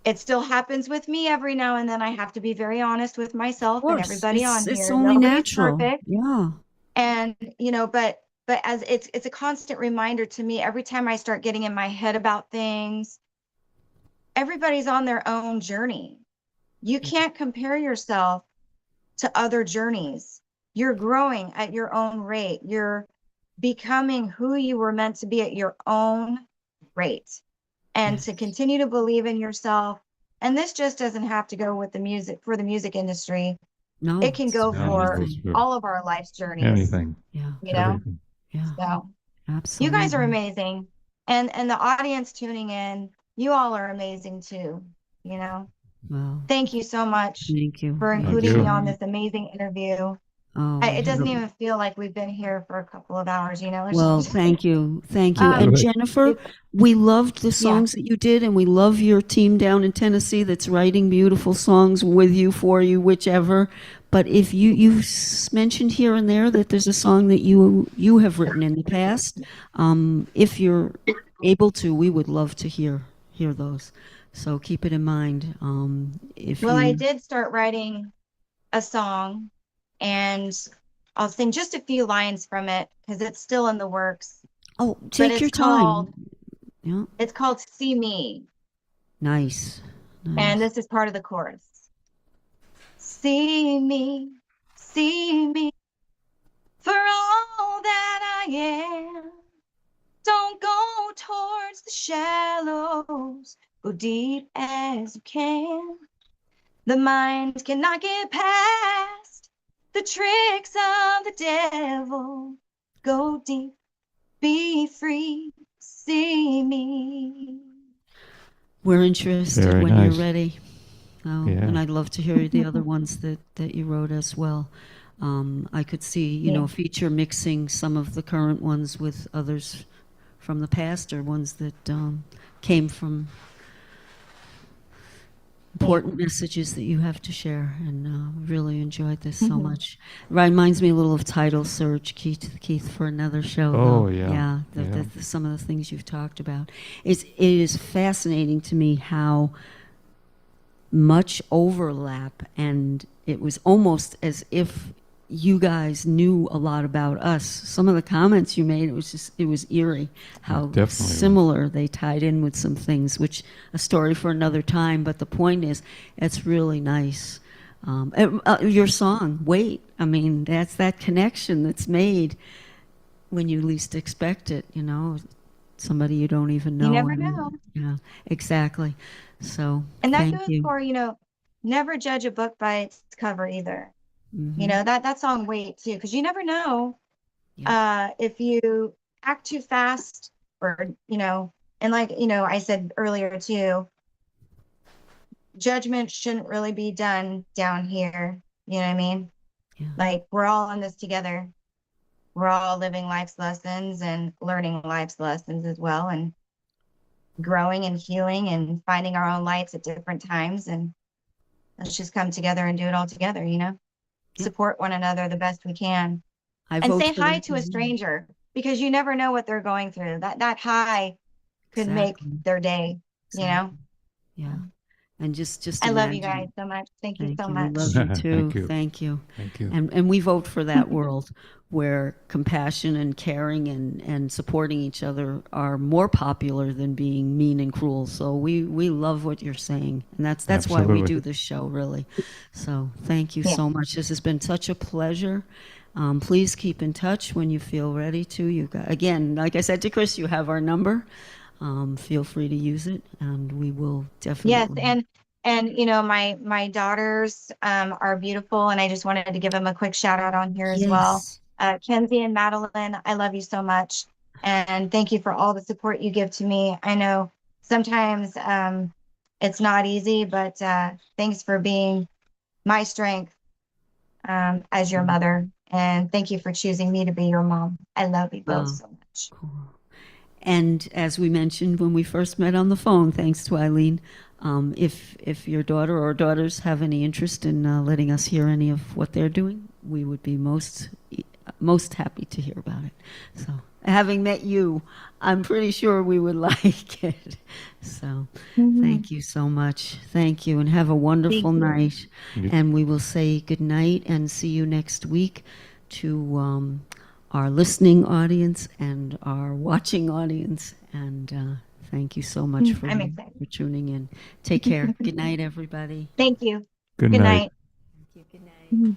It still happens with me every now and then. I have to be very honest with myself and everybody on It's here. only Nobody's natural. perfect. Yeah. And, but as it's a constant reminder to me every time I start getting in my head about things, everybody's on their own journey. You can't compare yourself to other journeys. You're growing at your own rate. You're becoming who you were meant to be at your own rate. And to continue to believe in yourself. And this just doesn't have to go with the music for the music industry. No, It can go No, for it goes for all of our life's journeys. anything. yeah, You know, Everything. yeah, so absolutely. you guys are amazing. And the audience tuning in, you all are amazing too. You know, Well, thank you so much thank you. for Thank including you. me on this amazing interview. Oh, It doesn't even feel like we've been here for a couple of hours, you know. It's well, just- thank you. Thank you. And Good. Jennifer, we loved the songs that you did, and we love your team down in Tennessee that's writing beautiful songs with you, for you, whichever. But if you've mentioned here and there that there's a song that you have written in the past, if you're able to, we would love to hear those. So keep it in mind. I did start writing a song, and I'll sing just a few lines from it because it's still in the works. Oh, take it's your time. called- Yeah, It's called See Me, nice. and this is part of the chorus. See me for all that I am. Don't go towards the shallows, go deep as you can. The mind cannot get past the tricks of the devil. Go deep, be free, see me. We're interested Very when nice. you're ready. Oh, Yeah. and I'd love to hear the other ones that you wrote as well. I could see, you know, feature mixing some of the current ones with others from the past, or ones that came from important messages that you have to share. And really enjoyed this so much. Reminds me a little of Title Search, Keith, for another show. Oh, though. yeah. Yeah, some of the things you've talked about. It is fascinating to me how much overlap, and it was almost as if you guys knew a lot about us. Some of the comments you made, it was eerie how Definitely similar they tied in with some things, which a story for another time. But the point is, it's really nice. Your song, Wait, I mean, that's that connection that's made when you least expect it, you know, somebody you don't even know. You never know. Yeah, exactly. So And that thank goes you. for, you know, never judge a book by its cover either. Mhm. You know, that song Wait too, because you never know if you act too fast, or, you know, and like, you know, I said earlier too, judgment shouldn't really be done down here. You know what I mean? Yeah. Like, we're all in this together. We're all living life's lessons and learning life's lessons as well, and growing and healing and finding our own lights at different times. And let's just come together and do it all together, you know? Yeah. Support one another the best we can. I And vote say for hi that to a as well. stranger, because you never know what they're going through. That hi could Exactly. make their day, you know? Yeah. And just I love you imagine. guys so much. Thank you Thank so you. much. We love you too. Thank you. Thank you. Thank you. And we vote for that world where compassion and caring and supporting each other are more popular than being mean and cruel. So we love what you're saying. And that's why we Absolutely. do this show, really. So thank you so much. This has been such a pleasure. Please keep in touch when you feel ready to. You got, again, like I said to Kris, you have our number. Feel free to use it, and we will definitely. Yes, and you know, my daughters are beautiful, and I just wanted to give them a quick shout out on here as well. Kenzie and Madeline, I love you so much, and thank you for all the support you give to me. I know sometimes it's not easy, but thanks for being my strength as your mother, and thank you for choosing me to be your mom. I love you both so much. Cool. And as we mentioned when we first met on the phone, thanks to Eileen, if your daughter or daughters have any interest in letting us hear any of what they're doing, we would be most happy to hear about it. So, having met you, I'm pretty sure we would like it. So, thank you so much. Thank you, and have a wonderful night. And we will say good night and see you next week to our listening audience and our watching audience. And Thank you so much for, I'm excited. for tuning in. Take care. Good night, everybody. Thank you. Good Good night. night. Thank you. Good night.